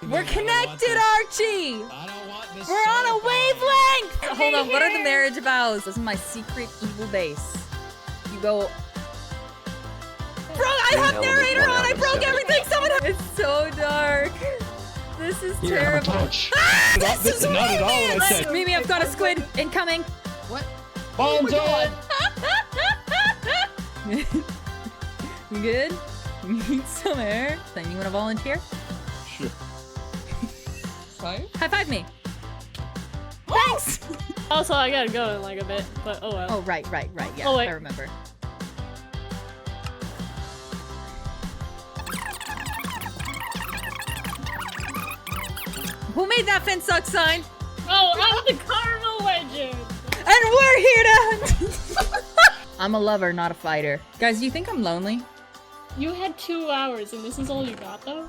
We're connected, Archie! I don't want this. We're on a wavelength! Hold on, what are the marriage vows? This is my secret evil base. You go... Bro, I have narrator on! I broke everything! Someone... It's so dark. This is terrible. Ah, this is not at all what I said. Mimi, I've got a squid incoming. What? Bombs on! You good? You need some air? Then you wanna volunteer? Sure. Five? High five me. Thanks! Also, I gotta go in like a bit, but oh well. Oh, right, yeah, Oh, wait. I remember. Who made that Finnsowle sign? Oh, I'm the Karma Legend! And we're here to... I'm a lover, not a fighter. Guys, do you think I'm lonely? You had 2 hours and this is all you got though?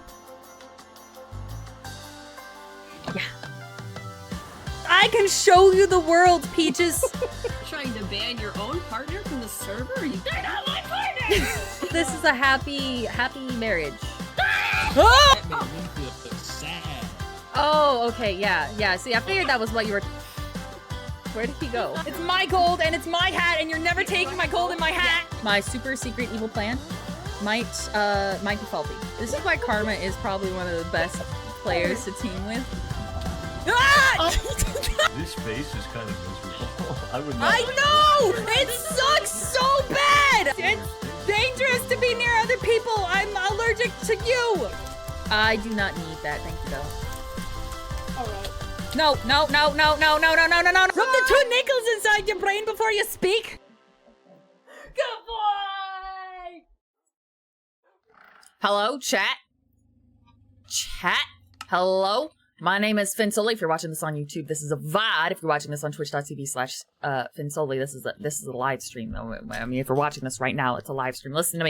Yeah. I can show you the world, Peaches! Trying to ban your own partner from the server? They're not my partners! This is a happy marriage. That made me feel sad. Oh, okay, yeah. See, I figured that was what you were... Where did he go? It's my gold and it's my hat and you're never taking my gold and my hat! My super secret evil plan might be faulty. This is why Karma is probably one of the best players to team with. Ah! This face is kind of miserable. I would not. I know! It sucks so bad! It's dangerous to be near other people! I'm allergic to you! I do not need that, thank you though. Alright. No. Rub the 2 nickels inside your brain before you speak! Good boy! Hello, chat? Chat? Hello? My name is Finnsowle. If you're watching this on YouTube, this is a VOD. If you're watching this on twitch.tv/Finnsowle, this is a live stream. I mean, if you're watching this right now, it's a live stream. Listen to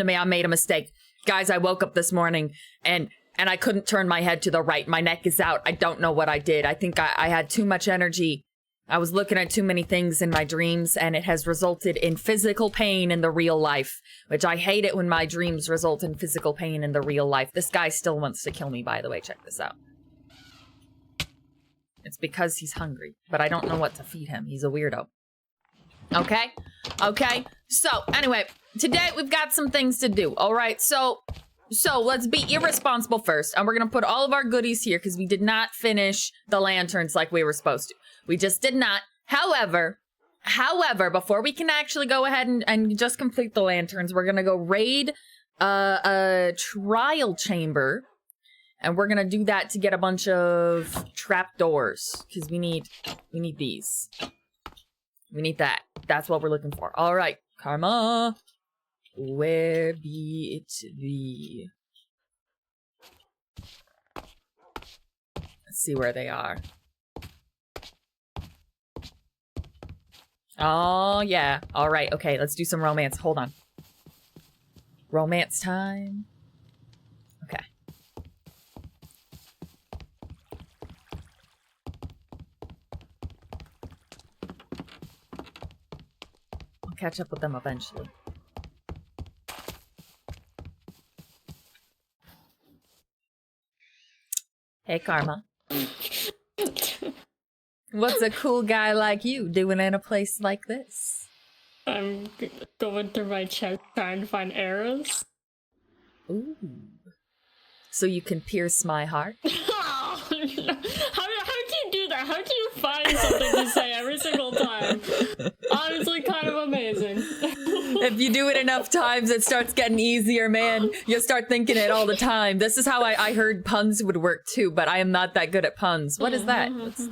me. I made a mistake. Guys, I woke up this morning and I couldn't turn my head to the right. My neck is out. I don't know what I did. I think I had too much energy. I was looking at too many things in my dreams, and it has resulted in physical pain in the real life, which I hate it when my dreams result in physical pain in the real life. This guy still wants to kill me, by the way. Check this out. It's because he's hungry, but I don't know what to feed him. He's a weirdo. Okay? So, anyway, today we've got some things to do, all right? So let's be irresponsible first, and we're gonna put all of our goodies here because we did not finish the lanterns like we were supposed to. We just did not. However, before we can actually go ahead and just complete the lanterns, we're gonna go raid a trial chamber, and we're gonna do that to get a bunch of trapdoors because we need these. We need that. That's what we're looking for. All right, Karma. Where be it thee? Let's see where they are. Oh, yeah. All right. Okay, let's do some romance. Hold on. Romance time. Okay. I'll catch up with them eventually. Hey, Karma. What's a cool guy like you doing in a place like this? I'm going through my chest trying to find arrows. Ooh. So you can pierce my heart? Oh, no. How do you do that? How do you find something to say every single time? Honestly, kind of amazing. If you do it enough times, it starts getting easier, man. You start thinking it all the time. This is how I heard puns would work too, but I am not that good at puns. What is that? That's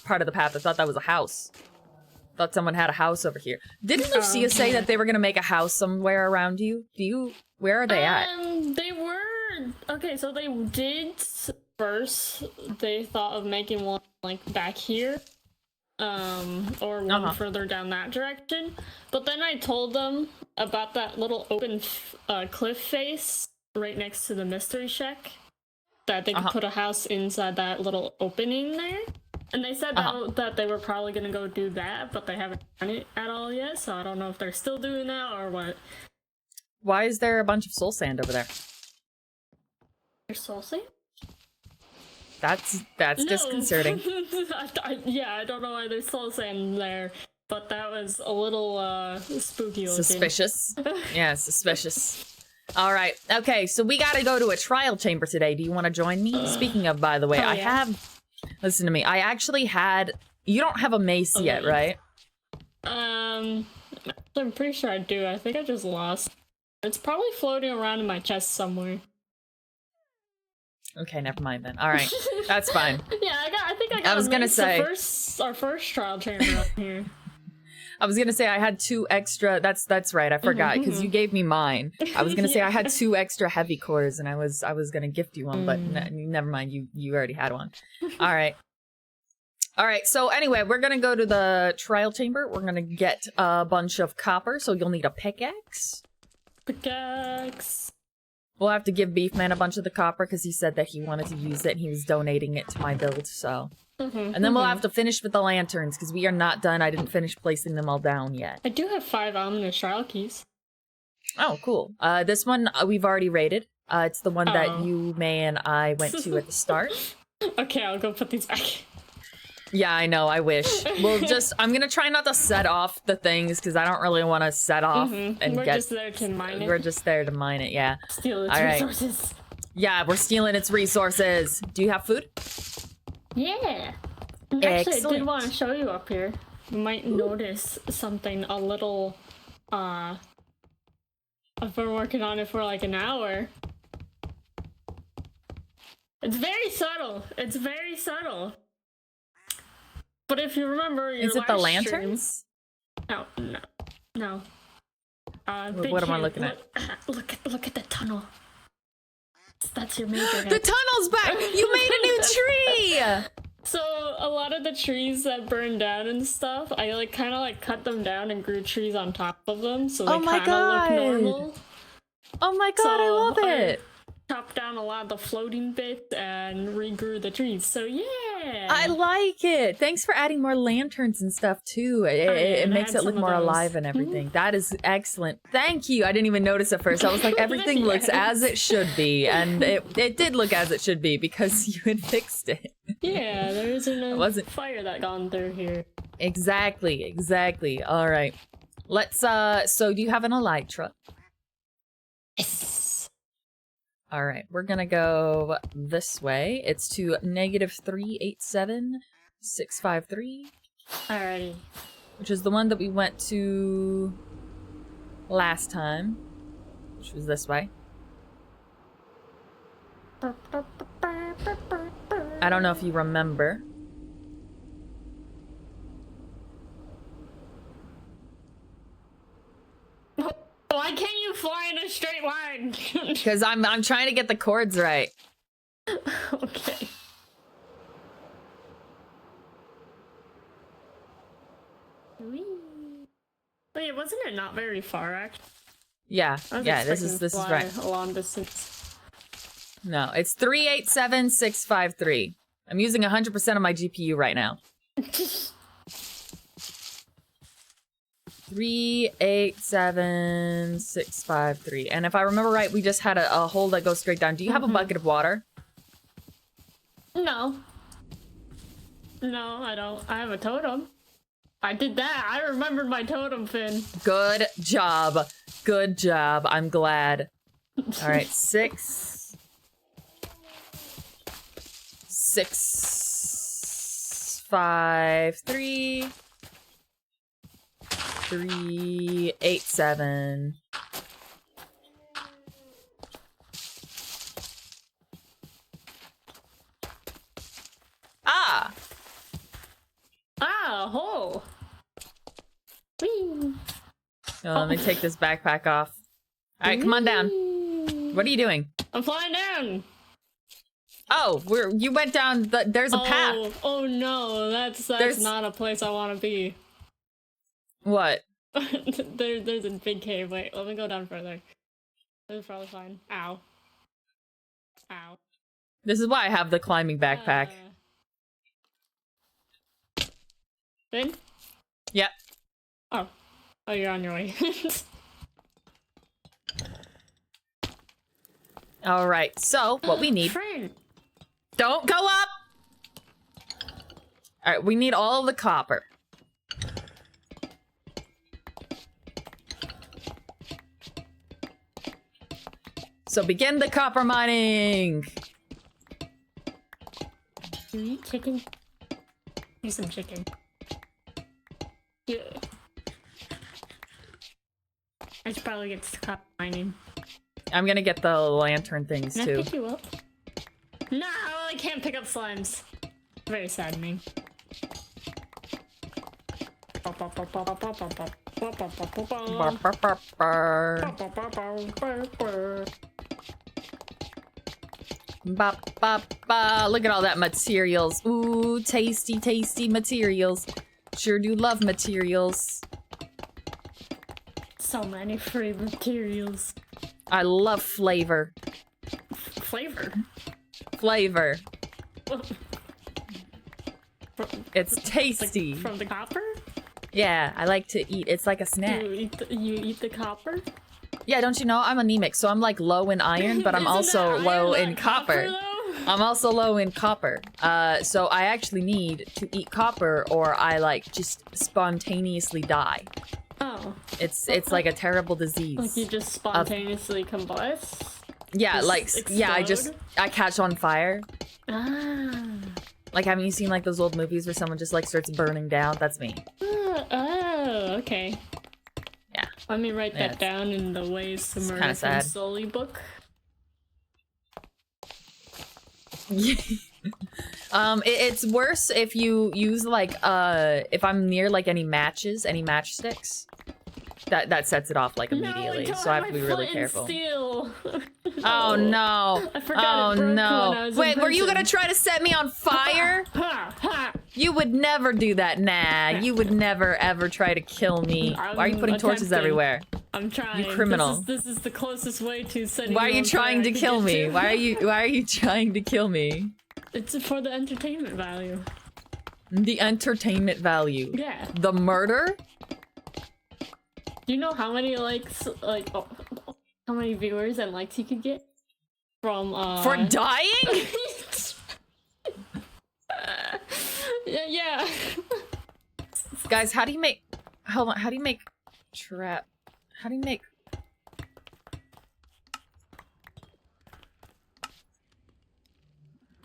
part of the path. I thought that was a house. Thought someone had a house over here. Didn't Lucia say that they were gonna make a house somewhere around you? Where are they at? They were... Okay, so they did first. They thought of making one, like, back here. Or one further down that direction. But then I told them about that little open cliff face right next to the mystery shack. That they could put a house inside that little opening there. And they said that they were probably gonna go do that, but they haven't done it at all yet, so I don't know if they're still doing that or what. Why is there a bunch of soul sand over there? Your soul save? That's No. disconcerting. Yeah, I don't know why there's soul sand there, but that was a little spooky looking. Suspicious. Yeah, suspicious. All right. Okay, so we got to go to a trial chamber today. Do you want to join me? Speaking of, by the way, I have... Listen to me. I actually had... You don't have a mace yet, right? I'm pretty sure I do. I think I just lost. It's probably floating around in my chest somewhere. Okay, never mind then. All right, that's fine. Yeah, I think I got. I was gonna say our first trial chamber up here. I was gonna say I had 2 extra. That's right. I forgot because you gave me mine. I was gonna say I had 2 extra heavy cores, and I was gonna gift you one, but never mind. You already had one. All right. All right. So anyway, we're gonna go to the trial chamber. We're gonna get a bunch of copper. So you'll need a pickaxe. Pickaxe. We'll have to give Beefman a bunch of the copper because he said that he wanted to use it and he was donating it to my build, so. And then we'll have to finish with the lanterns because we are not done. I didn't finish placing them all down yet. I do have 5 ominous trial keys. Oh, cool. This one we've already rated. It's the one that you, May, and I went to at the start. Okay, I'll go put these back. Yeah, I know, I wish. I'm gonna try not to set off the things because I don't really want to set off and We're just there to mine it. We're just there to mine it, yeah. Steal its all right. resources. Yeah, we're stealing its resources. Do you have food? Yeah. Actually, I Excellent. did want to show you up here. You might notice something a little, I've been working on it for like an hour. It's very subtle. It's very subtle. But if you remember your Is it the last lanterns? Stream, no. What am I looking at? Look at the tunnel. That's your major head. The tunnel's back! You made a new tree! So a lot of the trees that burned down and stuff, I like kind of like cut them down and grew trees on top of them, so they kind of look normal. Oh my god, I love it! Chopped down a lot of the floating bits and regrew the trees. So yeah, I like it. Thanks for adding more lanterns and stuff too. It makes it look more alive and everything. That is excellent. Thank you. I didn't even notice at first. I was like, everything looks as it should be, and it did look as it should be because you had fixed it. Yeah, there isn't a fire that gone through here. Exactly. All right. Let's. So do you have an elytra? Yes. All right, we're gonna go this way. It's to -387-653. Alrighty. Which is the one that we went to last time, which was this way. I don't know if you remember. Why can't you fly in a straight line? Because I'm trying to get the chords right. Okay. Wait, wasn't it not very far, actually? Yeah, this is right. A long distance. No, it's 387-653. I'm using 100% of my GPU right now. 387-653. And if I remember right, we just had a hole that goes straight down. Do you have a bucket of water? No. No, I don't. I have a totem. I did that. I remembered my totem, Finn. Good job. Good job. I'm glad. All right, 6, 5, 3, 3, 8, 7. Ah! Ah, a hole. Whee. Oh, let me take this backpack off. All right, come on down. What are you doing? I'm flying down. Oh, you went down. There's a path. Oh no, that's not a place I want to be. What? There's a big cave. Wait, let me go down further. This is probably fine. Ow. Ow. This is why I have the climbing backpack. Finn? Yep. Oh, you're on your way. All right, so what we need... Friend. Don't go up! All right, we need all of the copper. So begin the copper mining! You eat chicken? Eat some chicken. Yeah. I should probably get to copper mining. I'm gonna get the lantern things Can I too. pick you up? No, I can't pick up slimes. Very saddening. Bar, bar, bar, bar. Ba, ba, ba. Look at all that materials. Ooh, tasty, tasty materials. Sure do love materials. So many free materials. I love flavor. Flavor? Flavor. It's Like, tasty. from the copper? Yeah, I like to eat. It's like a snack. You eat the copper? Yeah, don't you know? I'm anemic, so I'm like low in iron, but I'm Isn't also that low iron in not copper. though? I'm also low in copper. So I actually need to eat copper or I like just spontaneously die. Oh. It's like a terrible disease. Like you just spontaneously combust? Yeah, just like yeah, explode? I catch on fire. Ah. Like, haven't you seen like those old movies where someone just like starts burning down? That's me. Oh, okay. Yeah. Let me write Yeah, that down in the Ways to Murder kinda sad. SOWLE book. It's worse if you use like if I'm near like any matches, any matchsticks. That sets it off like immediately. No, So I have to be really careful. Steel. Oh no! I forgot it broke when I was in Wait, were you prison. gonna try to set me on fire? Ha, ha. You would never do that, nah. You would never ever try to kill me. Why are you putting torches attempting. everywhere? I'm trying. You criminal. This is the closest way to setting Why are you you on trying fire to I could kill get me? to. Why are you trying to kill me? It's for the entertainment value. The entertainment value. Yeah. The murder? Do you know how many likes, how many viewers and likes you could get from For dying? yeah. Guys, how do you make... Hold on, how do you make... Trap... How do you make...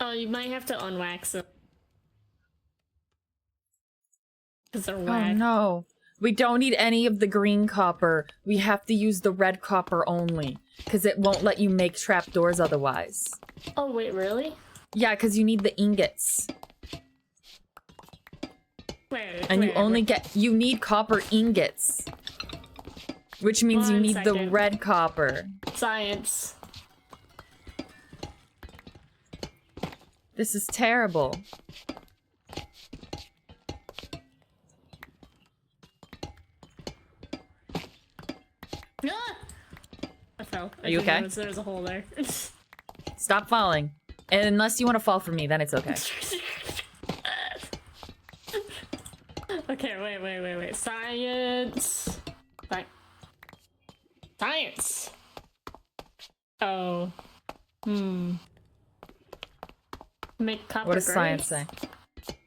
Oh, you might have to unwax them. Because they're Oh whack. no. We don't need any of the green copper. We have to use the red copper only. Because it won't let you make trapdoors otherwise. Oh, wait, really? Yeah, because you need the ingots. Wait, And you only get... You need copper ingots. Which means you 1 need the second. red copper. Science. This is terrible. Ah! I fell. Are you okay? There's a hole there. Stop falling. And unless you want to fall for me, then it's okay. Okay, wait. Science. Science. Oh. Make copper What does science say?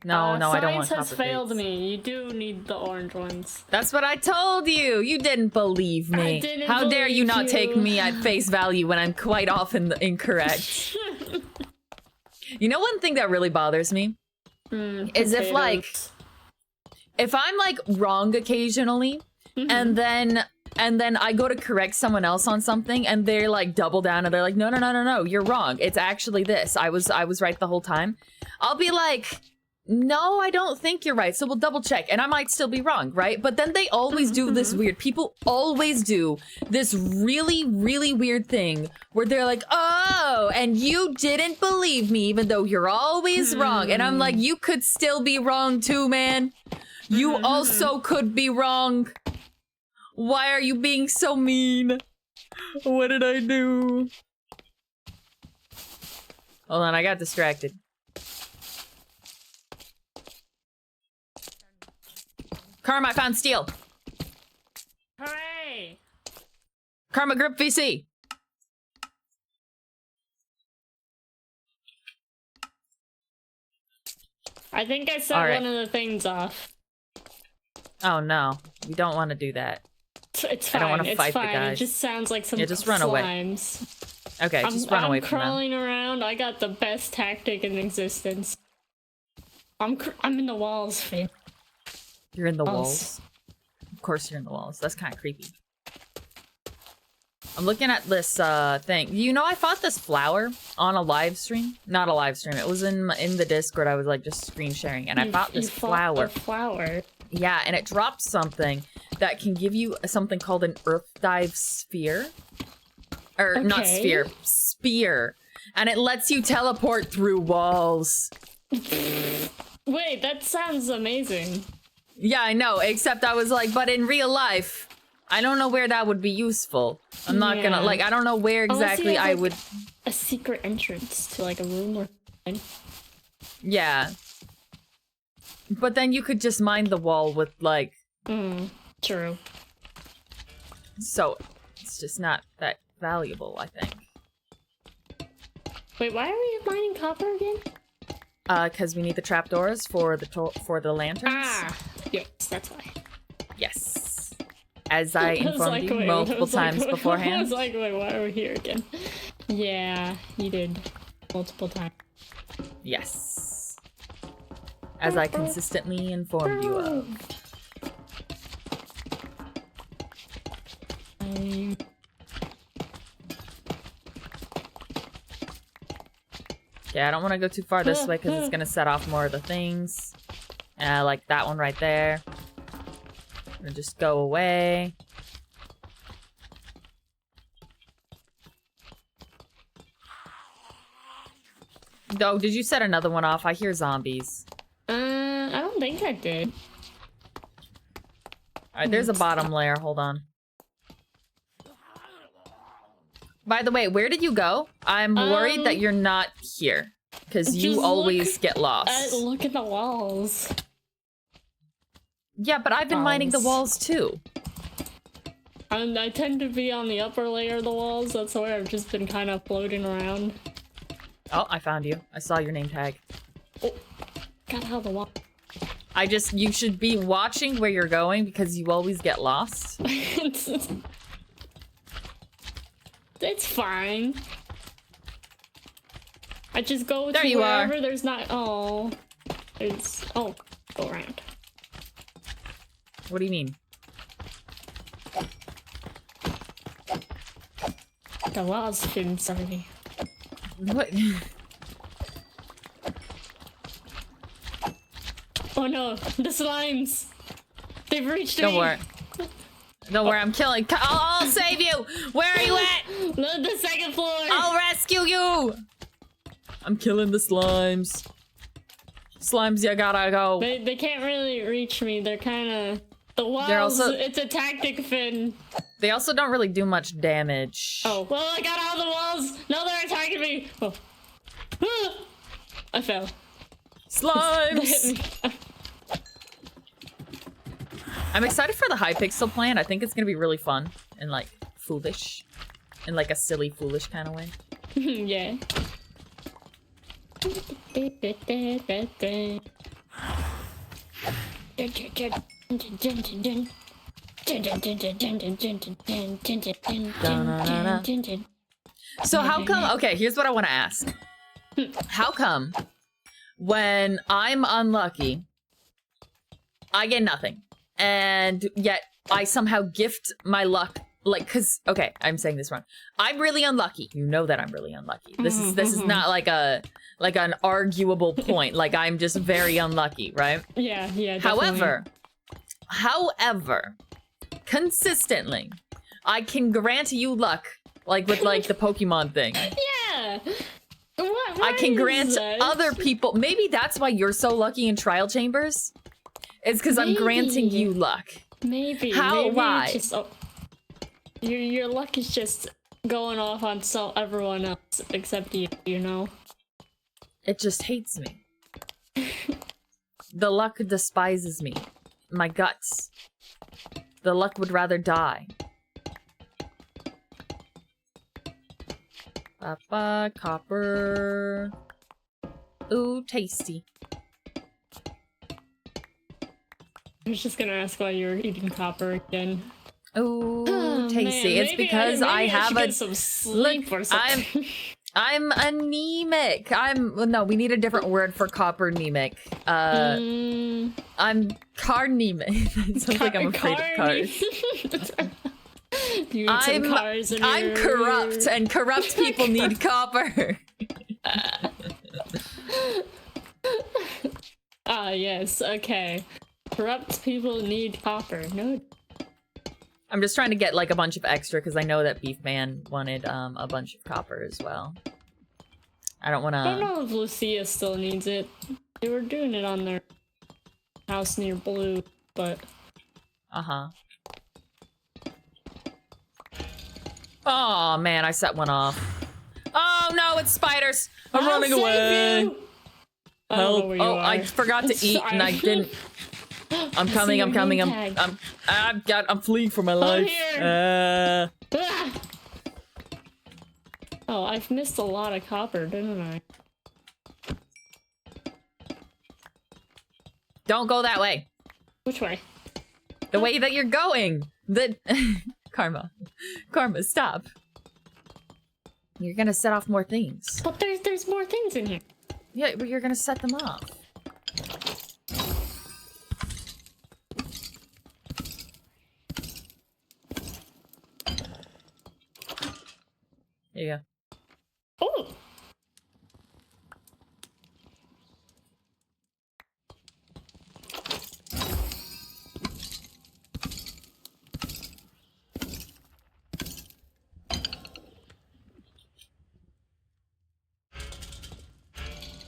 No, no, I don't want copper Science has failed grades. me. You do need the orange ones. That's what I told you. You didn't believe me. I didn't How dare you believe not you. take me at face value when I'm quite often incorrect? You know one thing that really bothers me? Is if like... Potatoes. If I'm like wrong occasionally, and then I go to correct someone else on something, and they're like double down, and they're like, no, you're wrong. It's actually this. I was right the whole time. I'll be like, no, I don't think you're right. So we'll double check, and I might still be wrong, right? But then they always do this weird. People always do this really, really weird thing where they're like, oh, and you didn't believe me, even though you're always wrong. And I'm like, you could still be wrong too, man. You also could be wrong. Why are you being so mean? What did I do? Hold on, I got distracted. Karma, I found steel. Hooray! Karma grip VC. I think I set All right. one of the things off. Oh no, we don't want to do that. It's I fine. don't want to It's fight the fine. guys. It just sounds like some Yeah, just run away. slimes. Okay, just run away from them. I'm crawling around. I got the best tactic in existence. I'm in the walls, Finn. You're in the walls. Of course you're in the walls. That's kind of creepy. I'm looking at this thing. You know, I fought this flower on a live stream. Not a live stream. It was in the Discord. I was like just screen sharing, and I fought this flower. A flower. Yeah, and it dropped something that can give you something called an earth dive sphere. Or not sphere, spear. And it lets you teleport through walls. Wait, that sounds amazing. Yeah, I know, except I was like, but in real life, I don't know where that would be useful. I'm not gonna, like, I don't know where exactly I would... A secret entrance to, like, a room or something. Yeah. But then you could just mine the wall with, like... True. So, it's just not that valuable, I think. Wait, why are we mining copper again? Because we need the trapdoors for the lanterns. Ah! Yes, that's why. Yes. As I informed you multiple times beforehand. I was like, wait, why are we here again? Yeah, you did. Multiple times. Yes. As I consistently informed you of. Yeah, I don't want to go too far this way because it's going to set off more of the things. And I like that one right there. I'm going to just go away. Oh, did you set another one off? I hear zombies. I don't think I did. Alright, there's a bottom layer. Hold on. By the way, where did you go? I'm worried that you're not here. Because you always get lost. Look at the walls. Yeah, but I've been mining the walls too. And I tend to be on the upper layer of the walls. That's where I've just been kind of floating around. Oh, I found you. I saw your name tag. Oh, got out of the wall. You should be watching where you're going because you always get lost. It's fine. I just go there to you wherever are. There's not. Oh, it's go around. What do you mean? The walls Finnsowle. What? Oh no, the slimes! They've reached me! Don't worry. Don't worry, I'm killing. I'll save you! Where are you at? The second floor! I'll rescue you! I'm killing the slimes. Slimes, you gotta go. They can't really reach me. They're kind of... The walls, it's a tactic, Finn. They also don't really do much damage. Oh, well, I got out of the walls! Now they're attacking me! Oh. I fell. Slimes! They hit me. I'm excited for the Hypixel plan. I think it's gonna be really fun and like foolish. In like a silly, foolish kind of way. Yeah. So how come, okay, here's what I want to ask. How come when I'm unlucky, I get nothing, and yet I somehow gift my luck, like, cause, okay, I'm saying this wrong. I'm really unlucky. You know that I'm really unlucky. This is not like an arguable point. Like, I'm just very unlucky, right? Yeah, definitely. However, consistently, I can grant you luck, like with like the Pokemon thing. Yeah. I can grant other people. Maybe that's why you're so lucky in trial chambers. It's because I'm granting you luck. Maybe. How? Maybe Why? Just, your luck is just going off on everyone else except you. You know. It just hates me. The luck despises me. My guts. The luck would rather die. Papa, copper. Ooh, tasty. I was just gonna ask why you were eating copper again. Ooh, tasty. Man, It's maybe because I maybe have should a get some sleep or something. I'm anemic. No, we need a different word for copper anemic. I'm carnemic. It sounds like I'm afraid of cars. I'm corrupt, and corrupt people need copper. Ah, yes, okay. Corrupt people need copper. No. I'm just trying to get like a bunch of extra because I know that Beef Man wanted a bunch of copper as well. I don't want to. I don't know if Lucia still needs it. They were doing it on their house near Blue, but. Oh man, I set one off. Oh no, it's spiders! I'm I'll running save away. you. Help! I Oh, I forgot to eat and I didn't. I'm coming. I'm coming. I'm fleeing for my life. Here. Ah! Oh, I've missed a lot of copper, didn't I? Don't go that way. Which way? The way that you're going. The Karma, stop. You're gonna set off more things. But there's more things in here. Yeah, but you're gonna set them off. There you go. Oh!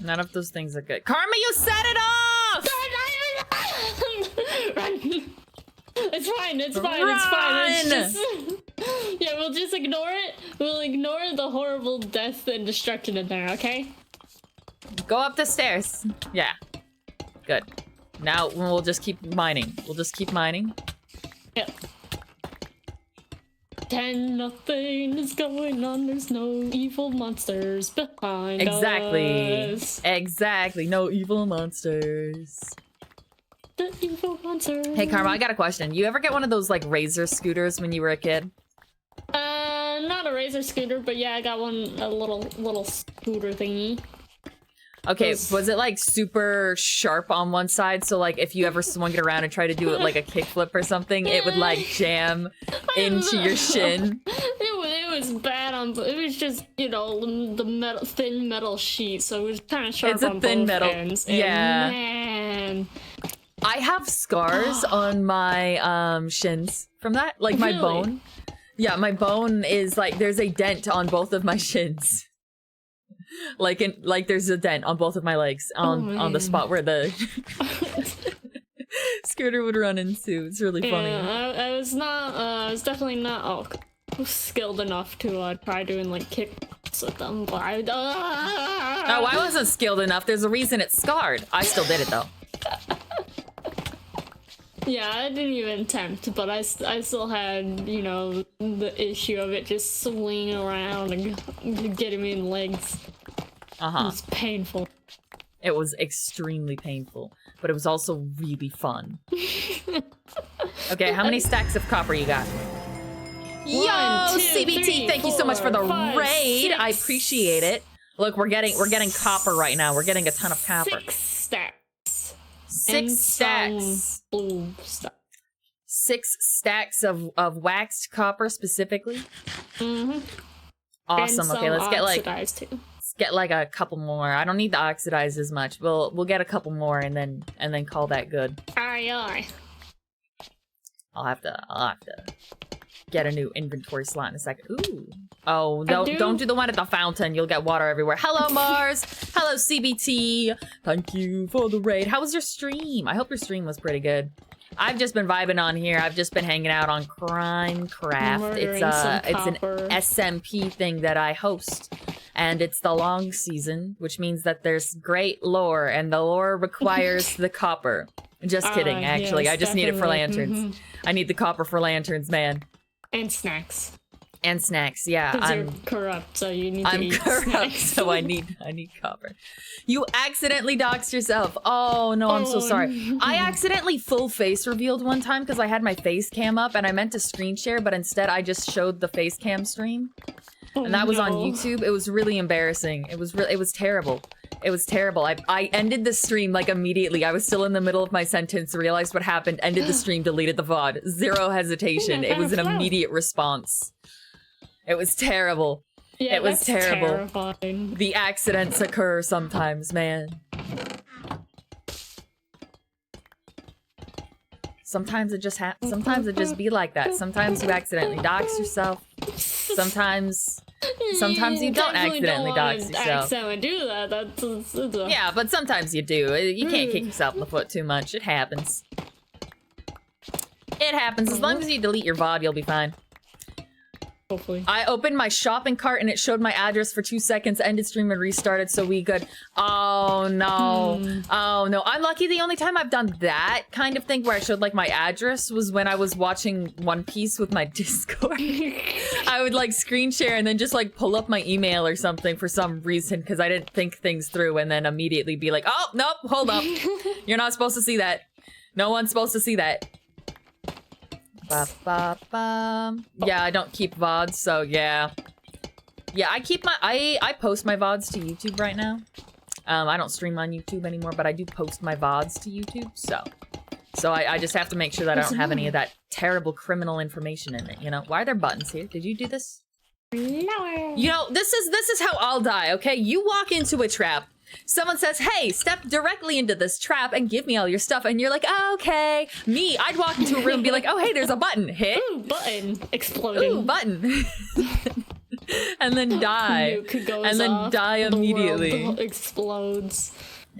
None of those things are good. Karma, you set it off! Run! It's fine, it's fine, Run! it's fine. It's just... Yeah, we'll just ignore it. We'll ignore the horrible death and destruction in there, okay? Go up the stairs. Yeah. Good. Now we'll just keep mining. We'll just keep mining. Yep. 10, nothing is going on. There's no evil monsters behind us. Exactly. No evil monsters. The evil monsters. Hey, Karma, I got a question. You ever get one of those, like, razor scooters when you were a kid? Not a razor scooter, but yeah, I got one, a little scooter thingy. Okay, was it, like, super sharp on one side, so, like, if you ever swung it around and tried to do it like a kickflip or something, it would, like, jam into your shin? It was bad on, it was just, you know, the thin metal sheet, so it was kind of sharp on both ends. And yeah. man. I have scars on my, shins from that, like, my bone. Yeah, my bone is, like, there's a dent on both of my shins. Like there's a dent on both of my legs on the spot where the scooter would run into. It's really funny. I was definitely not skilled enough to try doing like kicks with them, but I wasn't skilled enough. There's a reason it's scarred. I still did it though. Yeah, I didn't even attempt, but I still had, you know, the issue of it just swinging around and getting me in the legs. It was painful. It was extremely painful, but it was also really fun. Okay, how many stacks of copper you got? Yo, 1, 2, CBT, 3, thank you so much for the 5, raid. 6. I appreciate it. Look, we're getting copper right now. We're getting a ton of copper. 6 stacks. 6 stacks. Blue stuff. 6 stacks of waxed copper specifically. Awesome. And Okay, let's too. get like a couple more. I don't need the oxidized as much. We'll get a couple more and then call that good. Aye. I'll have to get a new inventory slot in a second. Ooh. Oh, don't do the one at the fountain. You'll get water everywhere. Hello, Mars. Hello, CBT. Thank you for the raid. How was your stream? I hope your stream was pretty good. I've just been vibing on here. I've just been hanging out on Crimecraft. It's an SMP thing that I host. And it's the long season, which means that there's great lore, and the lore requires the copper. Just kidding, actually. Yes, I just need it for lanterns. I need the copper for lanterns, man. And snacks. And snacks, yeah. Because you're corrupt, so you need to I'm eat corrupt, snacks. so I need copper. You accidentally doxed yourself. Oh no, I'm so sorry. I accidentally full face revealed one time because I had my face cam up and I meant to screen share, but instead I just showed the face cam stream. And that was on YouTube. It was really embarrassing. It was terrible. It was terrible. I ended the stream like immediately. I was still in the middle of my sentence, realized what happened, ended the stream, deleted the VOD. Zero hesitation. It was an immediate response. It was terrible. Yeah, it was that's terrible. Terrifying. The accidents occur sometimes, man. Sometimes it just be like that. Sometimes you accidentally dox yourself. Sometimes you don't accidentally dox yourself. Accidentally do that. That's Yeah, but sometimes you do. You can't kick yourself in the foot too much. It happens. It happens. As long as you delete your VOD, you'll be fine. Hopefully. I opened my shopping cart and it showed my address for 2 seconds, ended stream and restarted, so we good. Oh no. Oh no. I'm lucky the only time I've done that kind of thing where I showed like my address was when I was watching One Piece with my Discord. I would like screen share and then just like pull up my email or something for some reason because I didn't think things through and then immediately be like, oh, nope, hold up. You're not supposed to see that. No one's supposed to see that. Ba, ba, ba. Yeah, I don't keep VODs, so yeah. Yeah, I keep my I post my VODs to YouTube right now. I don't stream on YouTube anymore, but I do post my VODs to YouTube, so I just have to make sure that I don't have any of that terrible criminal information in it, you know? Why are there buttons here? Did you do this? No. You know, this is how I'll die, okay? You walk into a trap. Someone says, hey, step directly into this trap and give me all your stuff. And you're like, oh, okay. Me, I'd walk into a room and be like, oh, hey, there's a button. Hit. Ooh, button. Exploding. Ooh, button. And then die. Nuke goes and then off, die immediately. The world explodes.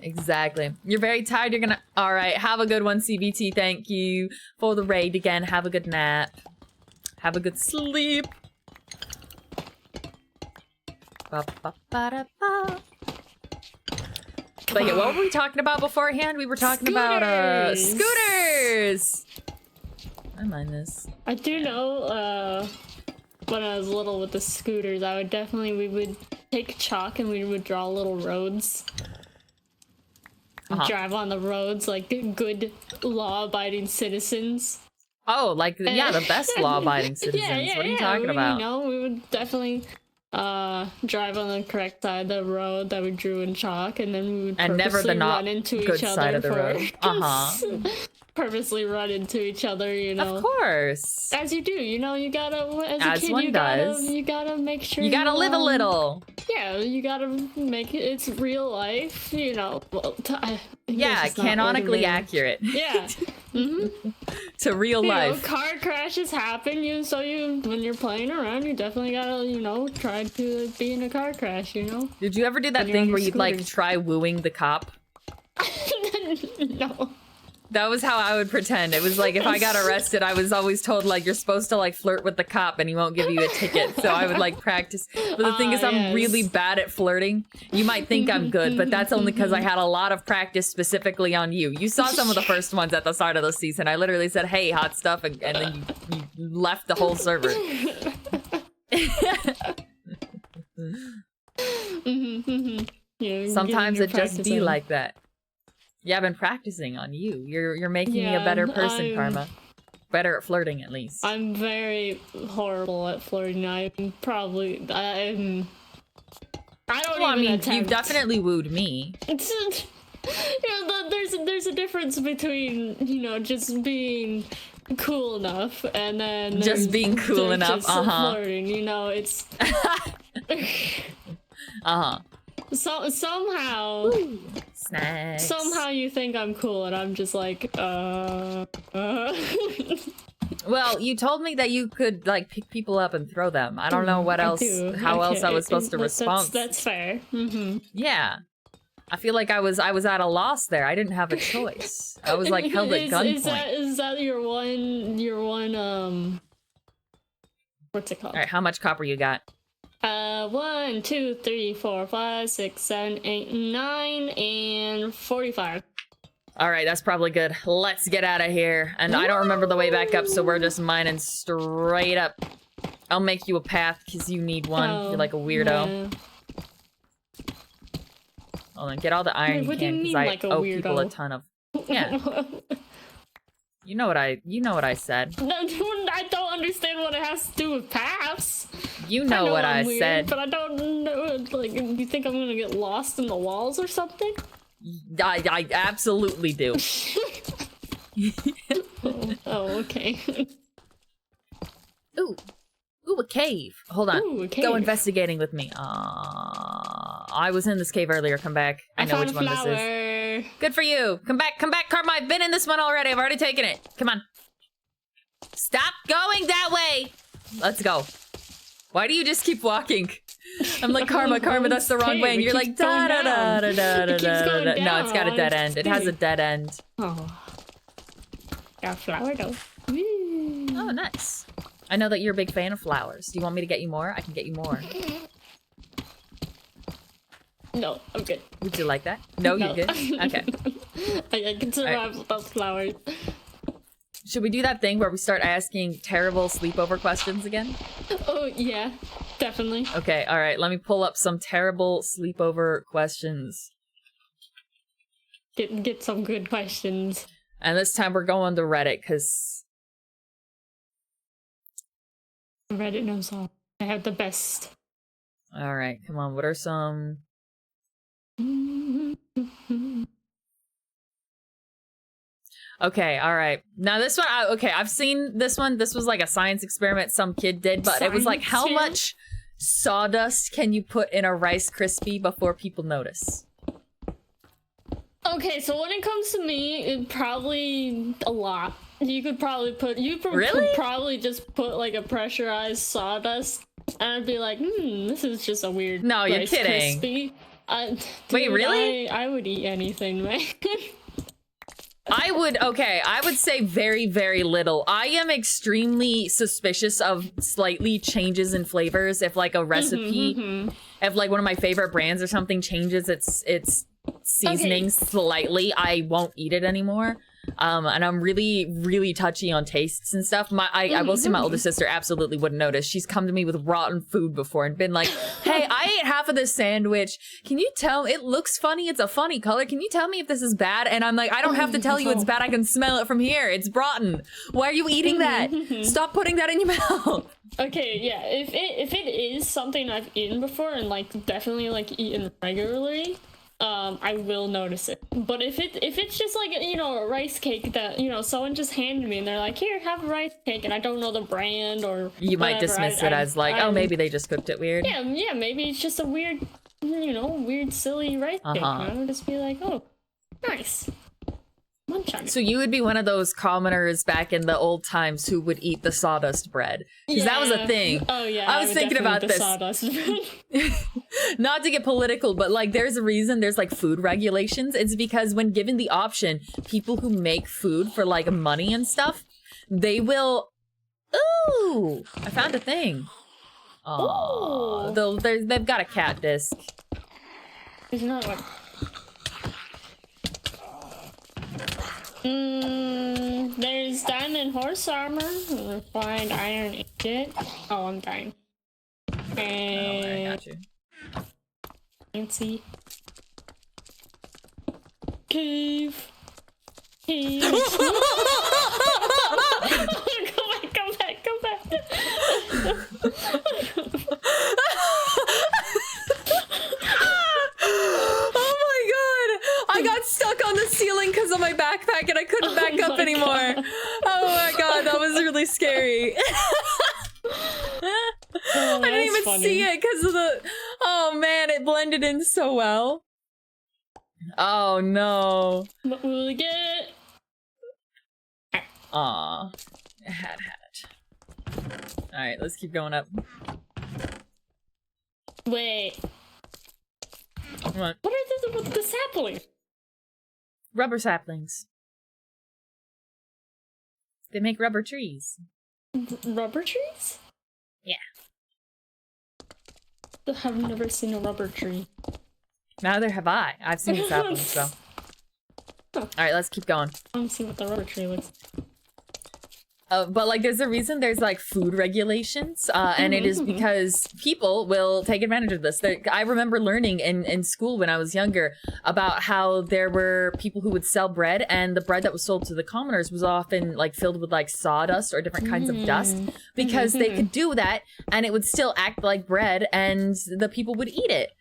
Exactly. You're very tired. You're gonna... All right. Have a good one, CBT. Thank you for the raid again. Have a good nap. Have a good sleep. Ba, ba, ba, da, ba. But yeah, what were we talking about beforehand? We were talking about scooters. I mind this. I do know when I was little with the scooters, we would take chalk and we would draw little roads. Drive on the roads like good law-abiding citizens. Oh, like yeah, the best law-abiding citizens. Yeah, what are you talking about? You know, we would definitely drive on the correct side of the road that we drew in chalk, and then we would purposely run into each other. Side of the road. Purposely run into each other, you know. Of course. As you do, you know, you gotta, as a kid, one you gotta make sure you gotta live a little. Yeah, you gotta make it, it's real life, you know. Well, yeah, canonically accurate. Yeah. To real life. Know, car crashes happen, when you're playing around, you definitely gotta, you know, try to be in a car crash, you know. Did you ever do that thing where you'd like try wooing the cop? No. That was how I would pretend. It was like if I got arrested, I was always told like you're supposed to like flirt with the cop and he won't give you a ticket. So I would like practice. But the thing is, I'm really bad at flirting. You might think I'm good, but that's only because I had a lot of practice specifically on you. You saw some of the first ones at the start of the season. I literally said, "Hey, hot stuff," and then you left the whole server. Yeah, sometimes it just be like that. Yeah, I've been practicing on you. You're making me a better person, Karma. Better at flirting, at least. I'm very horrible at flirting. I don't even attempt. You've definitely wooed me. It's, you know, there's a difference between, you know, just being cool enough and then just being cool enough. Flirting, you know, it's somehow Snacks. Somehow you think I'm cool and I'm just like Well, you told me that you could like pick people up and throw them. I don't know what else how else I was supposed to respond. That's fair. Yeah. I feel like I was at a loss there. I didn't have a choice. I was like held at gunpoint. Is that your one what's it called? Alright, how much copper you got? 1, 2, 3, 4, 5, 6, 7, 8, 9, and 45. Alright, that's probably good. Let's get out of here. And I don't remember the way back up, so we're just mining straight up. I'll make you a path because you need one. You're like a weirdo. Yeah. Hold on, get all the iron Wait, you what do you can because mean, I like a owe people a weirdo? ton of. Yeah, you know what I said. No, I don't understand what it has to do with paths. You know what I'm I weird, said. but I don't know. Like, you think I'm gonna get lost in the walls or something? I absolutely do. Oh, okay. Ooh, a cave. Hold on. Ooh, a cave. Go investigating with me. I was in this cave earlier. Come back. I know found which a one this is. flower. Good for you. Come back, Karma. I've been in this one already. I've already taken it. Come on. Stop going that way. Let's go. Why do you just keep walking? I'm like, Karma, that's the wrong way. And you're like, da da da da da da da. No, it's got a dead end. It has a dead end. Oh. Got a flower though. Oh, nice. I know that you're a big fan of flowers. Do you want me to get you more? I can get you more. No, I'm good. Would you like that? No, you're good? Okay. I can survive without flowers. Should we do that thing where we start asking terrible sleepover questions again? Oh, yeah. Definitely. Okay, alright. Let me pull up some terrible sleepover questions. Get some good questions. And this time we're going to Reddit, because... Reddit knows all. I have the best. Alright, come on. What are some... Okay, alright. Now this one, I've seen this one. This was like a science experiment some kid did, but it was like, how much sawdust can you put in a Rice Krispie before people notice? Okay, so when it comes to me, it probably a lot. You could probably put, Really? could probably just put like a pressurized sawdust, and I'd be like, this is just a weird No, you're Rice kidding. Krispie. Wait, Dude, really? I would eat anything, man. I would say very, very little. I am extremely suspicious of slightly changes in flavors. If like a recipe, if like one of my favorite brands or something changes its seasoning slightly, I won't eat it anymore. And I'm really, really touchy on tastes and stuff. I will say my older sister absolutely wouldn't notice. She's come to me with rotten food before and been like, hey, I ate half of this sandwich. Can you tell? It looks funny. It's a funny color. Can you tell me if this is bad? And I'm like, I don't have to tell you it's bad. I can smell it from here. It's rotten. Why are you eating that? Stop putting that in your mouth. Okay, yeah. If it is something I've eaten before and like definitely like eaten regularly, I will notice it. But if it's just like, you know, a rice cake that, you know, someone just handed me and they're like, here, have a rice cake, and I don't know the brand or you might whatever, dismiss it as like, oh, maybe they just cooked it weird. Yeah, maybe it's just a weird, you know, weird silly rice cake. And I would just be like, oh, nice. Munch on it. So you would be one of those commoners back in the old times who would eat the sawdust bread. Because that was a thing. Oh yeah. I was thinking about this. Sawdust. Not to get political, but like there's a reason there's like food regulations. It's because when given the option, people who make food for like money and stuff, they will... Ooh! I found a thing. Oh, they've got a cat disc. There's another one. There's diamond horse armor, refined iron ingot. Oh, I'm dying. I got you. Fancy. Cave. Cave. Come back. Oh my god! I got stuck on the ceiling because of my backpack and I couldn't back up anymore. God. Oh my god, that was really scary. I didn't even see it because of the... Oh man, it blended in so well. Oh no. What will we get? Aw. Had it. Alright, let's keep going up. Wait. Come on. What are the saplings? Rubber saplings. They make rubber trees. Rubber trees? Yeah. I've never seen a rubber tree. Neither have I. I've seen the saplings, so. Alright, let's keep going. I want to see what the rubber tree looks like. But like, there's a reason there's like food regulations, and it is because people will take advantage of this. I remember learning in school when I was younger about how there were people who would sell bread, and the bread that was sold to the commoners was often like filled with like sawdust or different kinds of dust, because they could do that and it would still act like bread, and the people would eat it.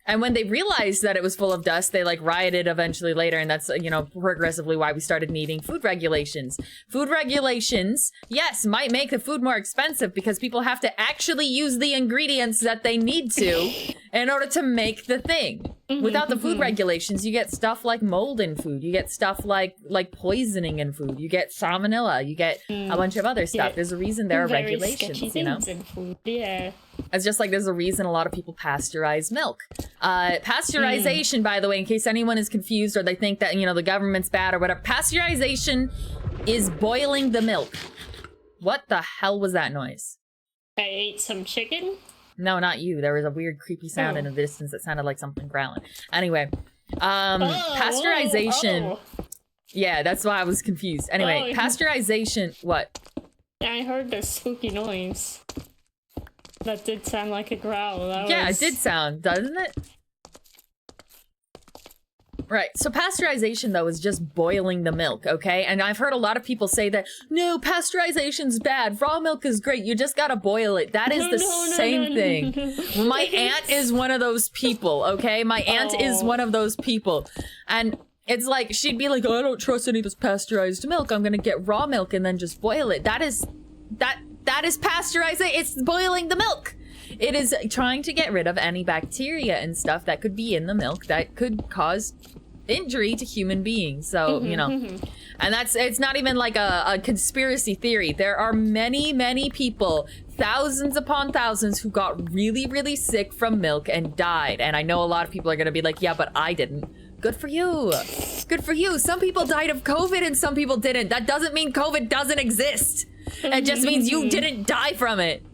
And when they realized that it was full of dust, they like rioted eventually later, and that's, you know, progressively why we started needing food regulations. Food regulations, yes, might make the food more expensive because people have to actually use the ingredients that they need to in order to make the thing. Without the food regulations, you get stuff like mold in food. You get stuff like poisoning in food. You get salmonella. You get a bunch of other stuff. Yeah. There's a reason there are Very regulations, sketchy you know? things in food. Yeah. It's just like there's a reason a lot of people pasteurize milk. Pasteurization, by the way, in case anyone is confused or they think that, you know, the government's bad or whatever, pasteurization is boiling the milk. What the hell was that noise? I ate some chicken. No, not you. There was a weird, creepy sound in the distance that sounded like something growling. Anyway, pasteurization. Yeah, that's why I was confused. Anyway, pasteurization. What? I heard this spooky noise. That did sound like a growl. Yeah, it did sound, doesn't it? Right, so pasteurization, though, is just boiling the milk, okay? And I've heard a lot of people say that, no, pasteurization's bad, raw milk is great, you just gotta boil it. That is the same thing. My aunt is one of those people, okay? My aunt is one of those people. And it's like, she'd be like, oh, I don't trust any of this pasteurized milk, I'm gonna get raw milk and then just boil it. That is pasteurizing, it's boiling the milk. It is trying to get rid of any bacteria and stuff that could be in the milk that could cause injury to human beings. So, you know, and it's not even like a conspiracy theory. There are many, many people, thousands upon thousands, who got really, really sick from milk and died. And I know a lot of people are going to be like, yeah, but I didn't. Good for you. Good for you. Some people died of COVID and some people didn't. That doesn't mean COVID doesn't exist. It just means you didn't die from it.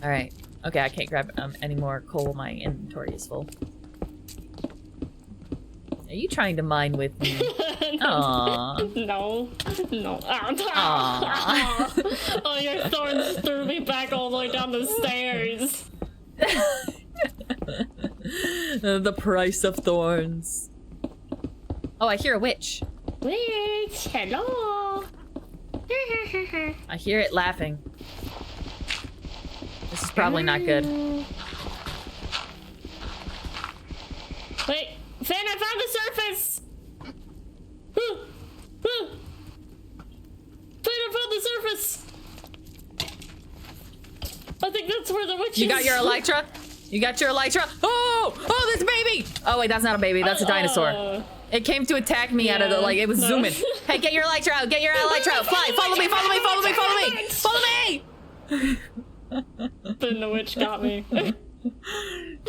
All right. Okay, I can't grab any more coal. My inventory is full. Are you trying to mine with me? Aww. No. Aww. Oh, your thorns threw me back all the way down the stairs. The price of thorns. Oh, I hear a witch. Witch, hello. I hear it laughing. This is probably not good. Wait, Finn, I found the surface! Finn, I found the surface! I think that's where the witch is. You got your Elytra? You got your Elytra? Oh! Oh, there's a baby! Oh, wait, that's not a baby. That's a dinosaur. It came to attack me out of the, like, it was zooming. Hey, get your Elytra out! Get your Elytra out! Fly! Follow me! Follow me! Follow me! Follow me! Follow me! Then the witch got me.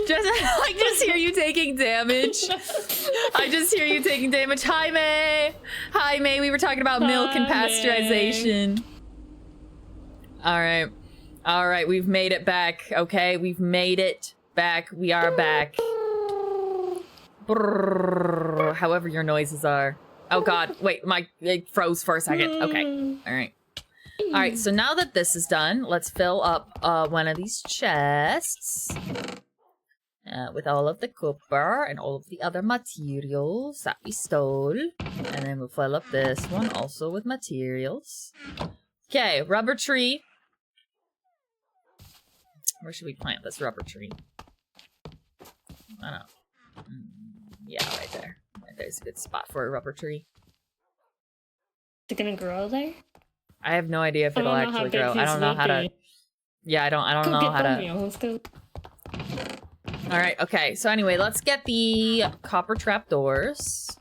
just hear you taking damage. I just hear you taking damage. Hi, May. Hi, May. We were talking about milk and pasteurization. All right. All right. We've made it back. Okay. We've made it back. We are back. Brrr, however your noises are. Oh, God. Wait. It froze for a second. Okay. All right. All right, so now that this is done, let's fill up one of these chests with all of the copper and all of the other materials that we stole. And then we'll fill up this one also with materials. Okay, rubber tree. Where should we plant this rubber tree? I don't know. Yeah, right there. Right there's a good spot for a rubber tree. Is it gonna grow there? I have no idea if it'll actually grow. I don't know how to. Yeah, I don't know how to. Let's go. All right. Okay. So anyway, let's get the copper trapdoors.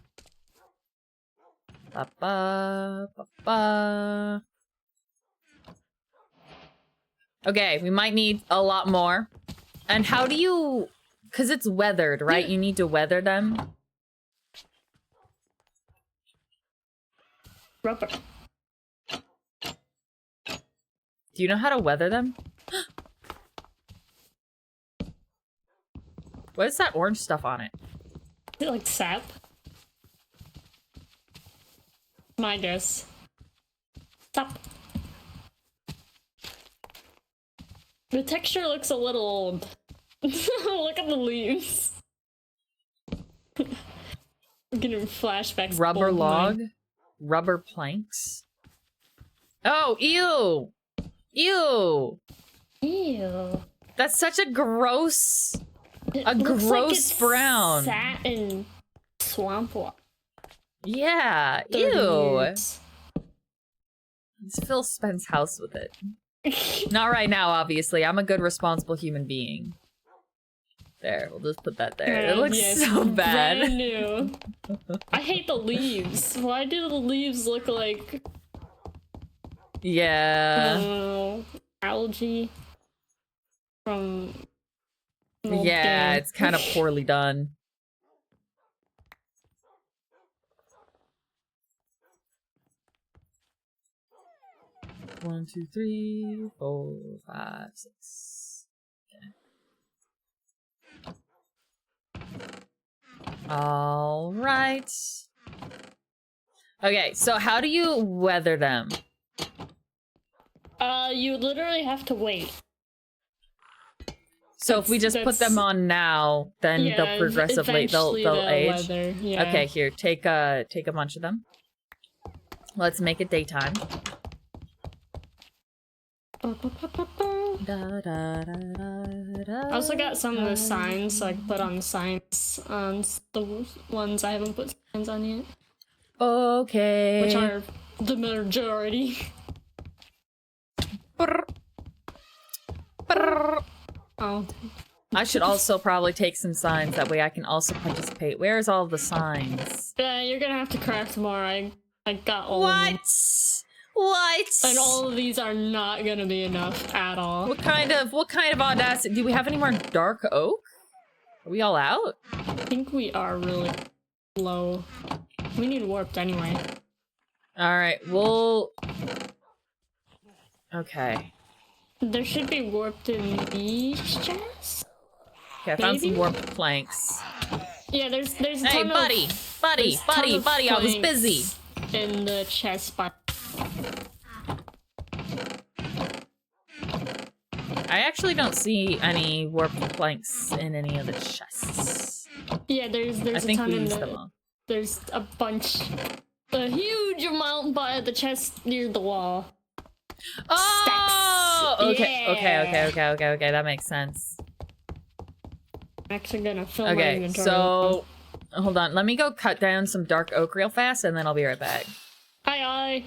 Okay, we might need a lot more. And how do you? Because it's weathered, right? You need to weather them. Rubber. Do you know how to weather them? What is that orange stuff on it? Is it like sap? My guess. Stop. The texture looks a little old. Look at the leaves. I'm getting flashbacks. Rubber old log? mine. Rubber planks? Oh, ew! Ew! Ew. That's such a gross... It A looks gross like it's brown. Sat in swamp water. Yeah, 30 ew! years. Let's fill Spen's house with it. Not right now, obviously. I'm a good, responsible human being. There, we'll just put that there. It looks Yes, so bad. brand new. I hate the leaves. Why do the leaves look like Yeah. algae from an old Yeah, game? it's kind of poorly done. One, two, three, 4, 5, 6. Okay. All right. Okay, so how do you weather them? You literally have to wait. So if we just put them on now, then they'll progressively they'll age. Weather, yeah. Okay, here, take a bunch of them. Let's make it daytime. I also got some of the signs, so I can put on signs on the ones I haven't put signs on yet. Okay. Which are the majority. Brr. Brr. Oh. I should also probably take some signs, that way I can also participate. Where's all the signs? Yeah, you're gonna have to craft more. I got all of them. What? And all of these are not gonna be enough at all. What kind of audacity? Do we have any more dark oak? Are we all out? I think we are really low. We need warped anyway. Alright, we'll... Okay. There should be warped in these chests? Okay, I found some Maybe? warped planks. Yeah, there's a Hey, ton buddy! of, Buddy, there's a ton buddy, of buddy, I was planks busy! in the chest spot. I actually don't see any warped planks in any of the chests. Yeah, there's I a think ton we in used the, them all. there's a bunch, a huge amount by the chest near the wall. Oh! Stacks. Okay, Yeah. okay, that makes sense. I'm actually gonna fill my Okay, inventory. so... Hold on, let me go cut down some dark oak real fast, and then I'll be right back. Aye.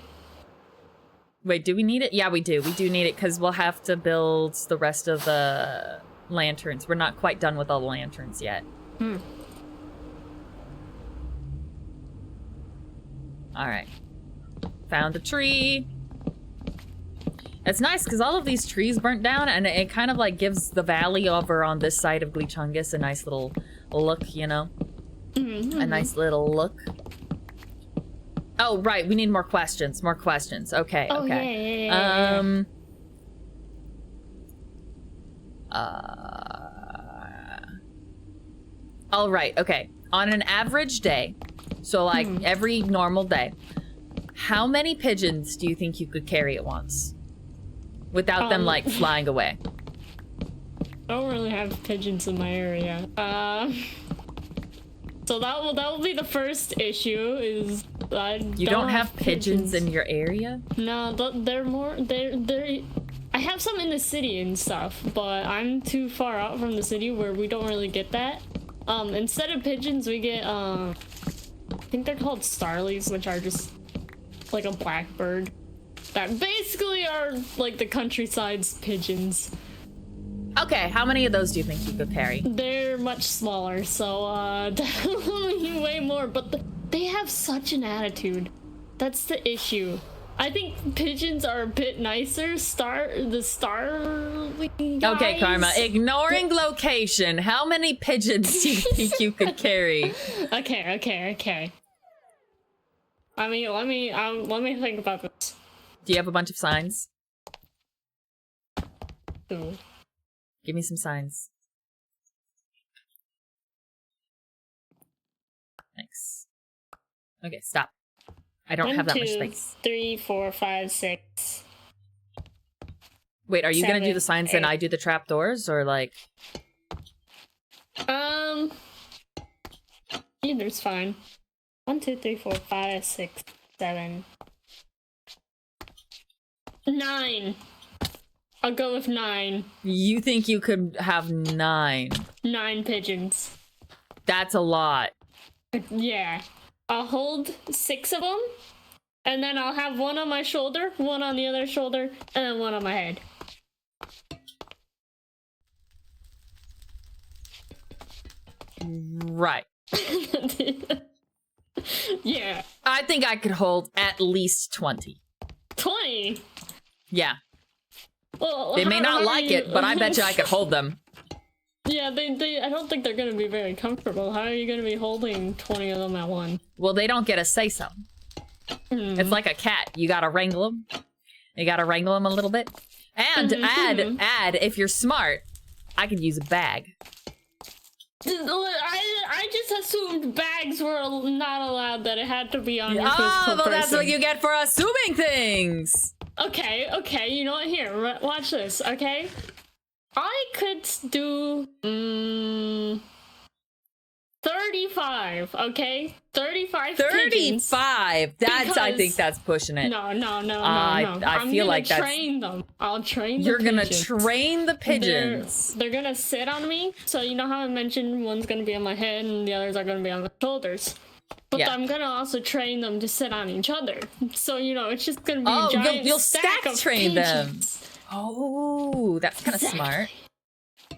Wait, do we need it? Yeah, we do. We do need it, because we'll have to build the rest of the lanterns. We're not quite done with all the lanterns yet. Alright. Found a tree. It's nice, because all of these trees burnt down, and it kind of, like, gives the valley over on this side of Gleechungus a nice little look, you know? A nice little look. Oh, right, we need more questions. More questions. Okay, Oh, okay. yeah. All right, okay. On an average day, so like every normal day, how many pigeons do you think you could carry at once? Without them, like, flying away. I don't really have pigeons in my area. So that will be the first issue. Is I You don't have pigeons in your area? No, they're more they're. I have some in the city and stuff, but I'm too far out from the city where we don't really get that. Instead of pigeons, we get I think they're called starlies, which are just like a blackbird that basically are like the countryside's pigeons. Okay, how many of those do you think you could carry? They're much smaller, so definitely way more, but they have such an attitude. That's the issue. I think pigeons are a bit nicer. The starling guys. Okay, Karma, ignoring location, how many pigeons do you think you could carry? Okay. I mean, let me think about this. Do you have a bunch of signs? Ooh. Give me some signs. Thanks. Okay, stop. I don't have that much 1, 2, space. 3, 4, 5, 6. Wait, are you gonna do 7, the signs and 8. I do the trapdoors, or like? Either's fine. 1, 2, 3, 4, 5, 6, 7, 9. I'll go with 9. You think you could have 9? 9 pigeons. That's a lot. Yeah. I'll hold 6 of them, and then I'll have one on my shoulder, one on the other shoulder, and then one on my head. Right. Yeah. I think I could hold at least 20. 20? Yeah. Well, They may not how like are it, but I bet you I could hold them. Yeah, I don't think they're gonna be very comfortable. How are you gonna be holding 20 of them at once? Well, they don't get a say-so. It's like a cat. You gotta wrangle them. You gotta wrangle them a little bit. And add, if you're smart, I could use a bag. I just assumed bags were not allowed, that it had to be on your physical well, person. that's what you get for assuming things! Okay, you know what? Here, watch this, okay? I could do 35, okay? 35 pigeons. 35! That's, I think Because- that's pushing it. No. I feel like that's... train them. I'll train the You're gonna pigeons. train the pigeons. They're gonna sit on me. So you know how I mentioned one's gonna be on my head and the others are gonna be on the shoulders. But Yeah. I'm gonna also train them to sit on each other. So you know it's just gonna be a giant you'll stack stack of train them. pigeons. Oh, that's kind of Exactly. smart.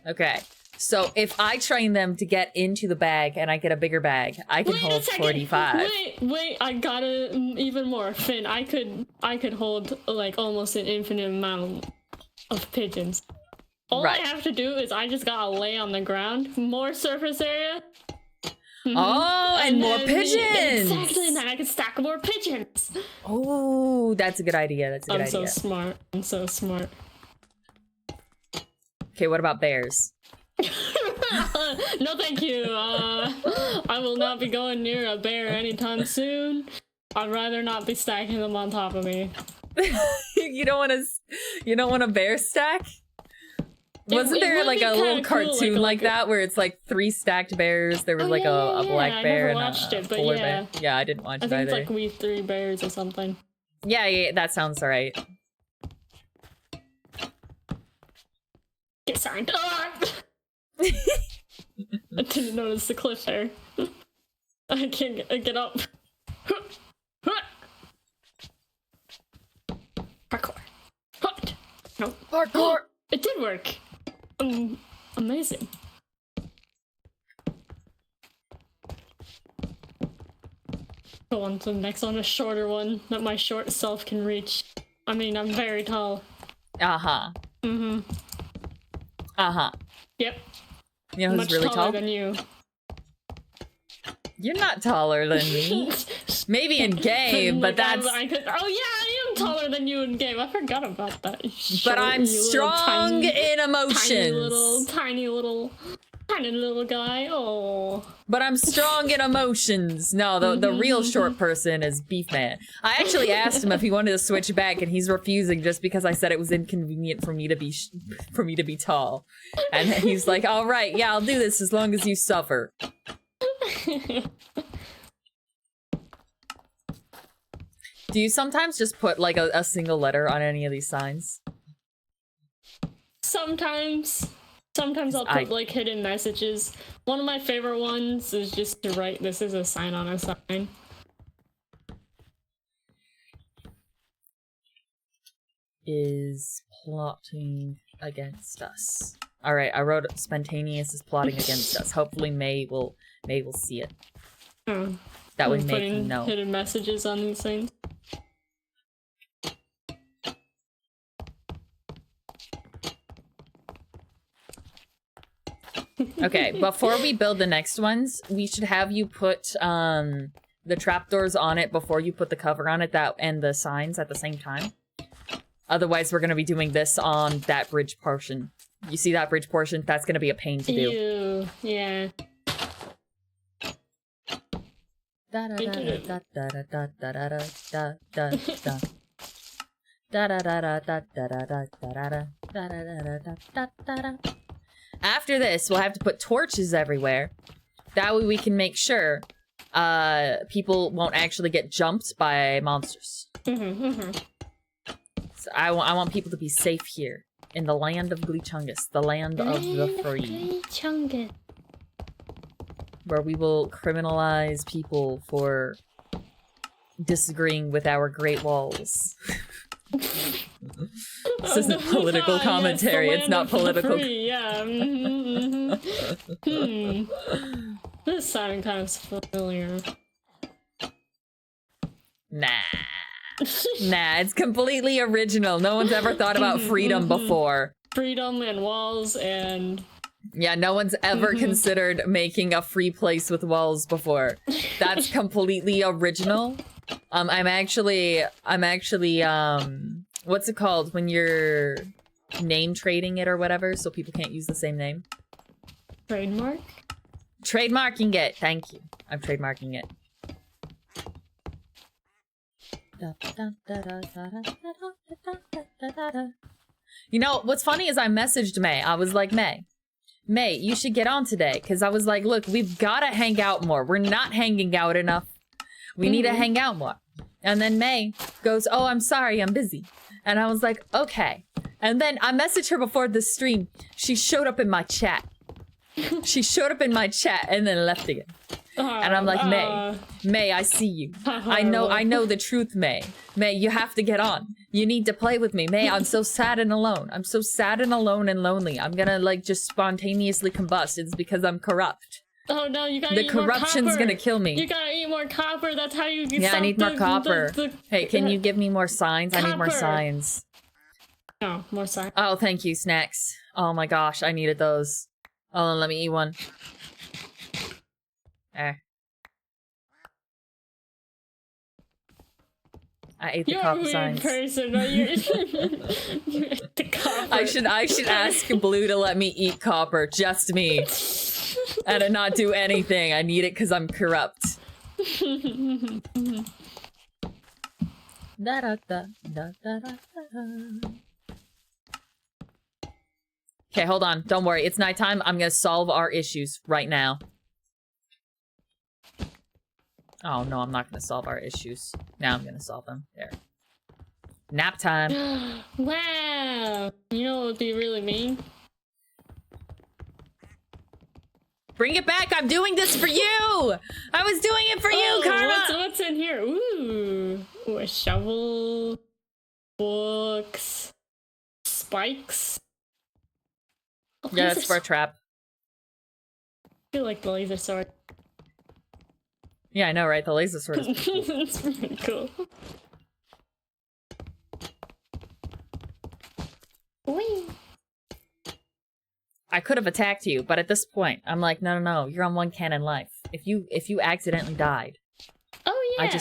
Okay. So if I train them to get into the bag and I get a bigger bag, I can Wait a hold second. 45. Wait! I got it even more, Finn. I could hold like almost an infinite amount of pigeons. All Right. I have to do is I just gotta lay on the ground, more surface area. Oh, and more then- pigeons! Exactly, and then I can stack more pigeons. Oh, that's a good idea. That's a good I'm idea. so smart. Okay, what about bears? No, thank you. I will not be going near a bear anytime soon. I'd rather not be stacking them on top of me. You don't want a bear stack? Wasn't it there would like be a little kinda cool, cartoon like a- that where it's like 3 stacked bears? There was Oh, like yeah, a black I bear never and watched a it, but polar yeah. bear. Yeah, I didn't watch I it think it's either. like We 3 Bears or something. Yeah, that sounds alright. Get signed. Ah! I didn't notice the cliff there. I can't get up. Parkour. No. Parkour! It did work. Amazing. Go on to the next one, a shorter one that my short self can reach. I mean, I'm very tall. Uh-huh. Uh-huh. Yep. You know who's Much really taller tall? than you. You're not taller than me. Maybe in game, but Like, that's... oh yeah, I am taller than you in game. I forgot about that. You But short, I'm you little strong in emotions. tiny little guy. Oh. But I'm strong in emotions. No, the real short person is Beefman. I actually asked him if he wanted to switch back, and he's refusing just because I said it was inconvenient for me to be tall. And he's like, "All right, yeah, I'll do this as long as you suffer." Do you sometimes just put like a single letter on any of these signs? Sometimes I'll put like hidden messages. One of my favorite ones is just to write, "This is a sign on a sign." Is plotting against us. All right, I wrote spontaneous is plotting against us. Hopefully May will see it. Oh. That would I'm make putting him know. hidden messages on these things. Okay, before we build the next ones, we should have you put the trapdoors on it before you put the cover on it, and the signs at the same time. Otherwise, we're going to be doing this on that bridge portion. You see that bridge portion? That's going to be a pain to do. Ew, yeah. After this, we'll have to put torches everywhere. That way we can make sure people won't actually get jumped by monsters. So I want people to be safe here in the land of Gleechungus, the land of the free, where we will criminalize people for disagreeing with our great walls. This isn't political commentary. It's not political. Yeah. This sounding kind of familiar. Nah. Nah, it's completely original. No one's ever thought about freedom before. Freedom and walls and... Yeah, no one's ever considered making a free place with walls before. That's completely original. I'm actually, what's it called when you're name trading it or whatever, so people can't use the same name? Trademark? Trademarking it. Thank you. I'm trademarking it. You know, what's funny is I messaged May. I was like, May, you should get on today. Because I was like, look, we've got to hang out more. We're not hanging out enough. We need to hang out more. And then May goes, oh, I'm sorry, I'm busy. And I was like, okay. And then I messaged her before the stream. She showed up in my chat. She showed up in my chat and then left again. And I'm like, May, I see you. I know the truth, May. May, you have to get on. You need to play with me. May, I'm so sad and alone. I'm so sad and alone and lonely. I'm gonna, like, just spontaneously combust. It's because I'm corrupt. Oh no, you gotta eat more copper. The corruption's gonna kill me. You gotta eat more copper. That's how you get. Yeah, I need more copper. Hey, can you give me more signs? Copper. I need more signs. No, more signs. Oh, thank you, snacks. Oh my gosh, I needed those. Oh, let me eat one. There. I ate the copper signs. You're a weird person, but you ate the copper. I should ask Blue to let me eat copper, just me. And to not do anything. I need it because I'm corrupt. Okay, hold on. Don't worry. It's nighttime. I'm gonna solve our issues right now. Oh, no, I'm not gonna solve our issues. Now I'm gonna solve them. There. Nap time. Wow. You know what would be really mean? Bring it back! I'm doing this for you! I was doing it for you, Karma! What's in here? Ooh, a shovel, books, spikes. Oh, Yeah, that's for a trap. I feel like the laser sword. Yeah, I know, right? The laser sword is pretty cool. It's pretty cool. Whee! I could have attacked you, but at this point, I'm like, no, you're on one cannon life. If you accidentally died, oh yeah,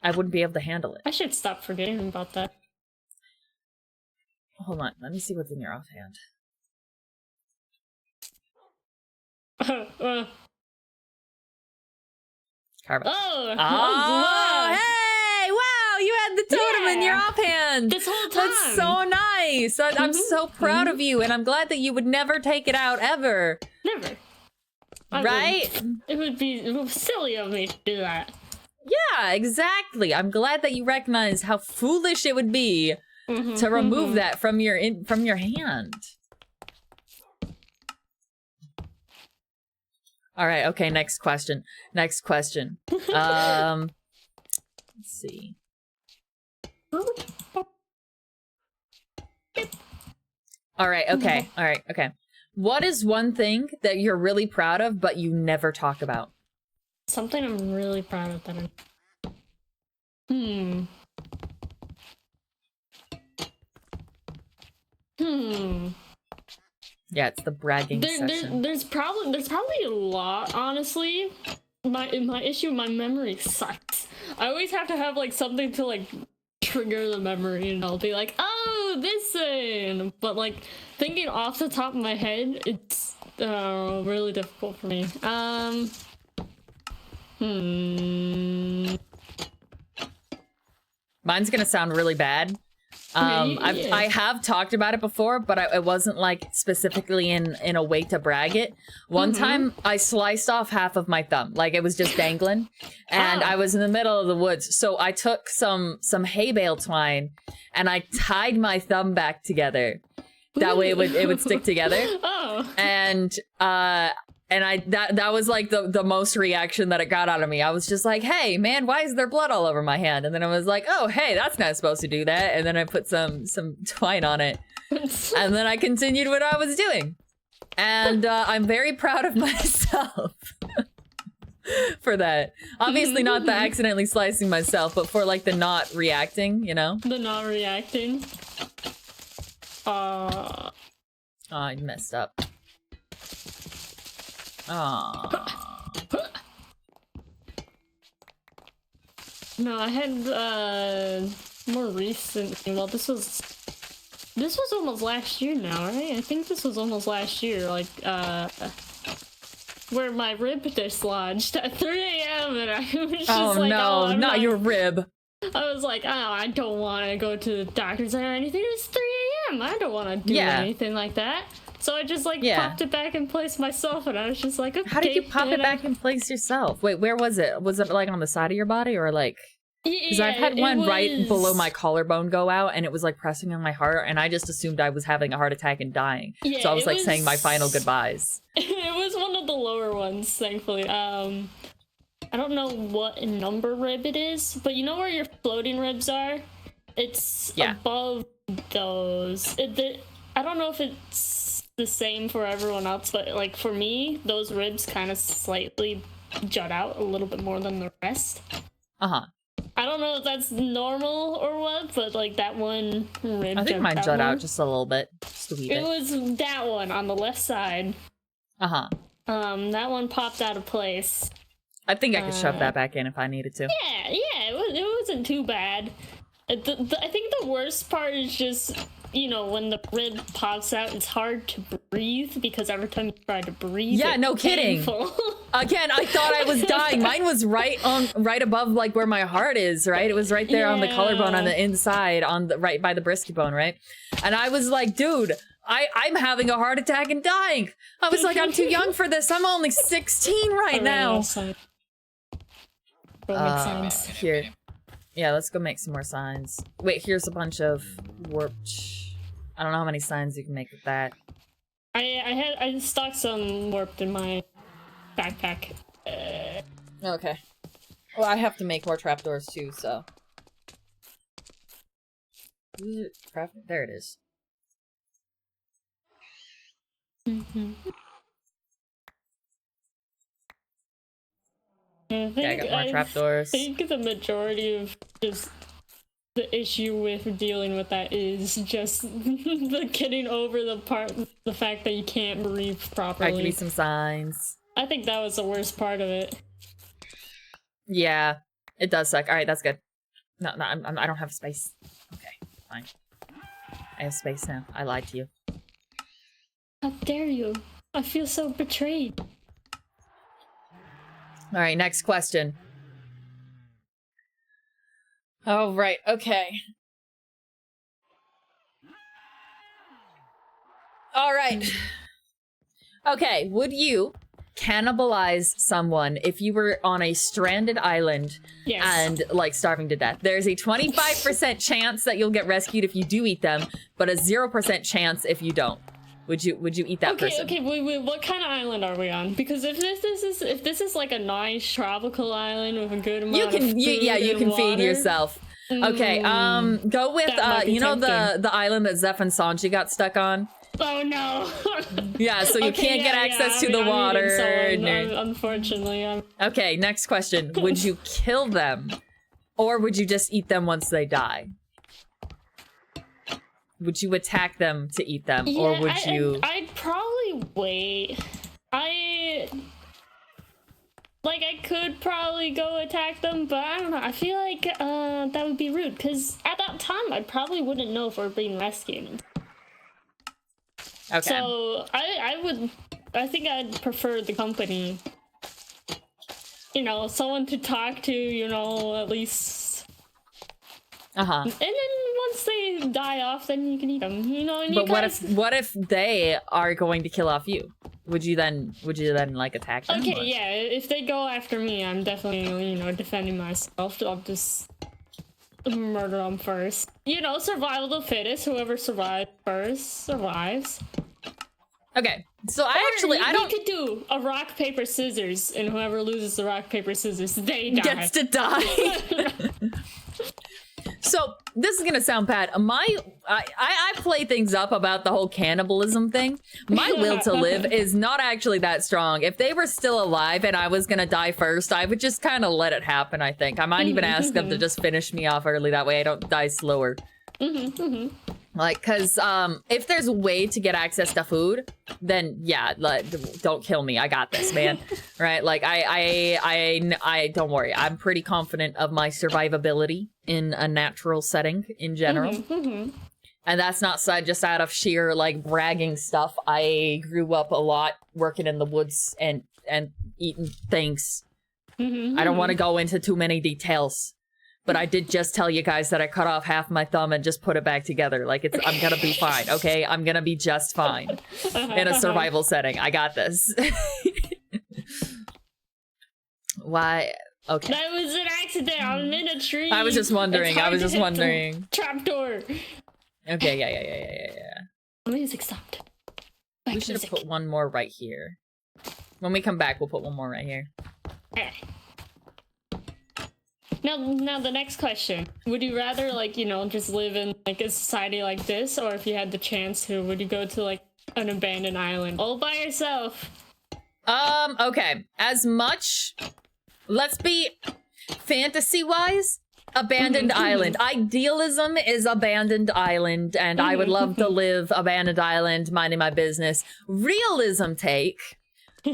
I wouldn't be able to handle it. I should stop forgetting about that. Hold on, let me see what's in your offhand. Carva. Oh, hey! Wow, you had the totem in your offhand! This whole time! That's so nice! I'm so proud of you, and I'm glad that you would never take it out, ever. Never. Right? It would be silly of me to do that. Yeah, exactly. I'm glad that you recognize how foolish it would be to remove that from your hand. All right, okay, next question. Let's see. All right, okay. What is one thing that you're really proud of but you never talk about? Something I'm really proud of that Yeah, it's the bragging session. There's probably a lot, honestly. My issue, my memory sucks. I always have to have like something to like trigger the memory, and I'll be like, oh, this thing. But like thinking off the top of my head, it's really difficult for me. Mine's gonna sound really bad. I have talked about it before, but it wasn't like specifically in a way to brag it. One time I sliced off half of my thumb, like it was just dangling, and I was in the middle of the woods. So I took some hay bale twine and I tied my thumb back together. That way it would stick together. And that was like the most reaction that it got out of me. I was just like, hey man, why is there blood all over my hand? And then I was like, oh hey, that's not supposed to do that. And then I put some twine on it. And then I continued what I was doing. And I'm very proud of myself for that. Obviously not the accidentally slicing myself, but for like the not reacting, you know? The not reacting. Oh, I messed up. Aww. No, I had more recently. Well, this was almost last year now, right? I think this was almost last year. Like where my rib dislodged at 3 a.m. and I was just like, no, oh, not your rib. I was like, oh, I don't want to go to the doctor's or anything. It's 3 a.m. I don't want to do anything like that. So I just like popped it back in place myself, and I was just like, okay. How did you pop it back in place yourself? Wait, where was it? Was it like on the side of your body or like? Because I've had one right below my collarbone go out, and it was like pressing on my heart, and I just assumed I was having a heart attack and dying. Yeah, so I was like saying my final goodbyes. It was one of the lower ones, thankfully. I don't know what number rib it is, but you know where your floating ribs are? It's above those. I don't know if it's the same for everyone else, but like for me, those ribs kind of slightly jut out a little bit more than the rest. I don't know if that's normal or what, but like that one rib. I think mine jut out just a little bit. Just a wee bit. It was that one on the left side. That one popped out of place. I think I could shove that back in if I needed to. Yeah, it wasn't too bad. I think the worst part is just, you know, when the rib pops out, it's hard to breathe because every time you try to breathe, yeah, no kidding. Again, I thought I was dying. Mine was right above like where my heart is, right? It was right there on the collarbone on the inside, right by the brisket bone, right? And I was like, dude, I'm having a heart attack and dying. I was like, I'm too young for this. I'm only 16 right now. Here. Yeah, let's go make some more signs. Wait, here's a bunch of warped. I don't know how many signs you can make with that. I stocked some warped in my backpack. Okay. Well, I have to make more trapdoors too, so. There it is. I got more trapdoors. I think the majority of just the issue with dealing with that is just the getting over the fact that you can't breathe properly. Alright, give me some signs. I think that was the worst part of it. Yeah, it does suck. Alright, that's good. No, I don't have space. Okay, fine. I have space now. I lied to you. How dare you? I feel so betrayed. All right, next question. Oh, right, okay. All right. Okay, would you cannibalize someone if you were on a stranded island and, like, starving to death? There's a 25% chance that you'll get rescued if you do eat them, but a 0% chance if you don't. Would you eat that person? Okay, wait, what kind of island are we on? Because if this is like a nice tropical island with a good amount of food you can feed yourself. Okay, go with you know the island that Zeph and Sanji got stuck on? Oh no. Yeah, so you can't get access to the water. Unfortunately. Okay, next question. Would you kill them? Or would you just eat them once they die? Would you attack them to eat them, or would you? I'd probably wait. I could probably go attack them, but I don't know. I feel like that would be rude, because at that time I probably wouldn't know if we're being rescued. Okay. So I think I'd prefer the company. You know, someone to talk to. You know, at least. And then once they die off, then you can eat them. You know. And But what if they are going to kill off you? Would you then like attack them? Okay, or? yeah. If they go after me, I'm definitely defending myself. I'll just murder them first. Survival of the fittest. Whoever survives first survives. Okay, so I don't. We could do a rock paper scissors, and whoever loses the rock paper scissors, they die. Gets to die. So this is gonna sound bad. I play things up about the whole cannibalism thing. My will to live is not actually that strong. If they were still alive and I was gonna die first, I would just kind of let it happen. I think I might even ask them to just finish me off early. That way I don't die slower. Like, cause if there's a way to get access to food, then yeah, don't kill me. I got this, man. Right? Like I don't worry. I'm pretty confident of my survivability in a natural setting in general. And that's not just out of sheer like bragging stuff. I grew up a lot working in the woods and eating things. I don't want to go into too many details. But I did just tell you guys that I cut off half my thumb and just put it back together. Like, I'm gonna be fine, okay? I'm gonna be just fine in a survival setting. I got this. Why? Okay. That was an accident. I'm in a tree. I was just wondering. Trapdoor. Okay, yeah. The music stopped. We should have put one more right here. When we come back, we'll put one more right here. Okay. Now the next question. Would you rather, just live in, a society like this, or if you had the chance to, would you go to, an abandoned island all by yourself? Okay. As much... Let's be fantasy-wise, abandoned island. Idealism is abandoned island, and I would love to live abandoned island, minding my business. Realism take...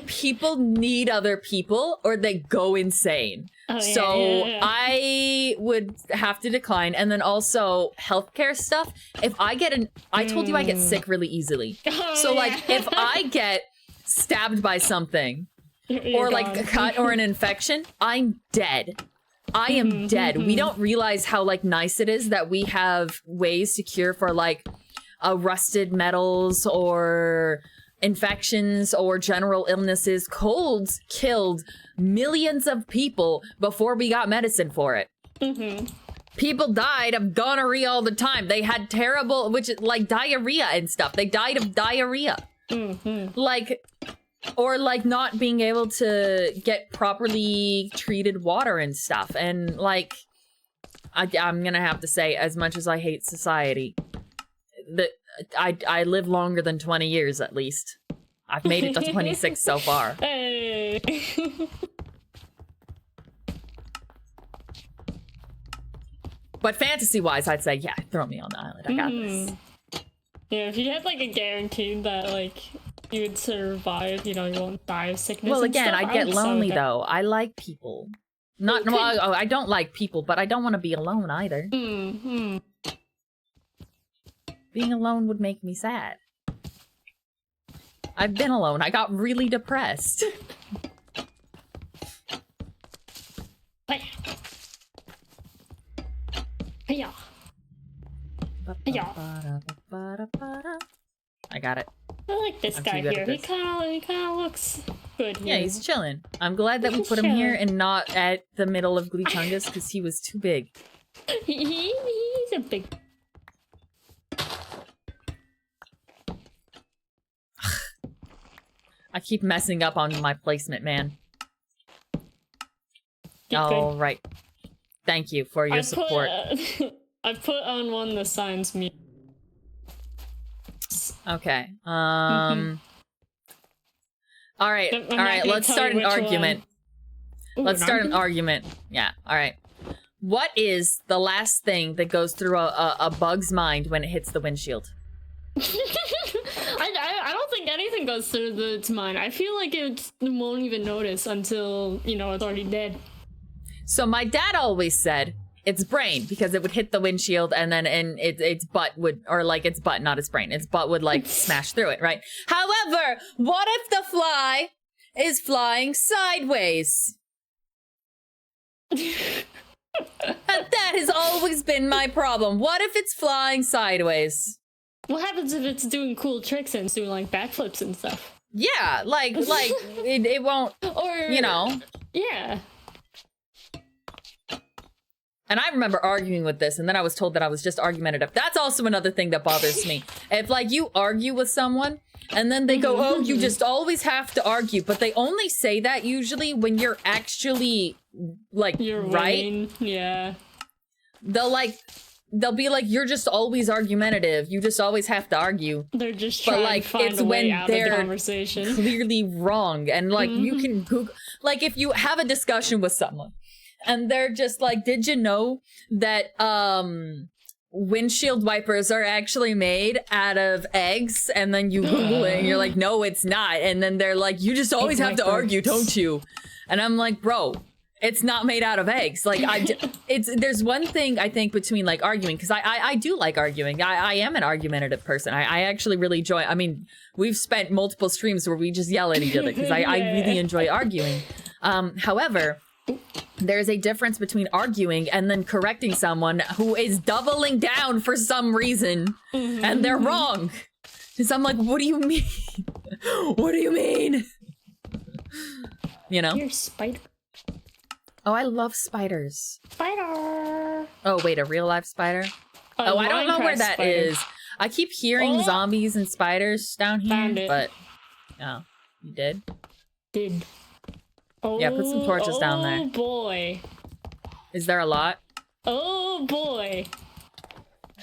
People need other people or they go insane. Yeah. I would have to decline. And then also healthcare stuff. If I get I told you I get sick really easily. If I get stabbed by something or a cut or an infection, I'm dead. I am dead. We don't realize how nice it is that we have ways to cure for rusted metals or infections or general illnesses. Colds killed millions of people before we got medicine for it. People died of gonorrhea all the time. They had terrible, diarrhea and stuff. They died of diarrhea. Or not being able to get properly treated water and stuff. And I'm gonna have to say, as much as I hate society, that I live longer than 20 years at least. I've made it to 26 so far. Hey. But fantasy-wise, I'd say, yeah, throw me on the island. I got this. Yeah, if you had a guarantee that you would survive, you won't die of sickness. Well, and again, stuff, I'd get lonely though. I like people. I don't like people, but I don't want to be alone either. Being alone would make me sad. I've been alone. I got really depressed. I got it. I like this guy here. He kind of looks good here. Yeah, he's chilling. I'm glad that we put him here and not at the middle of Gleechungus because he was too big. He's a big... I keep messing up on my placement, man. All right. Thank you for your support. I put on one the signs me. Okay. All right. All right. Let's start an argument. Let's start an argument. Yeah. All right. What is the last thing that goes through a bug's mind when it hits the windshield? I don't think anything goes through its mind. I feel like it won't even notice until, it's already dead. So my dad always said its brain, because it would hit the windshield and then its butt would, or its butt, not its brain, its butt would smash through it, right? However, what if the fly is flying sideways? And that has always always been my problem. What if it's flying sideways? What happens if it's doing cool tricks and it's doing like backflips and stuff? Yeah, like it won't, Or you know. Yeah. And I remember arguing with this, and then I was told that I was just argumentative. That's also another thing that bothers me. If, like, you argue with someone, and then they go, oh, you just always have to argue. But they only say that usually when you're actually, like, You're right. winning. Yeah. They'll be like, you're just always argumentative. You just always have to argue. They're just But, trying like, to find it's a way when out of the they're conversation. clearly wrong. And, like, you can Google, like, if you have a discussion with someone, and they're just like, did you know that windshield wipers are actually made out of eggs? And then you Google it and you're like, no, it's not. And then they're like, you just always have to argue, don't you? And I'm like, bro, it's not made out of eggs. Like, there's one thing I think between like arguing, because I do like arguing. I am an argumentative person. I actually really enjoy, I mean, we've spent multiple streams where we just yell at each other because I really enjoy arguing. However, there's a difference between arguing and then correcting someone who is doubling down for some reason and they're wrong. Because I'm like, what do you mean? What do you mean? You know? You're a spider. Oh, I love spiders. Spider. Oh, wait, a real life spider? Oh, I don't know where that is. I keep hearing zombies and spiders down here, Found it. but... Oh, you did? Did. Oh, Yeah, put some torches down there. Oh boy. Is there a lot? Oh boy.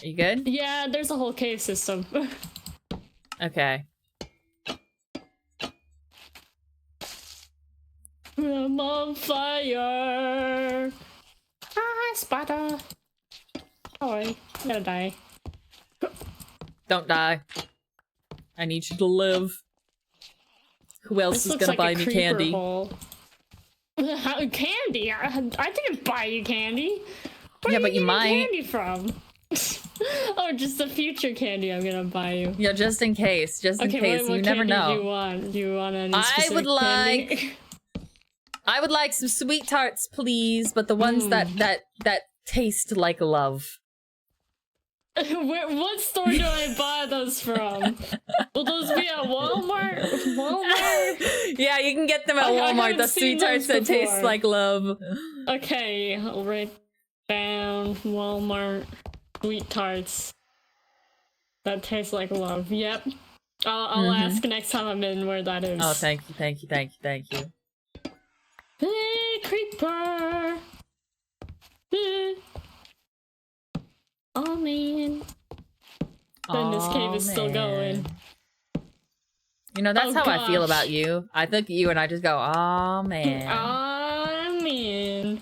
Are you good? Yeah, there's a whole cave system. Okay. I'm on fire. Ah, spider. Sorry, I'm gonna die. Don't die. I need you to live. Who else This is looks gonna like buy a me creeper candy? hole. How, candy? I didn't buy you candy. Where Yeah, are but you getting might. candy from? Oh, just the future candy I'm gonna buy you. Yeah, just in case. Just in Okay, case. what You never candy do you know. want? Do you want any I specific would candy? like- I would like some sweet tarts, please, but the ones that taste like love. What store do I buy those from? Will those be at Walmart? Walmart? Yeah, you can get them at I Walmart. haven't The seen sweet tarts those that taste before. like love. Okay, I'll write down Walmart sweet tarts that taste like love. Yep. I'll ask next time I'm in where that is. Oh, thank you, thank you, thank you, thank you. Hey, creeper! Oh man. Then this cave is still going. You know, that's Oh, how I feel gosh. about you. I look at you and I just go, oh man. Oh man.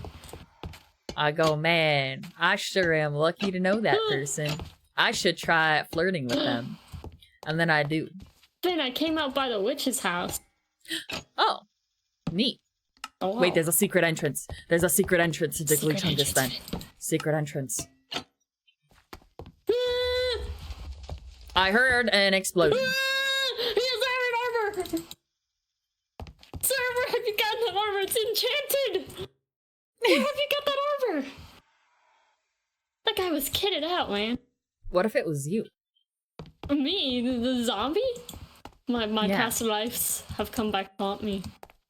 I go, man, I sure am lucky to know that person. I should try flirting with them. And then I do. Then I came out by the witch's house. Oh, neat. Oh, wow. Wait, there's a secret entrance. There's a secret entrance to Secret Glitchungus then. entrance. Secret entrance. I heard an explosion. He has iron armor! Sir, where have you gotten that armor? It's enchanted! Where have you got that armor? That guy was kitted out, man. What if it was you? Me? The zombie? My Yeah. past lives have come back to haunt me.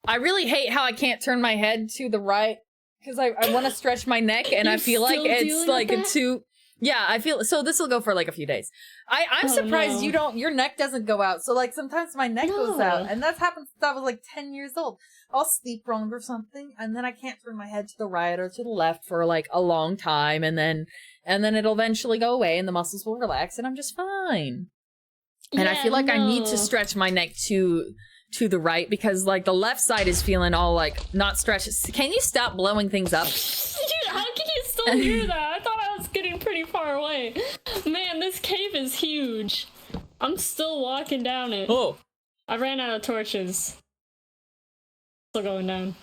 I really hate how I can't turn my head to the right because I want to stretch my neck and I You're feel like still it's dealing like with a that? too. Yeah, I feel so. This will go for like a few days. I'm Oh, surprised no. your neck doesn't go out. So like sometimes my neck goes No. out, and that's happened since I was like 10 years old. I'll sleep wrong or something, and then I can't turn my head to the right or to the left for like a long time, and then it'll eventually go away, and the muscles will relax, and I'm just fine. And I Yeah, feel like I need no. to stretch my neck to the right because like the left side is feeling all like not stretched. Can you stop blowing things up? Dude, how can you still hear that? I thought I was getting pretty far away. Man, this cave is huge. I'm still walking down it. Oh, I ran out of torches. Still going down.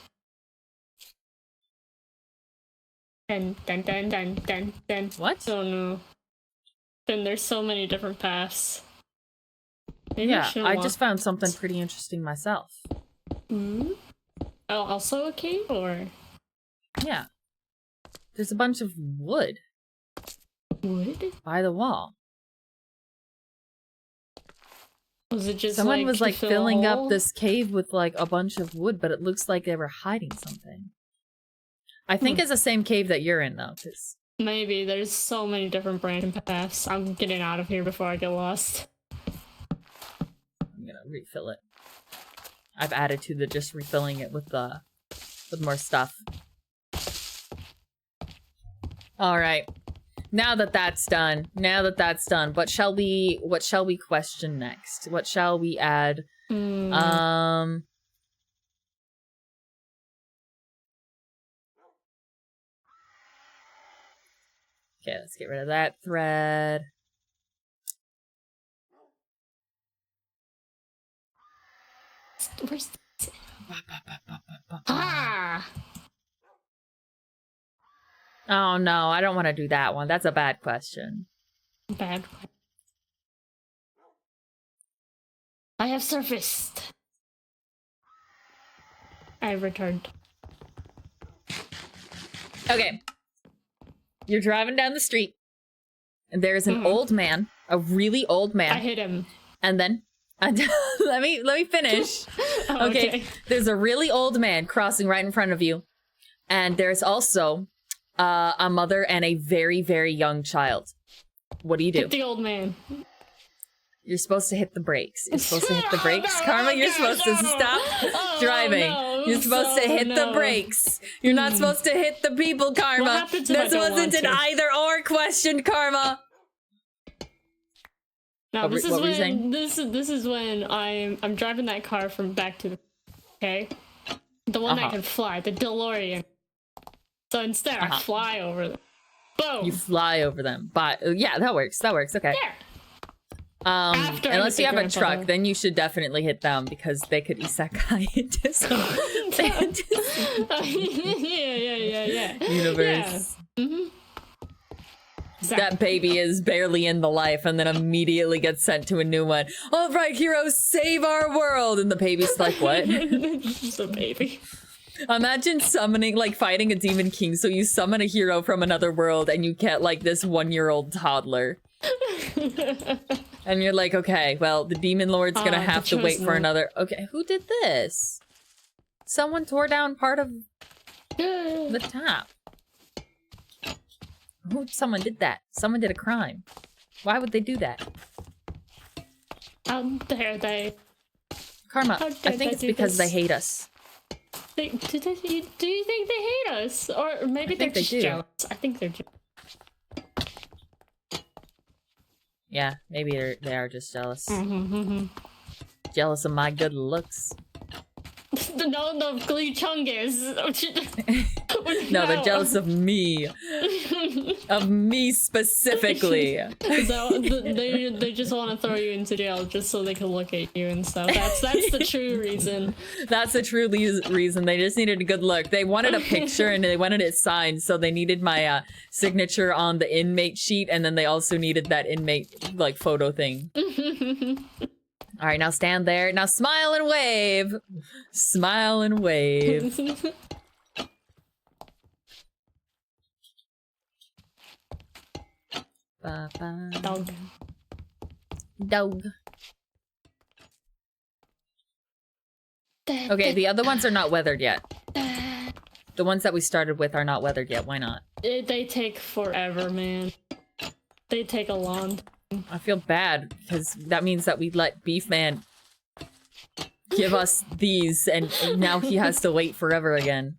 Dun dun dun dun dun dun. what? Oh no. Then there's so many different paths. Maybe Yeah, shouldn't I walk- just found something pretty interesting myself. Oh, also a cave or? Yeah. There's a bunch of wood. Wood? By the wall. Was it just Someone was like to fill a filling up hole? this cave with like a bunch of wood, but it looks like they were hiding something. I think it's the same cave that you're in though, 'cause Maybe. There's so many different branching paths. I'm getting out of here before I get lost. I'm gonna refill it. I've added to the just refilling it with more stuff. All right. Now that that's done, what shall we question next? What shall we add? Okay, let's get rid of that thread. Where's Ah! Oh no, I don't want to do that one. That's a bad question. Bad. I have surfaced. I returned. Okay. You're driving down the street, and there's an old man, a really old man. I hit him. And then let me finish. Oh, okay. There's a really old man crossing right in front of you, and there's also a mother and a very, very young child. What do you do? Hit the old man. You're supposed to hit the brakes. You're supposed to hit the brakes. Karma, you're supposed to stop driving. You're supposed to hit the brakes. You're not supposed to hit the people, Karma. This wasn't an either or question, Karma. No, this is when I'm driving that car from back to the the one that can fly, the DeLorean. So instead I fly over them. Boom. You fly over them. But yeah, that works. Okay. Yeah. Unless you have a truck, then you should definitely hit them because they could isekai into some yeah. universe. Yeah. Mm-hmm. Exactly. That baby is barely in the life and then immediately gets sent to a new one. All right, heroes, save our world! And the baby's like, what? Just a baby. Imagine summoning, like, fighting a demon king, so you summon a hero from another world and you get, like, this 1-year-old toddler. And you're like, okay, well, the demon lord's gonna have to wait for another... Okay, who did this? Someone tore down part of the top. Someone did that. Someone did a crime. Why would they do that? How dare they? Karma, I think it's because they hate us. Do you think they hate us? Or maybe they're just jealous. I think they're jealous. Yeah, maybe they are just jealous. Mm-hmm. Jealous of my good looks. No, Glee Chungus. No, they're jealous of me. Of me specifically. They just want to throw you into jail just so they can look at you and stuff. That's the true reason. That's the true reason. They just needed a good look. They wanted a picture and they wanted it signed, so they needed my signature on the inmate sheet, and then they also needed that inmate like photo thing. All right, now stand there. Now smile and wave. Smile and wave. Dog. Dog. Okay, the other ones are not weathered yet. The ones that we started with are not weathered yet. Why not? They take forever, man. They take a long time. I feel bad because that means that we let Beef Man give us these and now he has to wait forever again.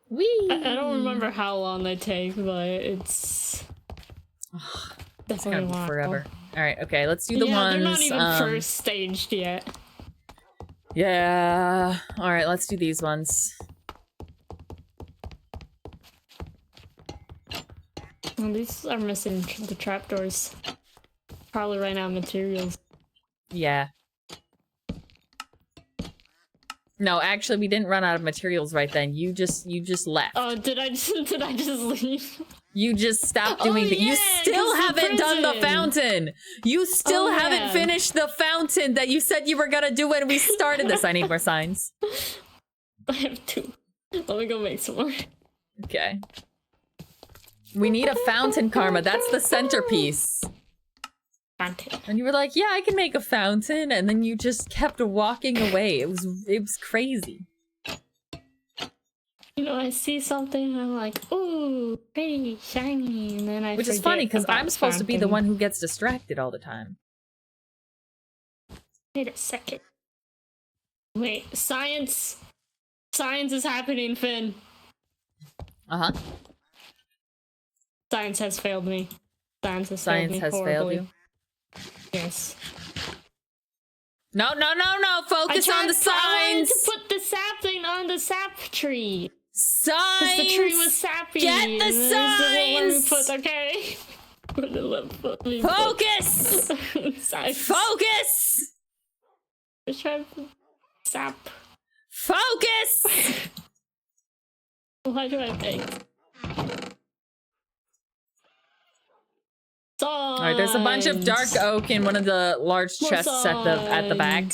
Whee! I don't remember how long they take, but it's definitely gonna be forever. All right, okay, let's do the ones. They're not even first staged yet. Yeah. All right, let's do these ones. Well, these are missing the trapdoors. Probably ran out of materials. Yeah. No, actually, we didn't run out of materials right then. You just left. Oh, did I just leave? You just stopped doing it. You still haven't done the fountain. You still haven't finished the fountain that you said you were gonna do when we started this. I need more signs. I have 2. Let me go make some more. Okay. We need a fountain, Karma. That's the centerpiece. Fountain. And you were like, yeah, I can make a fountain. And then you just kept walking away. It was crazy. You know, I see something and I'm like, ooh, pretty, shiny, and then I Which is forget funny, because about I'm supposed to be the fountain. one who gets distracted all the time. Wait a second. Wait, science! Science is happening, Finn. Uh-huh. Science has failed me. Science has Science failed me has failed horribly. you. Yes. No, no, no, no! Focus on the I wanted signs! to put the sapling on the sap tree. Signs! Because the tree was sappy. Get the and then it won't let me signs! put, okay. Let me Focus! put signs. Focus! Let's try to put sap. Focus! Why do I think? Alright, there's a bunch of dark oak in one of the large chests at the back.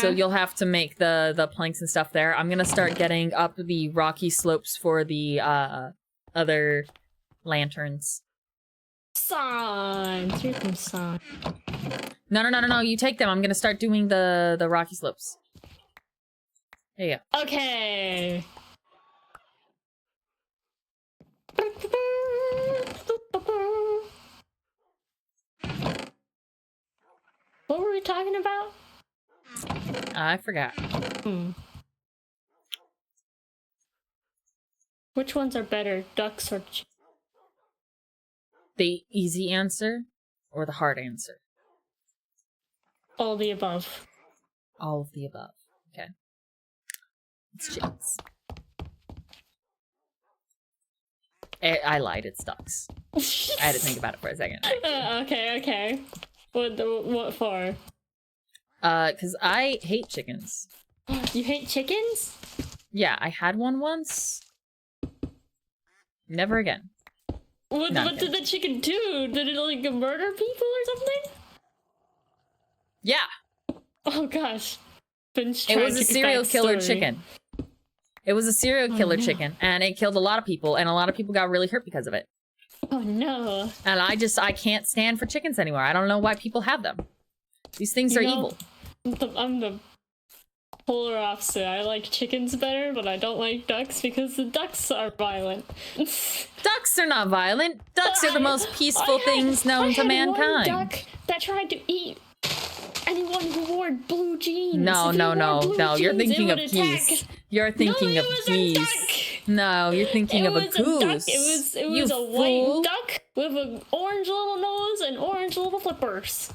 So you'll have to make the planks and stuff there. I'm gonna start getting up the rocky slopes for the other lanterns. Signs. Here's some signs. No, no, no, no, no, you take them. I'm gonna start doing the rocky slopes. There you go. Okay. What were we talking about? I forgot. Which ones are better, ducks or chickens? The easy answer or the hard answer? All the above. All of the above. Okay. It's chickens. I lied, it's ducks. I had to think about it for a second. Okay. What for? Because I hate chickens. You hate chickens? Yeah, I had one once. Never again. What No, I'm did the chicken do? Did it like murder people or something? Yeah, Oh gosh. it was a serial killer chicken. It was a serial killer chicken, and it killed a lot of people, and a lot of people got really hurt because of it. Oh no. And I can't stand for chickens anymore. I don't know why people have them. These things are evil. I'm the polar opposite. I like chickens better, but I don't like ducks because the ducks are violent. Ducks are not violent. Ducks are the most peaceful things known to mankind. One duck that tried to eat anyone who wore blue jeans. No, If he no, wore no, blue no. You're jeans, thinking it of would geese. attack. You're thinking No, of it was a geese. duck. No, you're thinking of a was goose. duck. It was You a white fool. duck with an orange little nose and orange little flippers.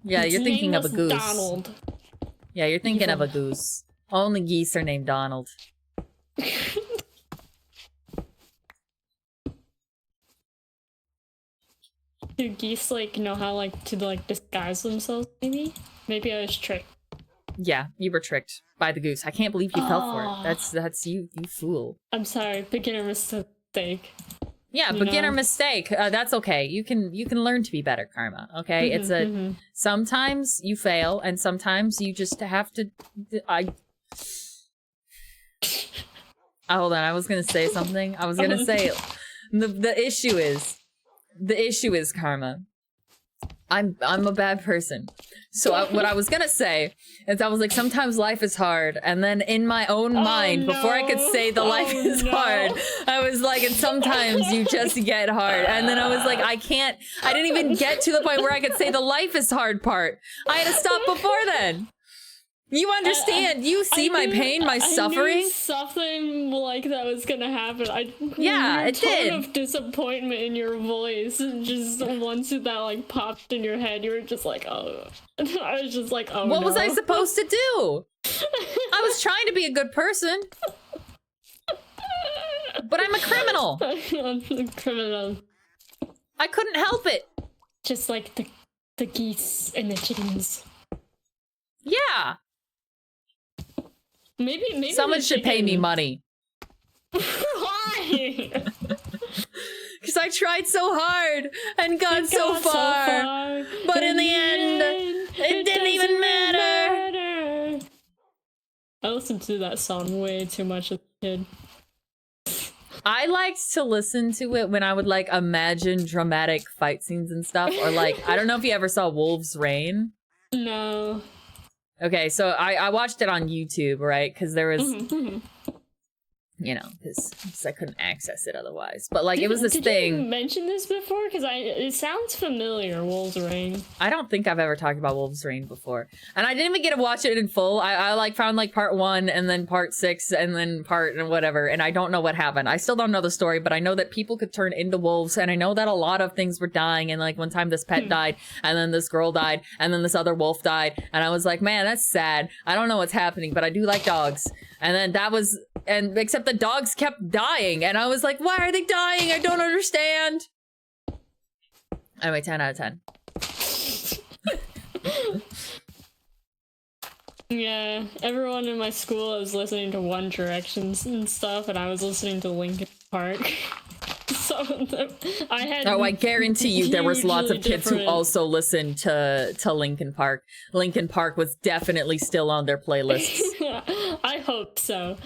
Yeah, Its you're thinking name of a was goose. Donald. Yeah, you're thinking of a Evil. goose. Only geese are named Donald. Do geese like know how to disguise themselves? Maybe I was tricked. Yeah, you were tricked by the goose. I can't believe you fell for Oh. it. That's you fool. I'm sorry, beginner mistake. Yeah, You beginner know? mistake. That's okay. You can learn to be better, Karma. Okay, it's a sometimes you fail, and sometimes you just have to. Hold on. I was gonna say something. I was gonna say the issue is Karma. I'm a bad person. So what I was gonna say is I was like, sometimes life is hard, and then in my own mind, before I could say the life is hard, I was like, and sometimes you just get hard, and then I was like, I didn't even get to the point where I could say the life is hard part. I had to stop before then. You understand? You see my pain, my suffering? I knew something like that was gonna happen. Yeah, your it tone did. of disappointment in your voice, and just once that popped in your head, you were just like, oh. I was just like, oh. What was I no. supposed to do? I was trying to be a good person. But I'm a criminal. I'm a criminal. I couldn't help it. Just like the geese and the chickens. Yeah. Maybe Someone the should pay me chicken- money. Why? Because I tried so hard and got so Got far. But in the end, it didn't even matter. I listened to that song way too much as a kid. I liked to listen to it when I would like imagine dramatic fight scenes and stuff, or like I don't know if you ever saw Wolf's Rain. No. Okay, so I watched it on YouTube, right? Because there was, you know, because I couldn't access it otherwise. But like, it was this did thing. You mention this before? Because it sounds familiar. Wolf's Rain. I don't think I've ever talked about Wolf's Rain before, and I didn't even get to watch it in full. I like found like part 1 and then part 6 and then part and whatever, and I don't know what happened. I still don't know the story, but I know that people could turn into wolves, and I know that a lot of things were dying. And like one time, this pet died, and then this girl died, and then this other wolf died, and I was like, man, that's sad. I don't know what's happening, but I do like dogs. And then that was, and except the dogs kept dying, and I was like, why are they dying? I don't understand. Anyway, 10 out of 10. Yeah, everyone in my school was listening to One Directions and stuff, and I was listening to Linkin Park. So I had. Oh, I guarantee you, there was lots of kids who different- also listened to Linkin Park. Linkin Park was definitely still on their playlists. I hope so,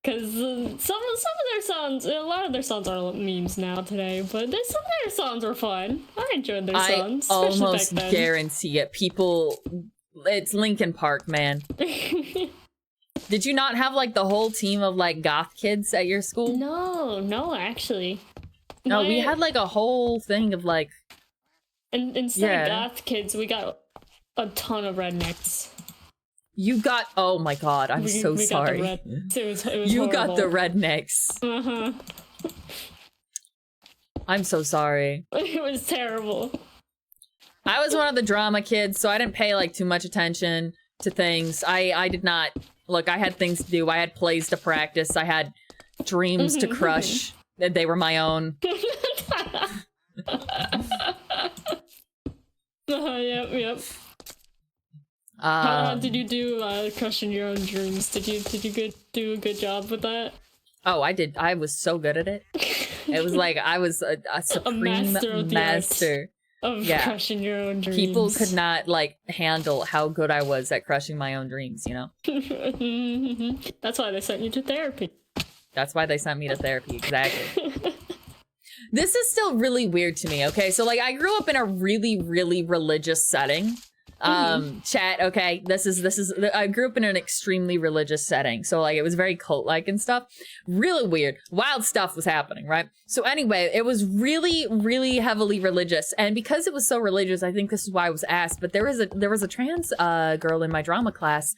because some of their songs, a lot of their songs are memes now today, but some of their songs were fun. I enjoyed their songs. I especially almost back then. guarantee it. People, it's Linkin Park, man. Did you not have like the whole team of like goth kids at your school? No, actually. No, we had like a whole thing of like. And instead Yeah. of goth kids, we got a ton of rednecks. You got, oh my god, I'm so we sorry. Got the it was You horrible. got the rednecks. Uh-huh. I'm so sorry. It was terrible. I was one of the drama kids, so I didn't pay like too much attention to things. I did not, look, I had things to do. I had plays to practice. I had dreams to crush. They were my own. Yep. How did you do crushing your own dreams? Did you do a good job with that? Oh, I did. I was so good at it. It was like I was a supreme master of the master. Of Yeah. crushing your own dreams. People could not like handle how good I was at crushing my own dreams, you know? That's why they sent you to therapy. That's why they sent me to therapy, exactly. This is still really weird to me, okay? So like I grew up in a really, really religious setting. Chat, okay, this is I grew up in an extremely religious setting, so like it was very cult-like and stuff. Really weird, wild stuff was happening, right? So anyway, it was really, really heavily religious, and because it was so religious, I think this is why I was asked. But there was a trans girl in my drama class.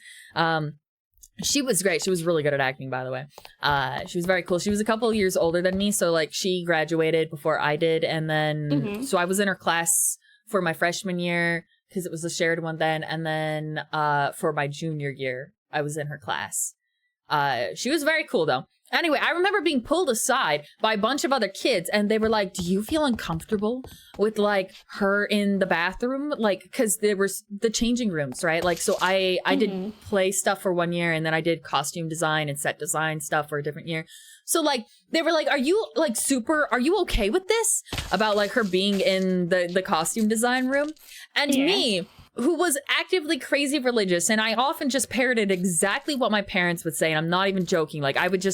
She was great. She was really good at acting, by the way. She was very cool. She was a couple of years older than me, so like she graduated before I did, and then so I was in her class for my freshman year, because it was a shared one then, and then for my junior year, I was in her class. She was very cool, though. Anyway, I remember being pulled aside by a bunch of other kids, and they were like, do you feel uncomfortable with, like, her in the bathroom? Like, because there was the changing rooms, right? Like, so I did play stuff for 1 year, and then I did costume design and set design stuff for a different year. So, like, they were like, are you okay with this? About, like, her being in the costume design room? And me, who was actively crazy religious, and I often just parroted exactly what my parents would say, and I'm not even joking. Like, I would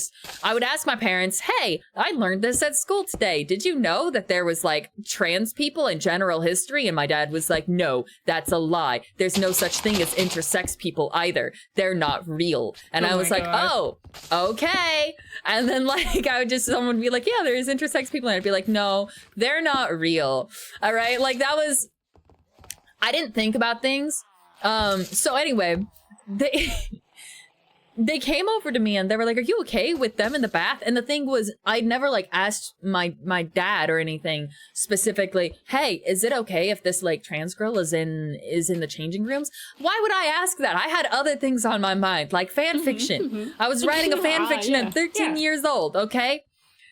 ask my parents, hey, I learned this at school today. Did you know that there was, like, trans people in general history? And my dad was like, no, that's a lie. There's no such thing as intersex people either. They're not real. And I was like, oh, okay. And then, like, someone would be like, yeah, there's intersex people. And I'd be like, no, they're not real. All right? Like, I didn't think about things. So anyway, they came over to me and they were like, are you okay with them in the bath? And the thing was, I'd never like asked my dad or anything specifically, hey, is it okay if this like trans girl is in the changing rooms? Why would I ask that? I had other things on my mind, like fan fiction. I was writing a fan fiction at 13 years old, okay?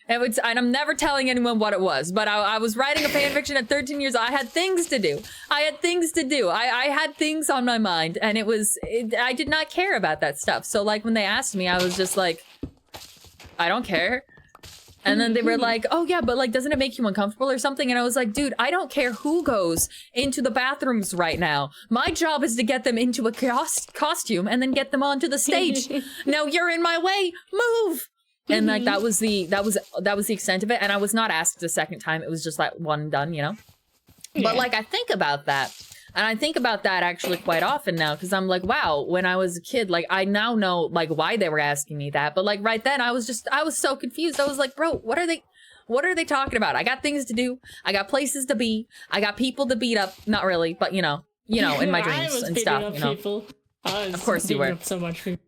And I'm never telling anyone what it was, but I was writing a fan fiction at 13 years old. I had things to do. I had things on my mind, and I did not care about that stuff. So like when they asked me, I was just like, I don't care. And then they were like, oh yeah, but like, doesn't it make you uncomfortable or something? And I was like, dude, I don't care who goes into the bathrooms right now. My job is to get them into a costume and then get them onto the stage. Now you're in my way, move. And like that was the extent of it. And I was not asked a second time. It was just like one and done, you know? But like I think about that. And I think about that actually quite often now, because I'm like, wow, when I was a kid, like I now know like why they were asking me that. But like right then I was so confused. I was like, bro, what are they talking about? I got things to do. I got places to be. I got people to beat up. Not really, but you know, in my dreams and stuff, you know. People. Of course you were. Up so much people.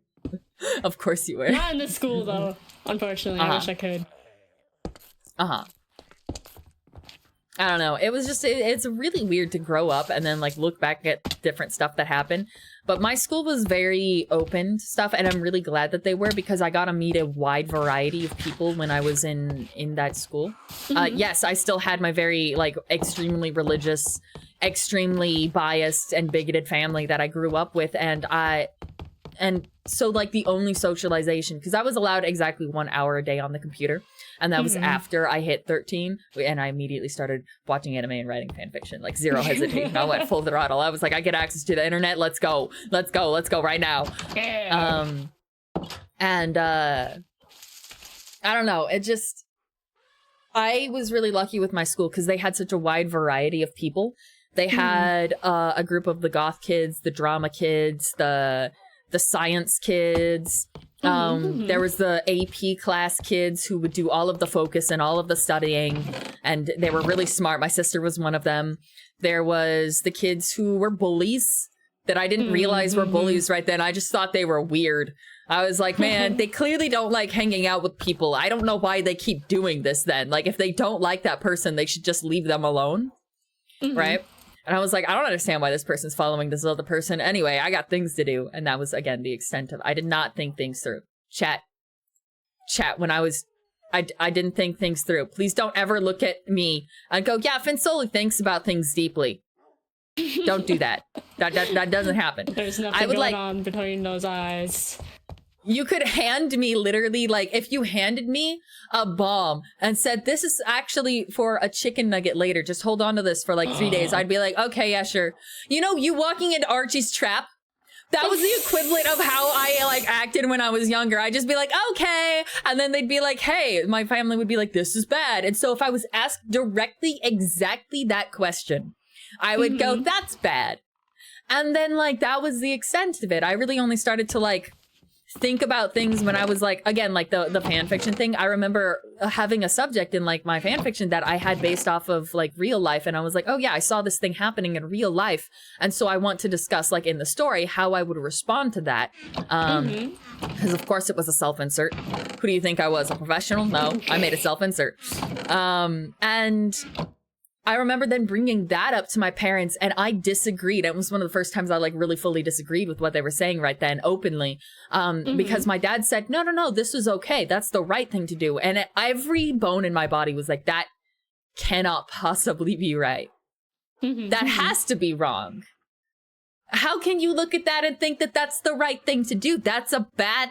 Of course you were. Not in the school though. Unfortunately, I wish I could. I don't know. It was just, it's really weird to grow up and then like look back at different stuff that happened. But my school was very open to stuff, and I'm really glad that they were, because I got to meet a wide variety of people when I was in that school. Yes, I still had my very like extremely religious, extremely biased and bigoted family that I grew up with, and so like the only socialization, because I was allowed exactly 1 hour a day on the computer, and that was after I hit 13, and I immediately started watching anime and writing fan fiction, like zero hesitation. I went full throttle. I was like, I get access to the internet, let's go right now. And I don't know, it just, I was really lucky with my school because they had such a wide variety of people. They had a group of the goth kids, the drama kids, the science kids. There was the AP class kids who would do all of the focus and all of the studying, and they were really smart. My sister was one of them. There was the kids who were bullies that I didn't realize were bullies right then. I just thought they were weird. I was like, man, they clearly don't like hanging out with people. I don't know why they keep doing this then. Like, if they don't like that person, they should just leave them alone, right? And I was like, I don't understand why this person's following this other person. Anyway, I got things to do. And that was, again, the extent of, I did not think things through. Chat, when I didn't think things through. Please don't ever look at me and go, yeah, Finnsowle thinks about things deeply. Don't do that. That doesn't happen. There's nothing going on between those eyes. You could hand me literally, like, if you handed me a bomb and said, this is actually for a chicken nugget later, just hold on to this for like 3 days, I'd be like, okay, yeah, sure. You know, you walking into Archie's trap, that was the equivalent of how I like acted when I was younger. I'd just be like, okay. And then they'd be like, hey, my family would be like, this is bad. And so if I was asked directly exactly that question, I would go, that's bad. And then like, that was the extent of it. I really only started to like think about things when I was like, again, like the fan fiction thing. I remember having a subject in like my fan fiction that I had based off of like real life, and I was like, oh yeah, I saw this thing happening in real life, and so I want to discuss like in the story how I would respond to that. Because of course it was a self-insert. Who do you think I was, a professional? No, I made a self-insert. And I remember then bringing that up to my parents, and I disagreed. It was one of the first times I like really fully disagreed with what they were saying right then openly, because my dad said, no, this was okay. That's the right thing to do. And every bone in my body was like, that cannot possibly be right. That has to be wrong. How can you look at that and think that that's the right thing to do? That's a bad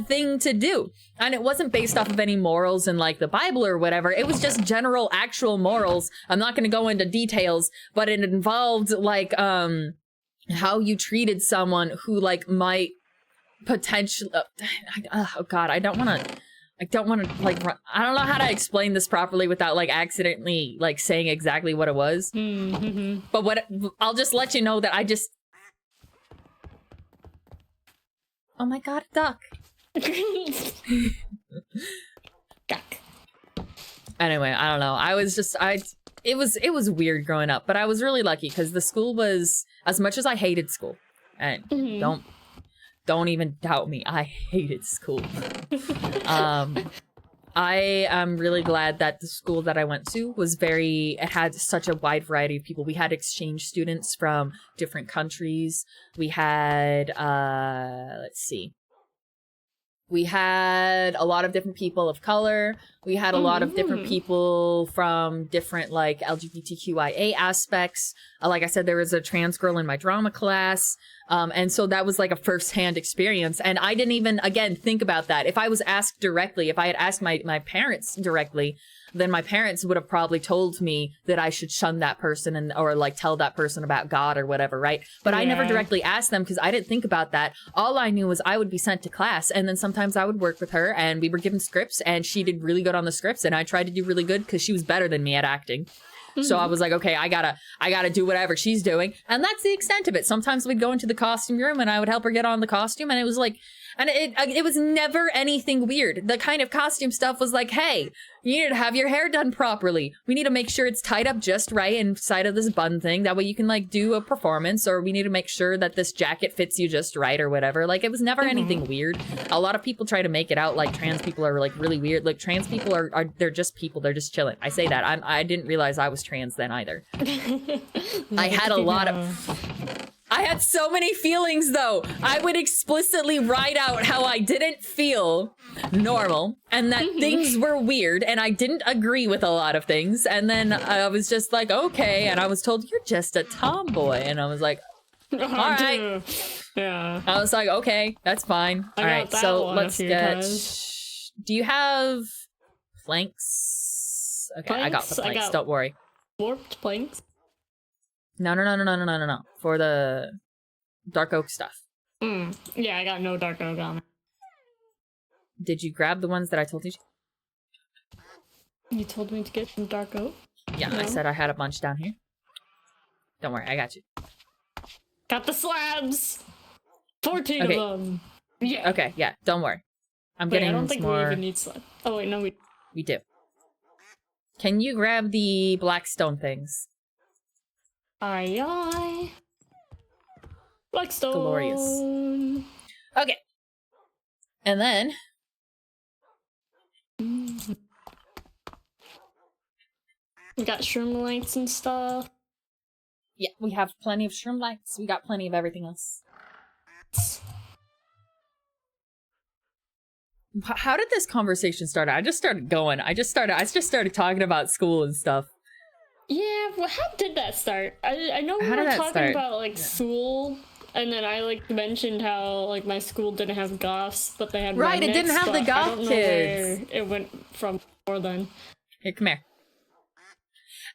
thing to do. And it wasn't based off of any morals in like the Bible or whatever. It was just general actual morals. I'm not going to go into details, but it involved like how you treated someone who like might potentially oh god, I don't want to like I don't know how to explain this properly without like accidentally like saying exactly what it was. But I'll just let you know that I just, oh my god, a duck. Duck. Anyway, I don't know. I was just, it was weird growing up, but I was really lucky because the school was, as much as I hated school, and don't even doubt me, I hated school. I am really glad that the school that I went to was it had such a wide variety of people. We had exchange students from different countries. We had, let's see. We had a lot of different people of color. We had a lot of different people from different, like, LGBTQIA aspects. Like I said, there was a trans girl in my drama class. And so that was like a first-hand experience. And I didn't even, again, think about that. If I was asked directly, if I had asked my parents directly, then my parents would have probably told me that I should shun that person or like tell that person about God or whatever, right? But I never directly asked them because I didn't think about that. All I knew was I would be sent to class, and then sometimes I would work with her, and we were given scripts, and she did really good on the scripts, and I tried to do really good because she was better than me at acting. So I was like, okay, I gotta do whatever she's doing. And that's the extent of it. Sometimes we'd go into the costume room and I would help her get on the costume. And it was like, and it was never anything weird. The kind of costume stuff was like, hey, you need to have your hair done properly. We need to make sure it's tied up just right inside of this bun thing. That way you can like do a performance, or we need to make sure that this jacket fits you just right or whatever. Like it was never anything weird. A lot of people try to make it out like trans people are like really weird. Like trans people are they're just people. They're just chilling. I say that. I didn't realize I was trans then either. I had a lot of... I had so many feelings, though. I would explicitly write out how I didn't feel normal and that things were weird and I didn't agree with a lot of things. And then I was just like, okay. And I was told, you're just a tomboy. And I was like, all right. Yeah. I was like, okay, that's fine. All right, so let's get... Do you have planks? Okay, I got the planks. Don't worry. Warped planks? No. For the dark oak stuff. Yeah, I got no dark oak on it. Did you grab the ones that I told you to? You told me to get some dark oak? Yeah, no. I said I had a bunch down here. Don't worry, I got you. Got the slabs! 14 of them! Yeah. Okay, yeah, don't worry. I'm getting some more... I don't think we even need slabs. Oh wait, no, we do. Can you grab the black stone things? Aye. Blackstone. Glorious. Okay. And then... We got shroom lights and stuff. Yeah, we have plenty of shroom lights. We got plenty of everything else. How did this conversation start? I just started going. I just started talking about school and stuff. Yeah, well, how did that start? I know we were talking about, like, SOWLE, and then I, like, mentioned how, like, my school didn't have goths, but they had Right, rednecks, it didn't have the goth I don't know kids. Where it went from before then. Here, come here.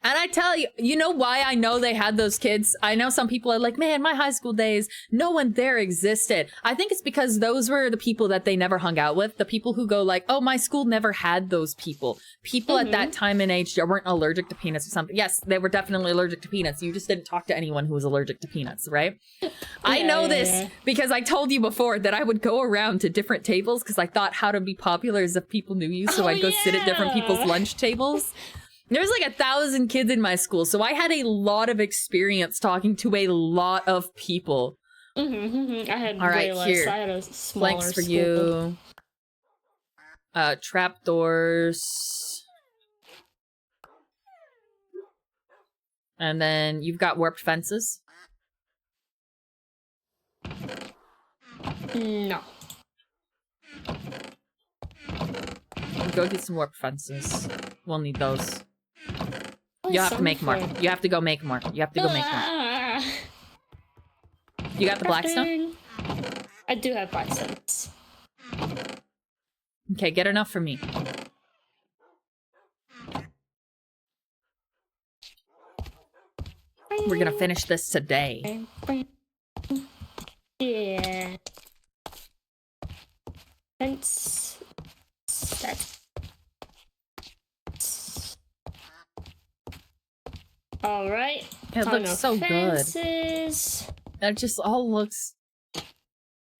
And I tell you, you know why I know they had those kids? I know some people are like, man, my high school days, no one there existed. I think it's because those were the people that they never hung out with. The people who go like, oh, my school never had those people. People at that time and age weren't allergic to peanuts or something. Yes, they were definitely allergic to peanuts. You just didn't talk to anyone who was allergic to peanuts, right? I know this because I told you before that I would go around to different tables because I thought how to be popular is if people knew you. So I'd go sit at different people's lunch tables. There's like 1,000 kids in my school, so I had a lot of experience talking to a lot of people. I had all right, way less. here. I had a smaller Planks for school. you. Trapdoors. And then you've got warped fences. No. Go get some warped fences. We'll need those. You have to make more. You have to go make more. You have to go make more. You got the blackstone? I do have blackstones. Okay, get enough for me. We're gonna finish this today. Yeah. Fence. Set. All right. It looks so fences. good. It just all looks...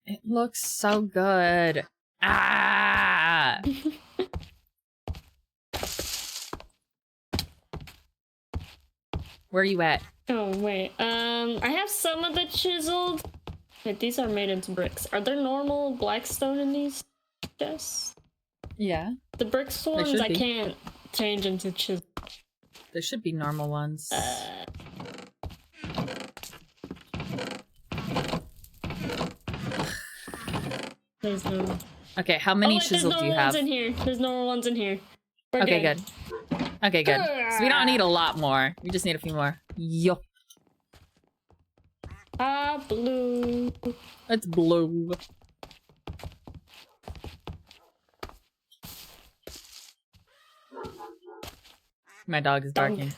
It looks so good. Ah! Where are you at? Oh, wait. I have some of the chiseled. Wait, these are made into bricks. Are there normal blackstone in these chests? Yeah. The bricks ones I can't change into chisel. There should be normal ones. There's no... Okay, how many chisels do you have? There's normal ones in here. We're okay, good. Okay, good. So we don't need a lot more. We just need a few more. Yo. Blue. It's blue. My dog is barking.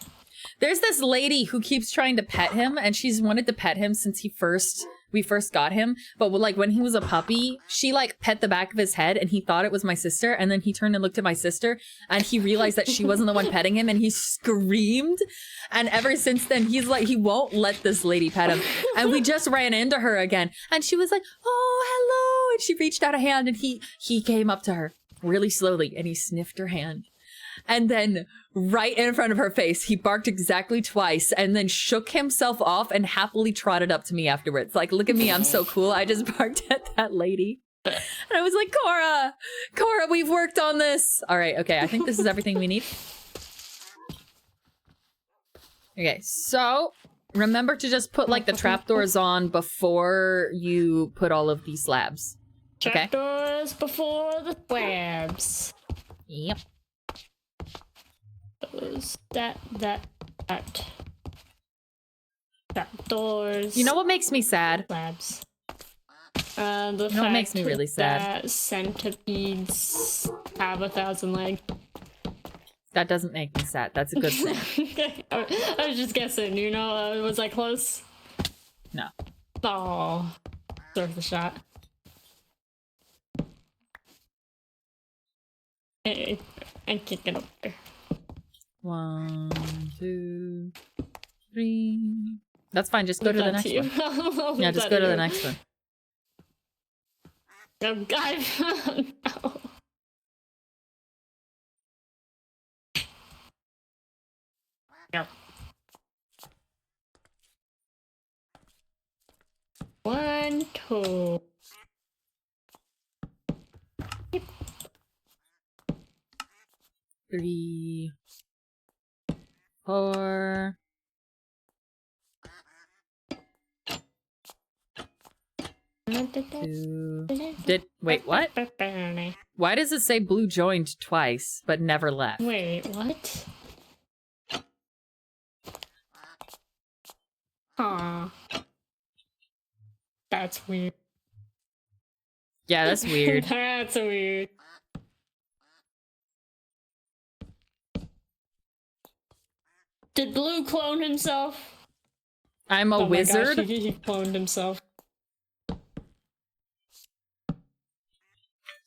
There's this lady who keeps trying to pet him, and she's wanted to pet him since we first got him. But like when he was a puppy, she like pet the back of his head, and he thought it was my sister. And then he turned and looked at my sister, and he realized that she wasn't the one petting him, and he screamed. And ever since then, he's like, he won't let this lady pet him. And we just ran into her again, and she was like, "Oh, hello!" And she reached out a hand, and he came up to her really slowly, and he sniffed her hand. And then right in front of her face, he barked exactly twice and then shook himself off and happily trotted up to me afterwards. Like, look at me, I'm so cool. I just barked at that lady. And I was like, Cora, we've worked on this. All right, okay, I think this is everything we need. Okay, so remember to just put like the trapdoors on before you put all of these slabs. Okay? Trapdoors before the slabs. Yep. That. Trapdoors. You know what makes me sad? Slabs. The You know what makes me really sad? That centipedes have 1,000 legs. That doesn't make me sad. That's a good thing. I was just guessing, you know, was I close? No. Oh, worth a shot. Hey, and kick it up there. 1, 2, 3. That's fine. Just go to the next one. Yeah, just go to the next one. Oh God! No. Yeah. 1, 2. 3, 4. Wait, what? Why does it say blue joined twice but never left? Wait, what? Aw. That's weird. Yeah, that's weird. That's weird. Did Blue clone himself? I'm a wizard. My gosh, he cloned himself.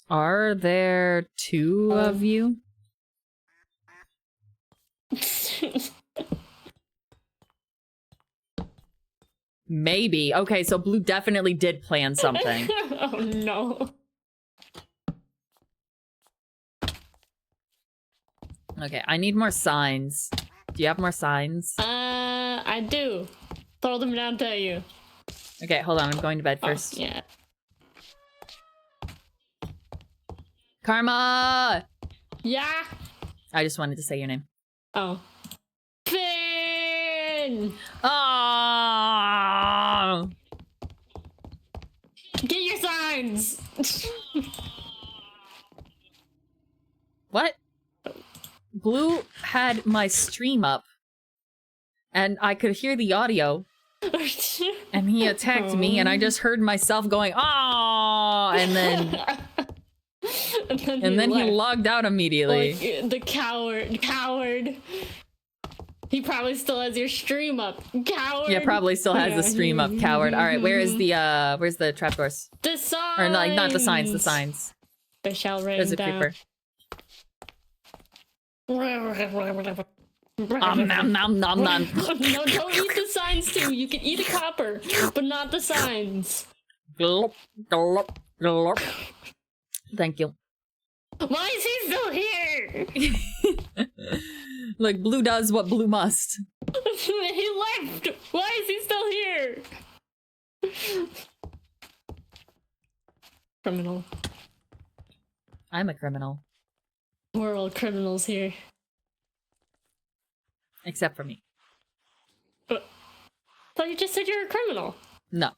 Are there 2 of you? Maybe. Okay, so Blue definitely did plan something. Oh no. Okay, I need more signs. Do you have more signs? I do. Throw them down to you. Okay, hold on. I'm going to bed first. Oh, yeah. Karma! Yeah? I just wanted to say your name. Oh. Finn! Oh! Get your signs! What? Blue had my stream up, and I could hear the audio, and he attacked me, and I just heard myself going, "Ah!" and then he logged out immediately. Like, the coward. He probably still has your stream up, coward. Yeah, probably still has the stream up, coward. All right, where's the trapdoors? The signs. Or like not the signs, the signs. They shall rain There's a down. creeper. Nom, nom, nom, nom. No, don't eat the signs too. You can eat a copper, but not the signs. Glop, glop, glop. Thank you. Why is he still here? Like, Blue does what Blue must. He left. Why is he still here? Criminal. I'm a criminal. We're all criminals here. Except for me. Thought you just said you're a criminal. No.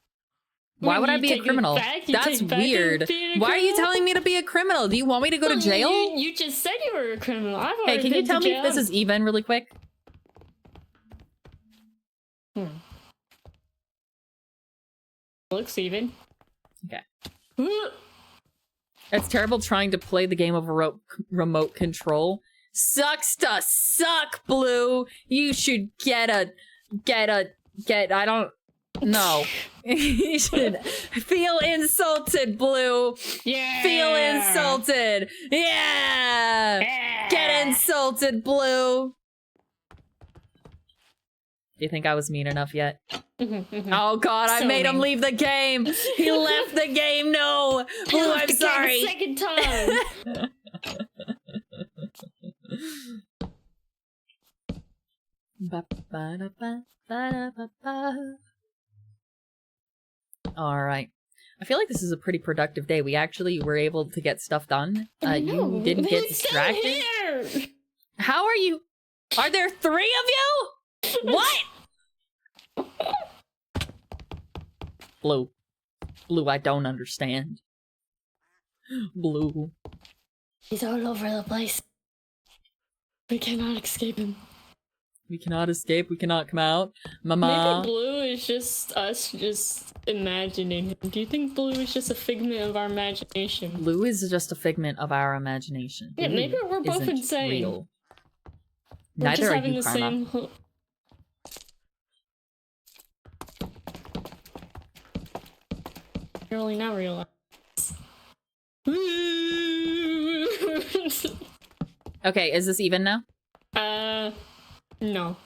Why would I be a criminal? That's weird. Why are you telling me to be a criminal? Do you want me to go to jail? You just said you were a criminal. I've Hey, already can you been tell to me jail. if this is even really quick? Looks even. Okay. It's terrible trying to play the game over remote control. Sucks to suck, Blue. You should get, I don't know. You should feel insulted, Blue. Yeah. Feel insulted. Yeah. Get insulted, Blue. Do you think I was mean enough yet? Oh God, I made him leave the game. He left the game. No, Blue, I'm sorry. Second time. All right. I feel like this is a pretty productive day. We actually were able to get stuff done. You didn't get distracted. How are you? Are there 3 of you? What? Blue. Blue, I don't understand. Blue. He's all over the place. We cannot escape him. We cannot escape. We cannot come out. Mama. Maybe Blue is just us just imagining him. Do you think Blue is just a figment of our imagination? Blue is just a figment of our imagination. Yeah, Blue maybe we're both isn't insane. Real. We're Neither just are having you, the Karma. same. You're only now realize. Okay, is this even now? No.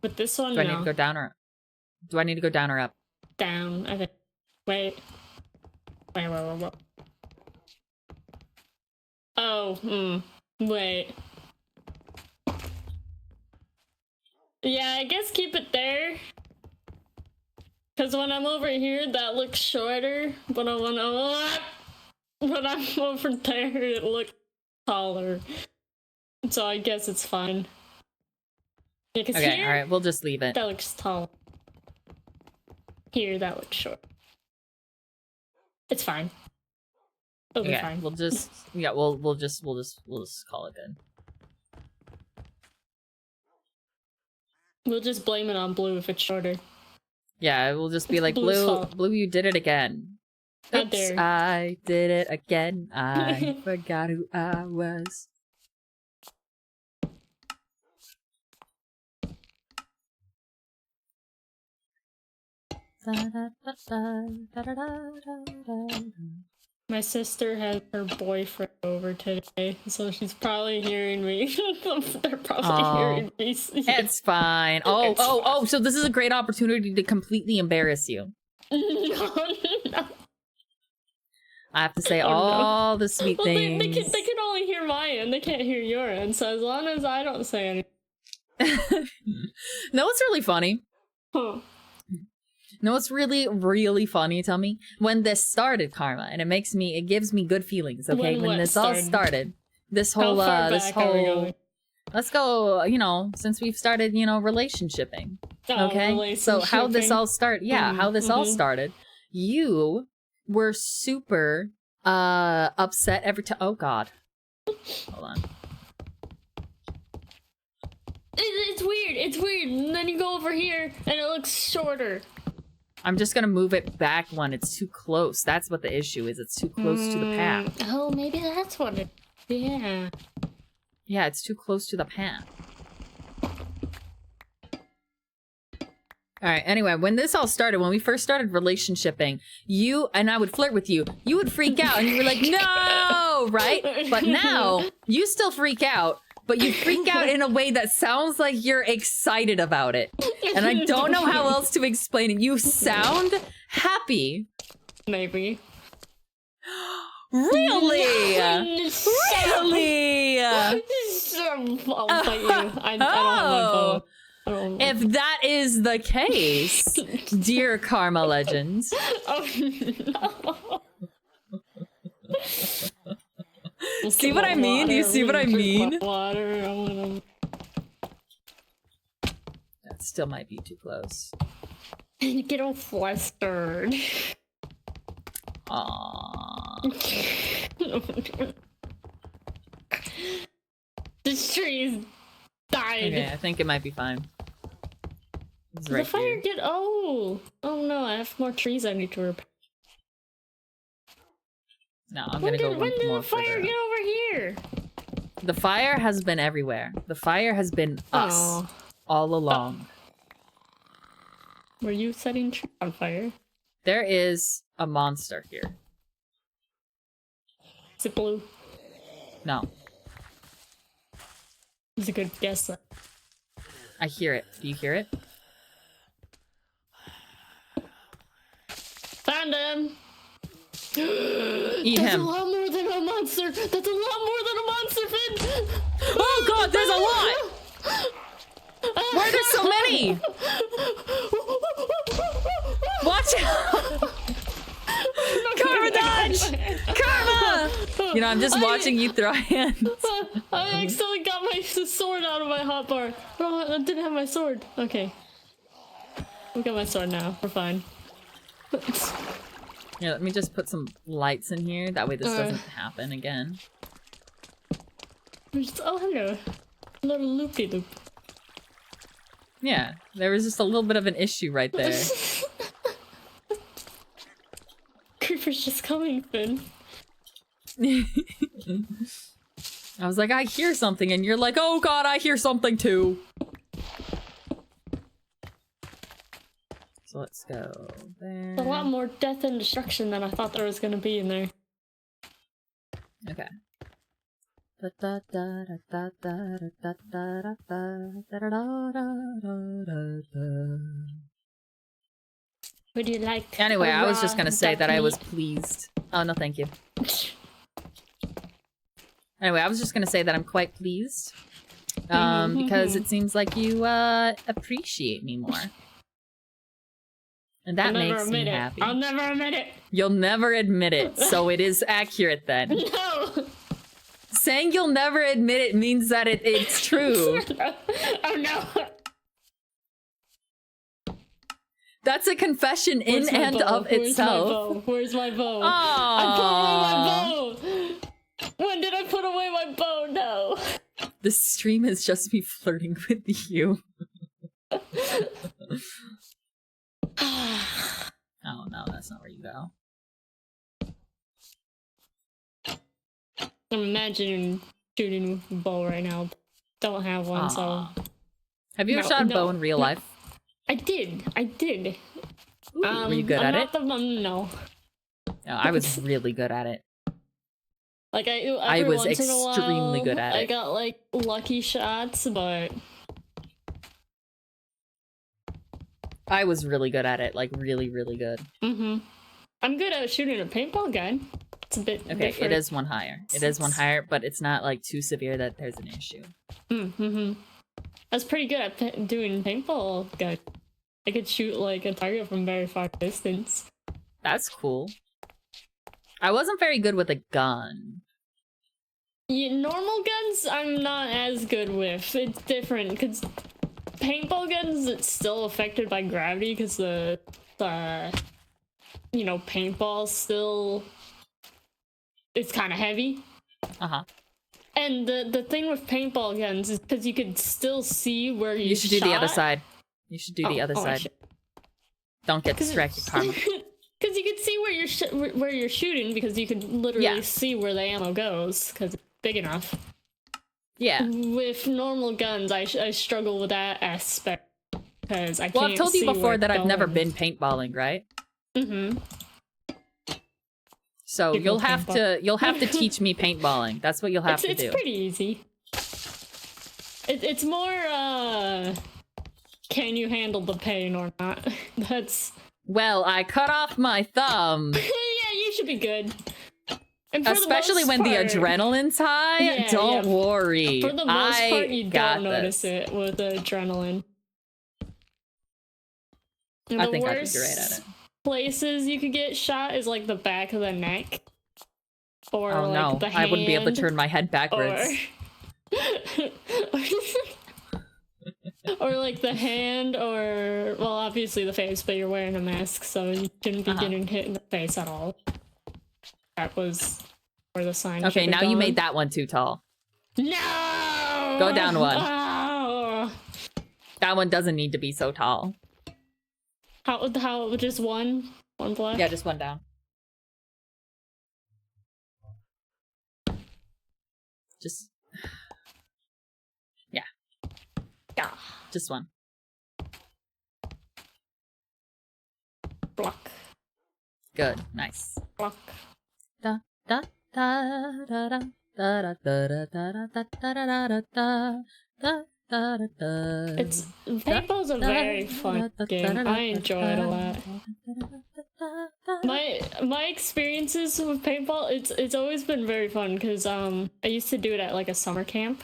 But this one, Do I no. need to go down or... Do I need to go down or up? Down, I think. Wait. Wait. Oh, wait. Yeah, I guess keep it there. Because when I'm over here, that looks shorter. But when I'm over there, it looks taller. So I guess it's fine. Yeah, Okay, here, alright, we'll just leave it. that looks tall. Here, that looks short. It's fine. It'll be Okay, fine. we'll just... Yeah, we'll just call it good. We'll just blame it on Blue if it's shorter. Yeah, we'll just be like, Blue's Blue, fault. Blue, you did it again. How Oops, dare. I did it again. I forgot who I was. My sister has her boyfriend over today, so she's probably hearing me. They're probably hearing me. It's fine. Oh, so this is a great opportunity to completely embarrass you. No. I have to say Oh, no. all the sweet Well, things. they can only hear my end. They can't hear your end. So as long as I don't say anything. No, it's really funny. Huh. No, it's really, really funny, tell me. When this started, Karma, and it gives me good feelings, okay? When When what this all started? started, this How whole, far back are we going? let's go, since we've started, relationshiping, okay? So how this all started, how this all started, you were super, upset every time, oh god. Hold on. It's weird. And then you go over here, and it looks shorter. I'm just gonna move it back one. It's too close. That's what the issue is. It's too close to the path. Oh, maybe that's what it... Yeah. Yeah, it's too close to the path. Alright, anyway, when this all started, when we first started relationshiping, you and I would flirt with you. You would freak out and you were like, no! Right? But now, you still freak out, but you freak out in a way that sounds like you're excited about it. And I don't know how else to explain it. You sound happy. Maybe. Really? Really? I'll fight you. I don't have my bow. If that is the case, dear Karma Legend. Oh, no. See what I mean? Do you see what I mean? Water. That still might be too close. You get all flustered. Aww. This tree is dying. Okay, I think it might be fine. It's The right fire here. get. Oh no! I have more trees I need to repair. No, I'm gonna go When did more the fire further get up. over here? The fire has been everywhere. The fire has been us Oh. all along. Were you setting trees on fire? There is a monster here. Is it blue? No, It's a good guess. I hear it. Do you hear it? Found him! Eat That's him. a lot more than a monster! That's a lot more than a monster, Finn! Oh god, there's a lot! Why are there so many? Watch out! Karma dodge! Karma! You know, I'm just watching you throw hands. I accidentally got my sword out of my hotbar. Oh, I didn't have my sword. Okay. We got my sword now. We're fine. Here, let me just put some lights in here. That way this Alright. doesn't happen again. Oh, hello. A little loopy-loop. Yeah, there was just a little bit of an issue right there. Creeper's just coming, Finn. I was like, I hear something, and you're like, oh god, I hear something too. So let's go there. A lot more death and destruction than I thought there was gonna be in there. Okay. Would you like? Anyway, a I was raw just gonna say duck that I was meat? pleased. Oh, no, thank you. Anyway, I was just gonna say that I'm quite pleased. Because it seems like you, appreciate me more. And that I'll never makes me admit it. happy. I'll never admit it. You'll never admit it, so it is accurate then. No. Saying you'll never admit it means that it's true. Oh no. That's a confession in Where's my and bow? of itself. Where's my bow? I Aww. put away my bow. When did I put away my bow? No. This stream is just me flirting with you. Oh no, that's not where you go. I'm imagining shooting with a bow right now. Don't have one, so Aw. Have you ever No, shot a no, bow in real no. life? I did. Ooh, were you good I'm at not it? No. No, I was really good at it. Like every I was once in a while, extremely good at I it. got like lucky shots, but I was really good at it, like really, really good. I'm good at shooting a paintball gun. It's a bit Okay, different. it is one higher. It is one higher, but it's not like too severe that there's an issue. I was pretty good at doing paintball gun. I could shoot like a target from very far distance. That's cool. I wasn't very good with a gun. Yeah, normal guns, I'm not as good with. It's different because paintball guns, it's still affected by gravity because the you know, paintball still, it's kind of heavy. And the thing with paintball guns is because you could still see where you You should do the other shot. side. You should do the other side. Don't get distracted, Karma. Because you can see where you're shooting because you can literally Yeah. see where the ammo goes because it's big enough. Yeah. With normal guns, I struggle with that aspect because I can't. Well, I've told you see where before that it's I've never going. been paintballing, right? Mm-hmm. So You go you'll have to teach me paintballing. That's what you'll have to It's do. pretty easy. It's more can you handle the pain or not? That's Well, I cut off my thumb. yeah, you should be good. And for the Especially most when the part- adrenaline's high. Yeah, Don't yeah. worry. For the most I part, you got don't notice this. it with the adrenaline. And I the think I'd be worst great at it. places you could get shot is like the back of the neck, or Oh like no, the hand, I wouldn't be able to turn my head backwards. or like the hand, or well, obviously the face, but you're wearing a mask, so you shouldn't be getting hit in the face at all. That was where the sign. Okay, should've now you gone. made that one too tall. No. Go down one. Oh. That one doesn't need to be so tall. How just one black? Yeah, just one down. Just yeah, just one. Block. Good, nice. Block. Da da da da da da da da da da da da da. It's paintball's a very fun game. I enjoy it a lot. My experiences with paintball, it's always been very fun because I used to do it at like a summer camp.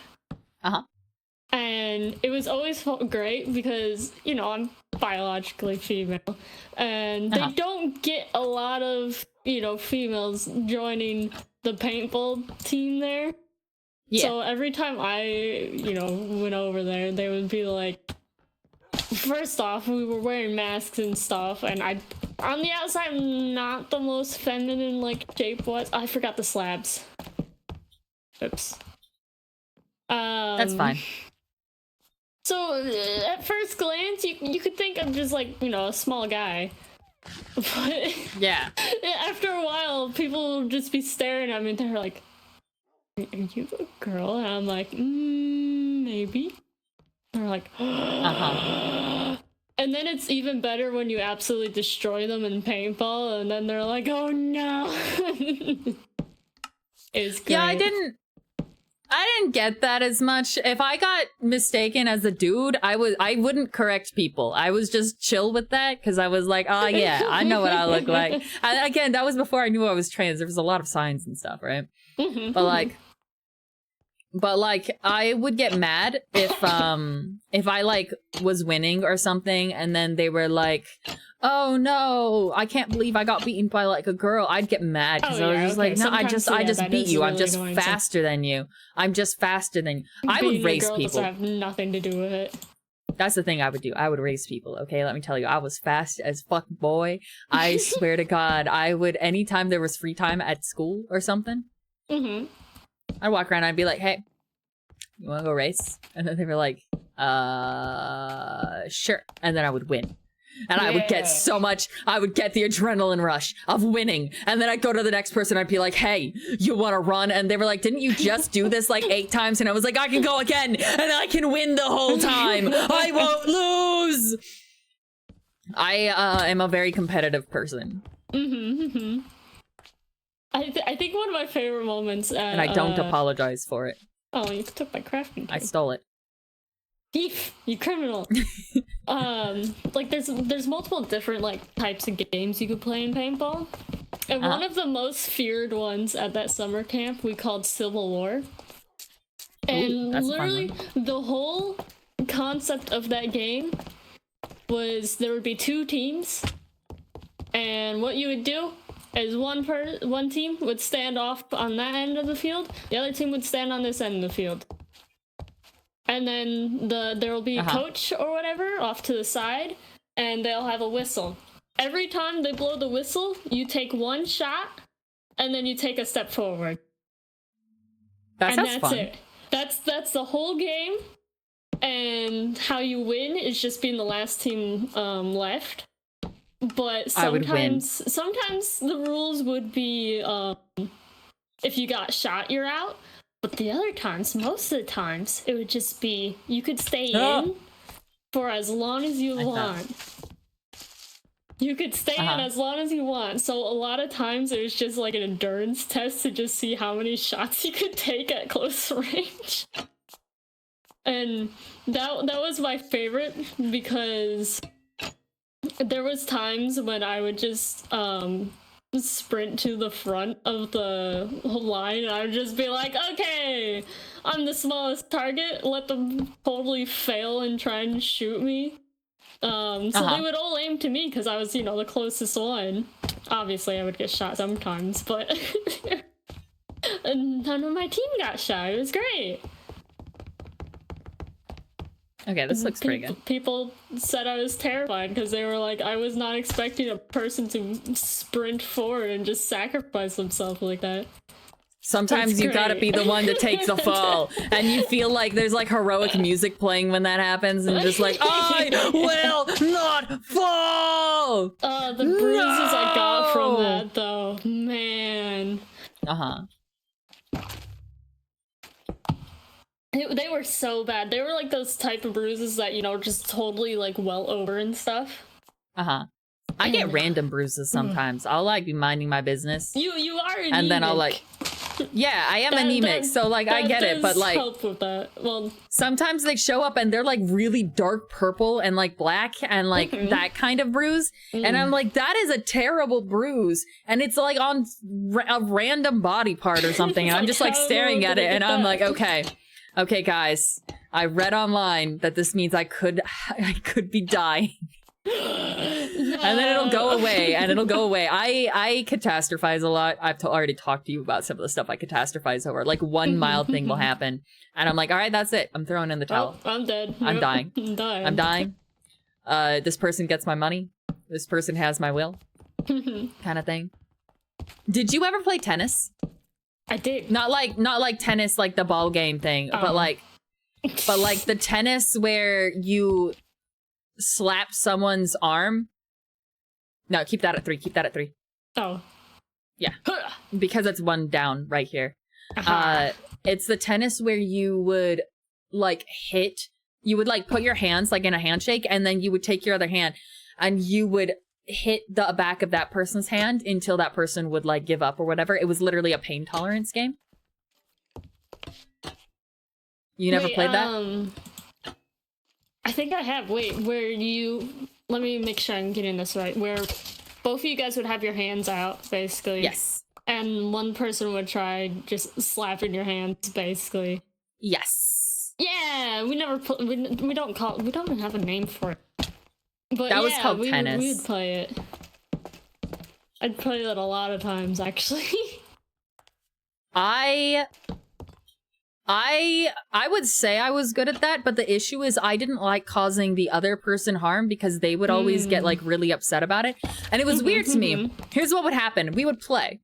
And it was always great because, you know, I'm biologically female and they don't get a lot of, you know, females joining the paintball team there. Yeah. So every time I, you know, went over there, they would be like, first off, we were wearing masks and stuff, and on the outside, I'm not the most feminine, like, shape-wise. I forgot the slabs. Oops. That's fine. So, at first glance, you could think I'm just, like, you know, a small guy. But yeah. After a while, people will just be staring at me, and they're like, are you a girl? And I'm like, maybe. And they're like, And then it's even better when you absolutely destroy them in paintball, and then they're like, oh no. It's great. Yeah, I didn't get that as much. If I got mistaken as a dude, I wouldn't correct people. I was just chill with that because I was like, oh yeah, I know what I look like. And again, that was before I knew I was trans. There was a lot of signs and stuff, right? But like I would get mad if I like was winning or something and then they were like, oh no, I can't believe I got beaten by like a girl. I'd get mad because I was just like, no, I just beat you. I'm just faster than you. I'm just faster than you. I would race people. Have nothing to do with it. That's the thing I would do. I would race people, okay? Let me tell you, I was fast as fuck, boy. I swear to God, I would, anytime there was free time at school or something, I'd walk around and I'd be like, hey, you want to go race? And then they were like, sure. And then I would win. And I would get so much, I would get the adrenaline rush of winning. And then I'd go to the next person, I'd be like, hey, you want to run? And they were like, didn't you just do this like 8 times? And I was like, I can go again, and I can win the whole time. I won't lose. I am a very competitive person. I think one of my favorite moments and I don't apologize for it. Oh, you took my crafting table. I stole it. Thief, you criminal. Like there's multiple different like types of games you could play in paintball. And one of the most feared ones at that summer camp we called Civil War. And literally the whole concept of that game was there would be 2 teams. And what you would do is one team would stand off on that end of the field, the other team would stand on this end of the field. And then there will be a coach or whatever off to the side, and they'll have a whistle. Every time they blow the whistle, you take 1 shot, and then you take a step forward. That's fun. It. That's the whole game, and how you win is just being the last team left. But sometimes the rules would be if you got shot, you're out. But the other times, most of the times, it would just be you could stay in for as long as you want. You could stay in as long as you want. So a lot of times it was just like an endurance test to just see how many shots you could take at close range. And that was my favorite because there was times when I would just sprint to the front of the line and I would just be like, okay, I'm the smallest target, let them totally fail and try and shoot me. So they would all aim to me because I was, you know, the closest one. Obviously I would get shot sometimes, but and none of my team got shot. It was great. Okay, this looks pretty good. People said I was terrified because they were like, I was not expecting a person to sprint forward and just sacrifice themselves like that. Sometimes That's you gotta great. be the one to take the fall. And you feel like there's like heroic music playing when that happens, and just like, I will not fall! The bruises I got from that, though. Man. They were so bad. They were like those type of bruises that, you know, just totally like well over and stuff. I get random bruises sometimes. I'll like be minding my business. You are anemic. And then I'll like, yeah, I am anemic, so like I get it, but like help with that. Well, sometimes they show up and they're like really dark purple and like black and like that kind of bruise, and I'm like, that is a terrible bruise, and it's like on a random body part or something, and I'm just like staring at it, and I'm like, okay, guys, I read online that this means I could be dying. And then it'll go away, and it'll go away. I catastrophize a lot. I've already talked to you about some of the stuff I catastrophize over. Like one mild thing will happen, and I'm like, all right, that's it. I'm throwing in the towel. Oh, I'm dead. I'm dying. I'm dying. This person gets my money. This person has my will. Kind of thing. Did you ever play tennis? I did. Not like tennis, like the ball game thing, but like the tennis where you slap someone's arm. No, keep that at 3. Keep that at 3. Oh. Yeah. Because it's one down right here. It's the tennis where you would like you would like put your hands like in a handshake, and then you would take your other hand and you would hit the back of that person's hand until that person would like give up or whatever. It was literally a pain tolerance game. You never played that? I think I have. Wait, where you... Let me make sure I'm getting this right. Where both of you guys would have your hands out, basically. Yes. And one person would try just slapping your hands, basically. Yes. Yeah, we never... We don't have a name for it. But that was called tennis. We would play it. I'd play it a lot of times, actually. I would say I was good at that, but the issue is I didn't like causing the other person harm because they would always get like really upset about it. And it was weird to me. Here's what would happen. We would play.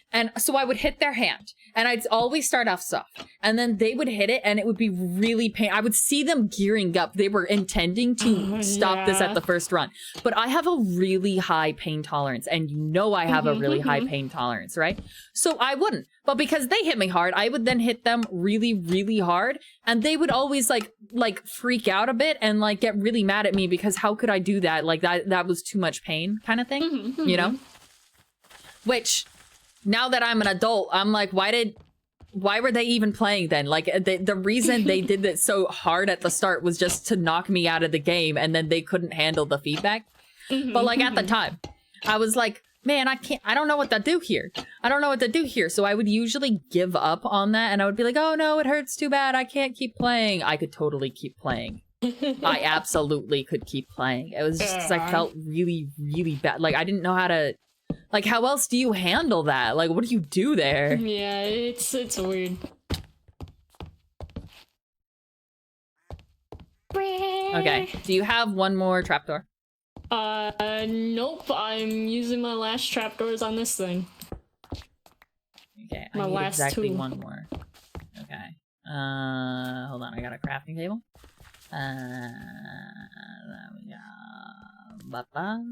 And so I would hit their hand, and I'd always start off soft, and then they would hit it, and it would be really I would see them gearing up. They were intending to stop this at the first run, but I have a really high pain tolerance, and you know I have a really high pain tolerance, right? So I wouldn't, but because they hit me hard, I would then hit them really, really hard, and they would always like freak out a bit and like get really mad at me because how could I do that? Like that was too much pain kind of thing, you know? Which... Now that I'm an adult, I'm like, why were they even playing then? Like, the reason they did it so hard at the start was just to knock me out of the game, and then they couldn't handle the feedback. But like at the time, I was like, man, I don't know what to do here. So I would usually give up on that, and I would be like, oh no, it hurts too bad. I can't keep playing. I could totally keep playing. I absolutely could keep playing. It was just because I felt really, really bad. Like, I didn't know how to... Like, how else do you handle that? Like, what do you do there? Yeah, it's weird. Okay, do you have one more trapdoor? Nope. I'm using my last trapdoors on this thing. Okay, I need exactly one more. Okay. Hold on, I got a crafting table. There we go. Bapa.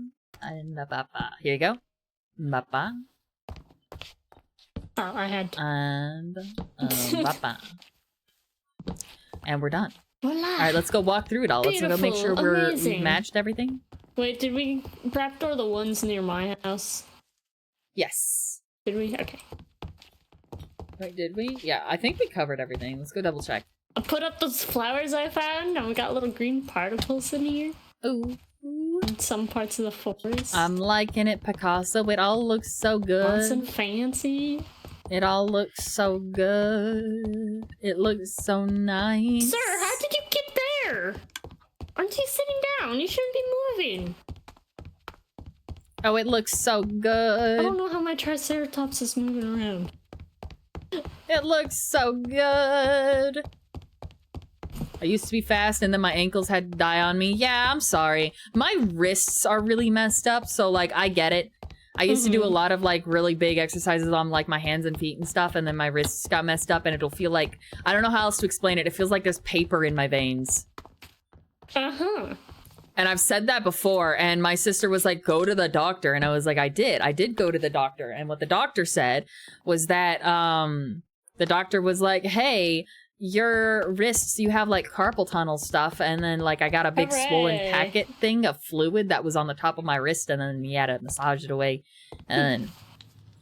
And bapa. Here you go. Bapa. Oh, I had... And bapa. And we're done. Voila. Alright, let's go walk through it all. Let's go make sure we've matched everything. Wait, did we trapdoor the ones near my house? Yes. Did we? Okay. Wait, did we? Yeah, I think we covered everything. Let's go double check. I put up those flowers I found, and we got little green particles in here. Ooh. In some parts of the forest. I'm liking it, Picasso. It all looks so good. Nice and fancy. It all looks so good. It looks so nice. Sir, how did you get there? Aren't you sitting down? You shouldn't be moving. Oh, it looks so good. I don't know how my Triceratops is moving around. It looks so good. I used to be fast and then my ankles had to die on me. Yeah, I'm sorry. My wrists are really messed up, so like I get it. I used to do a lot of like really big exercises on like my hands and feet and stuff, and then my wrists got messed up, and it'll feel like, I don't know how else to explain it. It feels like there's paper in my veins. Uh-huh. And I've said that before, and my sister was like, go to the doctor. And I was like, I did go to the doctor. And what the doctor said was that, the doctor was like, hey, your wrists, you have like carpal tunnel stuff. And then like I got a big swollen packet thing of fluid that was on the top of my wrist, and then he had to massage it away. And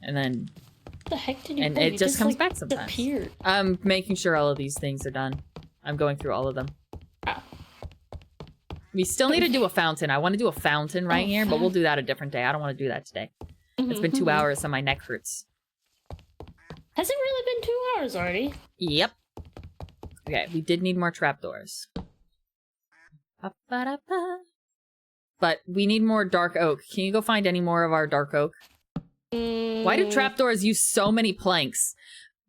then What the heck did you and pull? it You just comes like, back sometimes. disappeared. I'm making sure all of these things are done. I'm going through all of them. Oh. We still need to do a fountain. I want to do a fountain right here, but we'll do that a different day. I don't want to do that today. It's been 2 hours and my neck hurts. Has it really been 2 hours already? Yep. Okay, we did need more trapdoors. But we need more dark oak. Can you go find any more of our dark oak? Why do trapdoors use so many planks?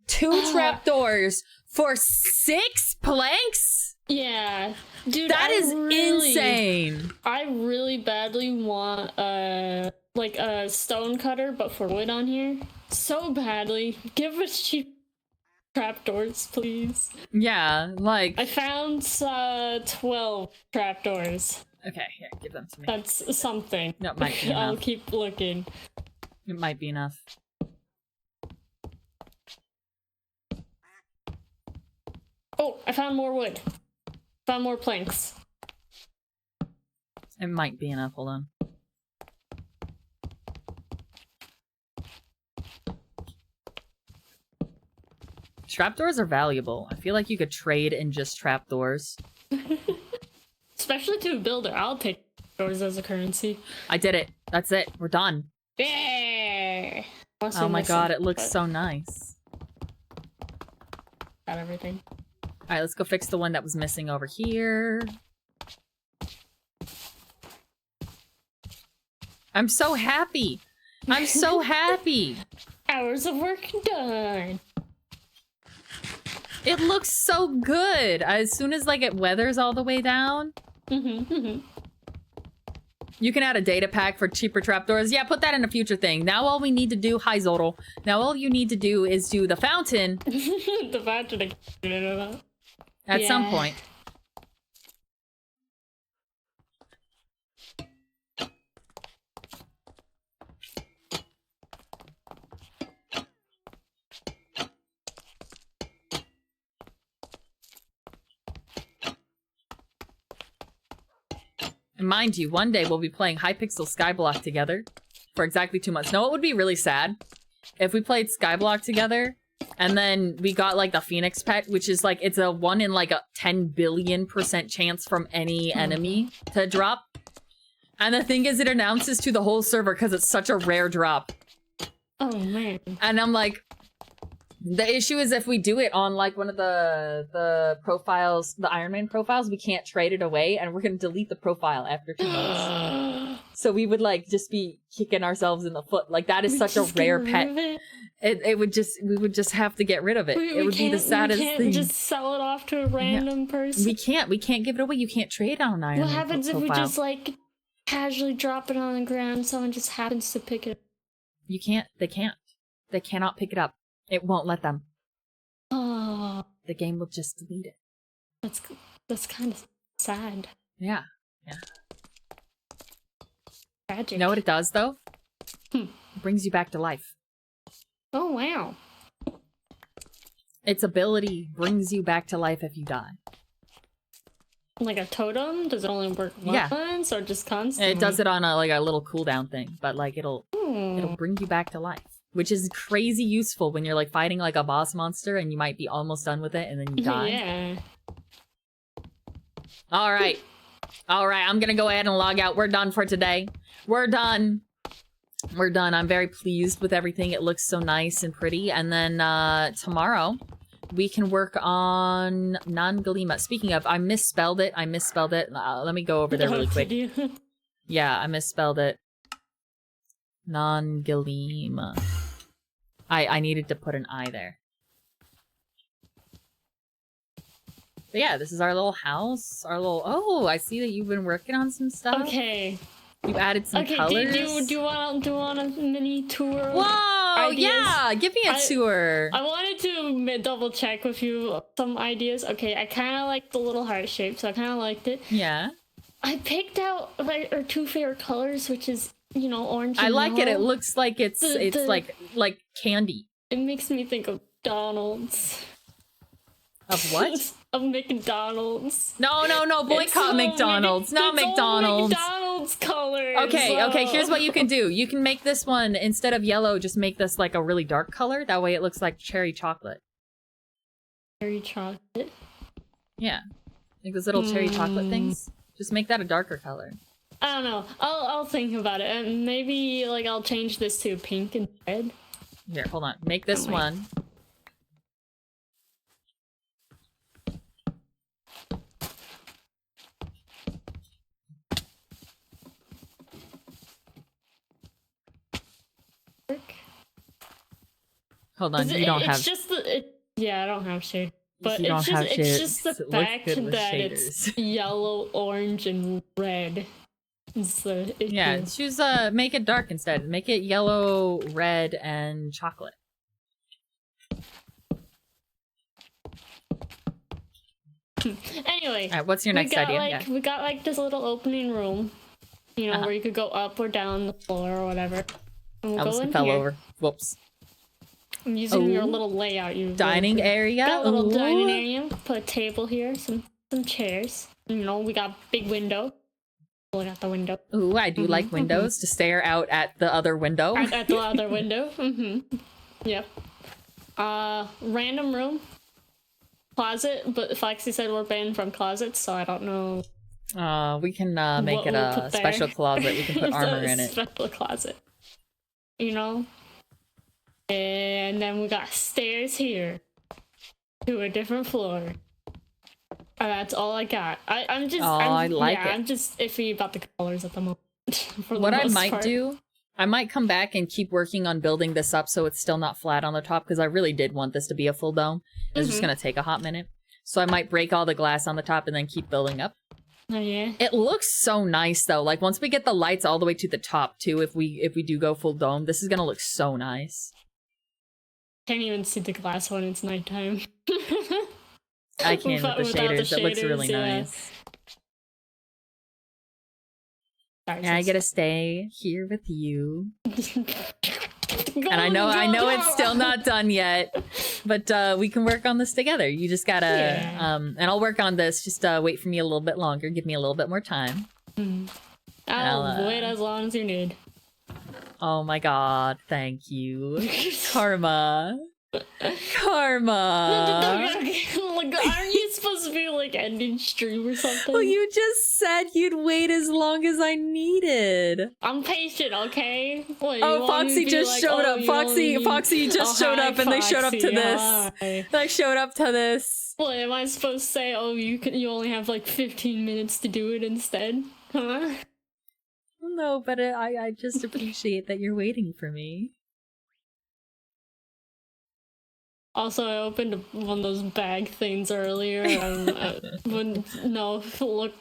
2 trapdoors for 6 planks? Yeah. Dude, That is insane. I really badly want like a stone cutter, but for wood on here. So badly. Give us cheap trapdoors, please. Yeah, like... I found 12 trapdoors. Okay, here, give them to me. That's something. That might be I'll enough. keep looking. It might be enough. Oh, I found more wood. Found more planks. It might be enough, hold on. Trapdoors are valuable. I feel like you could trade in just trapdoors. Especially to a builder. I'll take doors as a currency. I did it. That's it. We're done. Yeah. Oh my god, it looks so nice. Got everything. Alright, let's go fix the one that was missing over here. I'm so happy! I'm so happy! Hours of work done. It looks so good! As soon as like it weathers all the way down. You can add a data pack for cheaper trapdoors. Yeah, put that in a future thing. Now all we need to do... Hi, Zodal. Now all you need to do is do the fountain. The fountain. At some point. And mind you, one day we'll be playing Hypixel Skyblock together for exactly 2 months. No, it would be really sad if we played Skyblock together and then we got like the Phoenix pet, which is like, it's a 1 in like a 10 billion% chance from any enemy to drop. And the thing is, it announces to the whole server because it's such a rare drop. Oh man. And I'm like, the issue is if we do it on like one of the profiles, the Iron Man profiles, we can't trade it away, and we're gonna delete the profile after 2 months. So we would like just be kicking ourselves in the foot. Like that is such a rare pet. We would just have to get rid of it. It would be the saddest we can't thing. just sell it off to a random person. We can't give it away. You can't trade on Iron Man. What happens if we profile. just like casually drop it on the ground and someone just happens to pick it up? You can't. They can't. They cannot pick it up. It won't let them. Oh, The game will just delete it. that's kind of sad. Yeah. Tragic. You know what it does though? It brings you back to life. Oh wow. Its ability brings you back to life if you die. Like a totem? Does it only work once or just constantly? It does it on a little cooldown thing, but like it'll bring you back to life, which is crazy useful when you're like fighting like a boss monster and you might be almost done with it and then you die. Yeah. All right, I'm gonna go ahead and log out. We're done for today. We're done. I'm very pleased with everything. It looks so nice and pretty. And then tomorrow we can work on Nangalima. Speaking of, I misspelled it. Let me go over there really quick. Yeah, I misspelled it. Nangalima. I needed to put an I there. But yeah, this is our little house. Oh, I see that you've been working on some stuff. Okay. You added some Okay, colors. do you want a mini tour? Whoa, ideas? yeah, give me a tour. I wanted to double check with you some ideas. Okay, I kind of like the little heart shape, so I kind of liked it. Yeah. I picked out our two favorite colors, which is, you know, orange and I like it. yellow. It looks like it's like candy. It makes me think of McDonald's. Of what? Of McDonald's. No, boycott McDonald's. Not McDonald's. McDonald's colors. Okay, here's what you can do. You can make this one, instead of yellow, just make this like a really dark color. That way it looks like cherry chocolate. Cherry chocolate? Yeah. Like those little cherry chocolate things. Just make that a darker color. I don't know. I'll think about it. And maybe like I'll change this to pink and red. Here, hold on. Make this one. Hold on, you don't have. It's just yeah, I don't have shade. But you it's don't just have it's shaders. just the It looks fact good with that shaders. it's yellow, orange, and red. Is the issue. Yeah, choose make it dark instead. Make it yellow, red, and chocolate. Anyway, Alright, what's your next idea? We got like this little opening room, you know, where you could go up or down the floor or whatever. And we'll go in fell here. over. Whoops. I'm using your little layout. You Dining area. got a little Ooh. dining area. Put a table here, some chairs. You know, we got a big window. Look out the window. Ooh, I do like windows to stare out at the other window. At the other window. Yep. Random room. Closet, but Foxy said we're banned from closets, so I don't know. We can make What it we'll a put there. special closet. We can put It's armor a in it. Special closet. You know? And then we got stairs here to a different floor. That's all I got. I'm just I like it. I'm just iffy about the colors at the moment. For the What I most might part. do, I might come back and keep working on building this up so it's still not flat on the top, because I really did want this to be a full dome. It's just going to take a hot minute. So I might break all the glass on the top and then keep building up. Oh yeah. It looks so nice though. Like once we get the lights all the way to the top too, if we do go full dome, this is going to look so nice. Can't even see the glass when it's nighttime. I can with the Without shaders. It looks really yeah. nice. Sorry, And I sis. get to stay here with you. Go And I know go. it's still not done yet, but we can work on this together. You just gotta and I'll work on this. Just wait for me a little bit longer. Give me a little bit more time. I'll wait as long as you need. Oh my god, thank you. Karma. Karma. Like, aren't you supposed to be like ending stream or something? Well, you just said you'd wait as long as I needed. I'm patient, okay? What, you Oh, want me to Foxy be just like, showed oh, up. you Foxy only- Foxy just showed hi, up, and they showed up to Foxy, this. hi. They showed up to this. What, am I supposed to say, oh, you only have like 15 minutes to do it instead? Huh? No, but I just appreciate that you're waiting for me. Also, I opened one of those bag things earlier. No, look.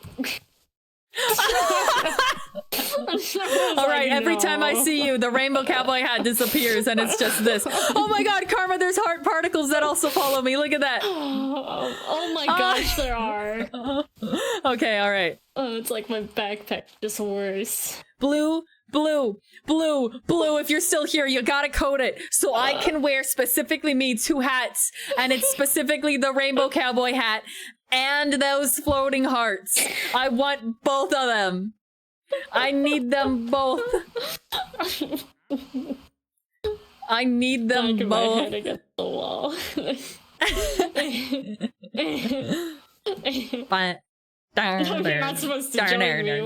All right, every time I see you, the rainbow cowboy hat disappears, and it's just this. Oh my god, Karma, there's heart particles that also follow me. Look at that. Oh my gosh, there are. Okay, all right. Oh, it's like my backpack, just worse. Blue, blue, blue, blue. If you're still here, you gotta code it so I can wear specifically me 2 hats, and it's specifically the rainbow cowboy hat and those floating hearts. I want both of them. I need them both. I need them Back of my both. head against the wall. But You're not supposed to join me.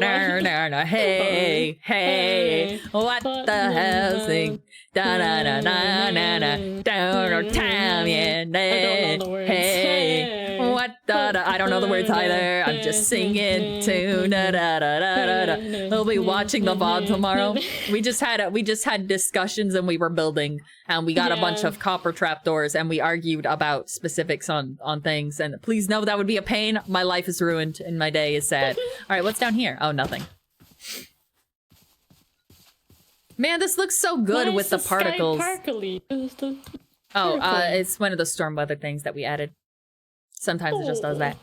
hey, hey, what the hell's thing? Da da da da da da da time, yeah. I don't know the words. Hey, what da da? I don't know the words either. I'm just singing to da da da da da. We'll be watching the VOD tomorrow. We just had discussions and we were building, and we got a bunch of copper trapdoors, and we argued about specifics on things. And please know that would be a pain. My life is ruined and my day is sad. All right, what's down here? Oh, nothing. Man, this looks so good Why with is the sky particles. Sparkly? Oh, Particle. it's one of the storm weather things that we added. Sometimes it just does that.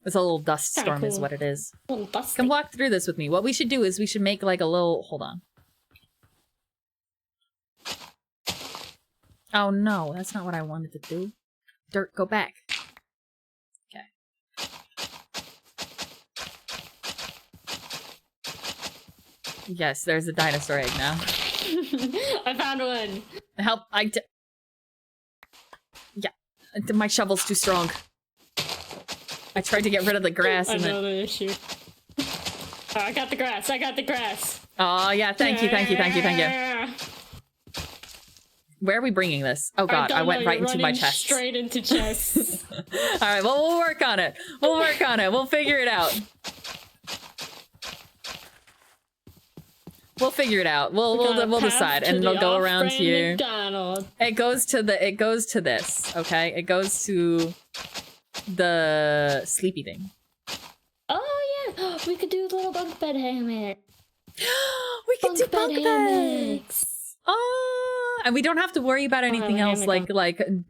It's a little dust Kinda storm is cool. what it is. Little dusty. Come walk through this with me. What we should do is we should make like a little... Hold on. Oh no, that's not what I wanted to do. Dirt, go back. Okay. Yes, there's a dinosaur egg now. I found one. Help, yeah, my shovel's too strong. I tried to get rid of the grass I and know then... the issue. Oh, I got the grass. I got the grass. Oh yeah, thank you. Where are we bringing this? Oh god, I went right into my chest. Straight into chest. Alright, well, we'll work on it. We'll figure it out. We'll decide, and it'll go around here. McDonald's. It goes to this, okay? It goes to the sleepy thing. Oh yeah, we could do a little bunk bed hammock. We could do bunk beds. hammocks. Oh, and we don't have to worry about anything else like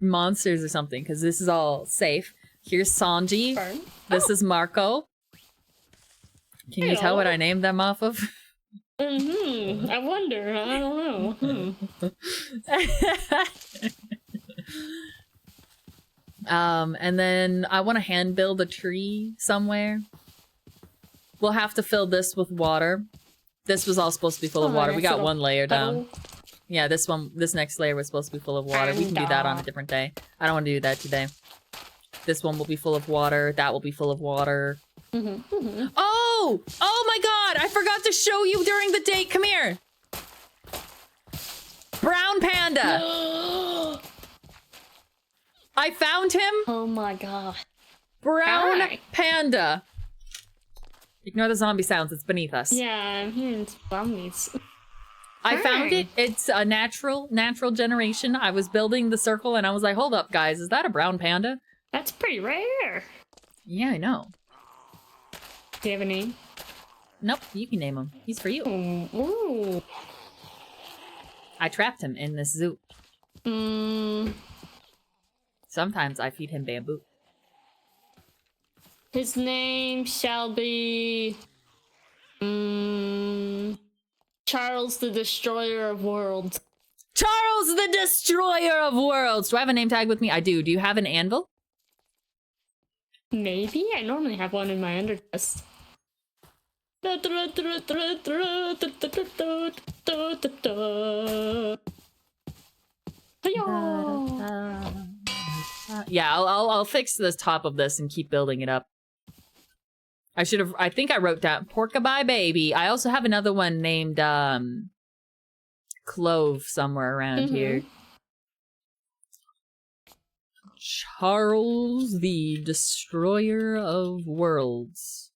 monsters or something, because this is all safe. Here's Sanji. Burn. This is Marco. Can you tell what I named them off of? I wonder. I don't know. And then I want to hand build a tree somewhere. We'll have to fill this with water. This was all supposed to be full of water. We got one layer down. Yeah, this next layer was supposed to be full of water. We can do that on a different day. I don't want to do that today. This one will be full of water. That will be full of water. Oh! Oh my god! I forgot to show you during the date. Come here. Brown panda. I found him. Oh my god. Brown Hi. panda. Ignore the zombie sounds. It's beneath us. Yeah, I'm hearing zombies. I found it. It's a natural generation. I was building the circle and I was like, hold up, guys. Is that a brown panda? That's pretty rare. Yeah, I know. Do you have a name? Nope, you can name him. He's for you. Ooh. I trapped him in this zoo. Sometimes I feed him bamboo. His name shall be... Charles the Destroyer of Worlds. Charles the Destroyer of Worlds! Do I have a name tag with me? I do. Do you have an anvil? Maybe? I normally have one in my under chest. Yeah, I'll fix the top of this and keep building it up. I think I wrote down Porkabye Baby. I also have another one named Clove somewhere around here. Charles the Destroyer of Worlds.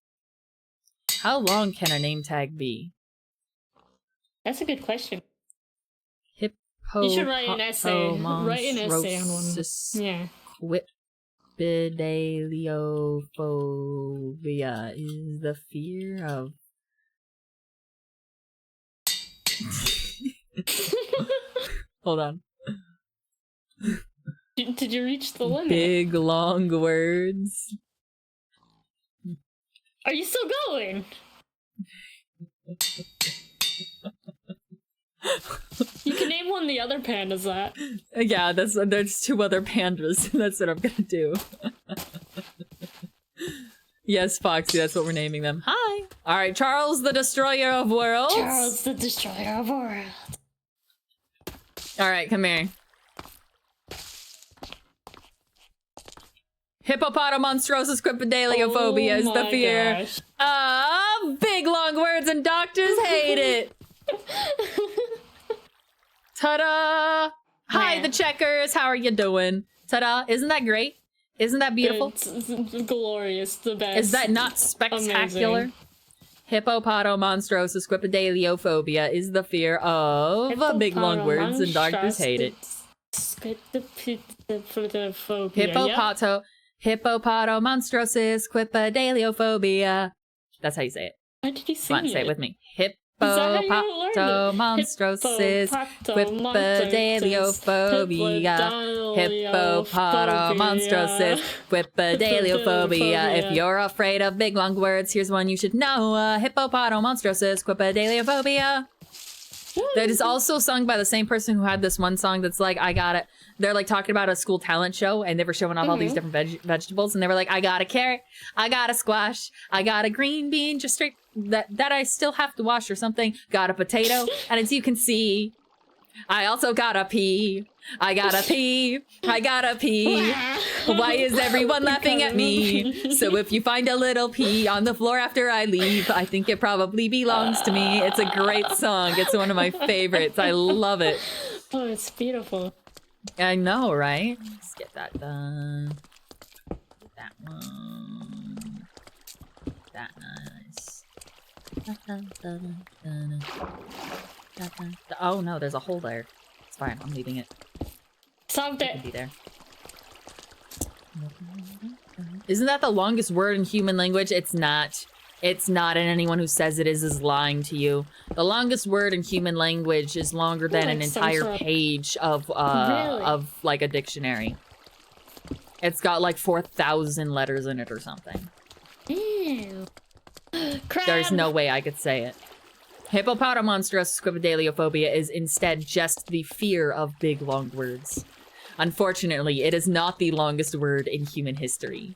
How long can a name tag be? That's a good question. Hippo. You should write an essay. Write an essay on one. Yeah. Quipidaliophobia is the fear of... Hold on. Did you reach the limit? Big, long words. Are you still going? You can name one of the other pandas that. Yeah, there's two other pandas. That's what I'm gonna do. Yes, Foxy, that's what we're naming them. Hi! Alright, Charles the Destroyer of Worlds. Charles the Destroyer of Worlds. Alright, come here. Hippopotamonstrosis quipidaliophobia is the fear of big long words and doctors hate it. Ta-da! Hi, the checkers. How are you doing? Ta-da! Isn't that great? Isn't that beautiful? It's glorious, the best. Is that not spectacular? Amazing. Hippopotamonstrosis quipidaliophobia is the fear of big long words and doctors hate it. Hippopotamonstrosis quipidaliophobia. That's how you say it. Why did you say Come on, say it with me. Hippopotomonstroses, Whippadaleophobia, Hippopotomonstroses, Whippadaleophobia. If you're afraid of big long words, here's one you should know. Hippopotomonstroses, Whippadaleophobia. That is also sung by the same person who had this one song that's like, I got it. They're like talking about a school talent show and they were showing off all these different vegetables and they were like, I got a carrot, I got a squash, I got a green bean, just straight that I still have to wash or something. Got a potato, and as you can see, I also got a pea. I got a pea. I got a pea. Why is everyone laughing at me? So if you find a little pea on the floor after I leave, I think it probably belongs to me. It's a great song. It's one of my favorites. I love it. Oh, it's beautiful. I know, right? Let's get that done. That one. That nice. Oh no, there's a hole there. It's fine. I'm leaving it. Solved It can it. be there. Isn't that the longest word in human language? It's not. It's not, and anyone who says it is lying to you. The longest word in human language is longer than an entire page of like a dictionary. It's got like 4,000 letters in it or something. Ew. Crab. There's no way I could say it. Hippopotomonstrous squipedaliophobia is instead just the fear of big long words. Unfortunately, it is not the longest word in human history.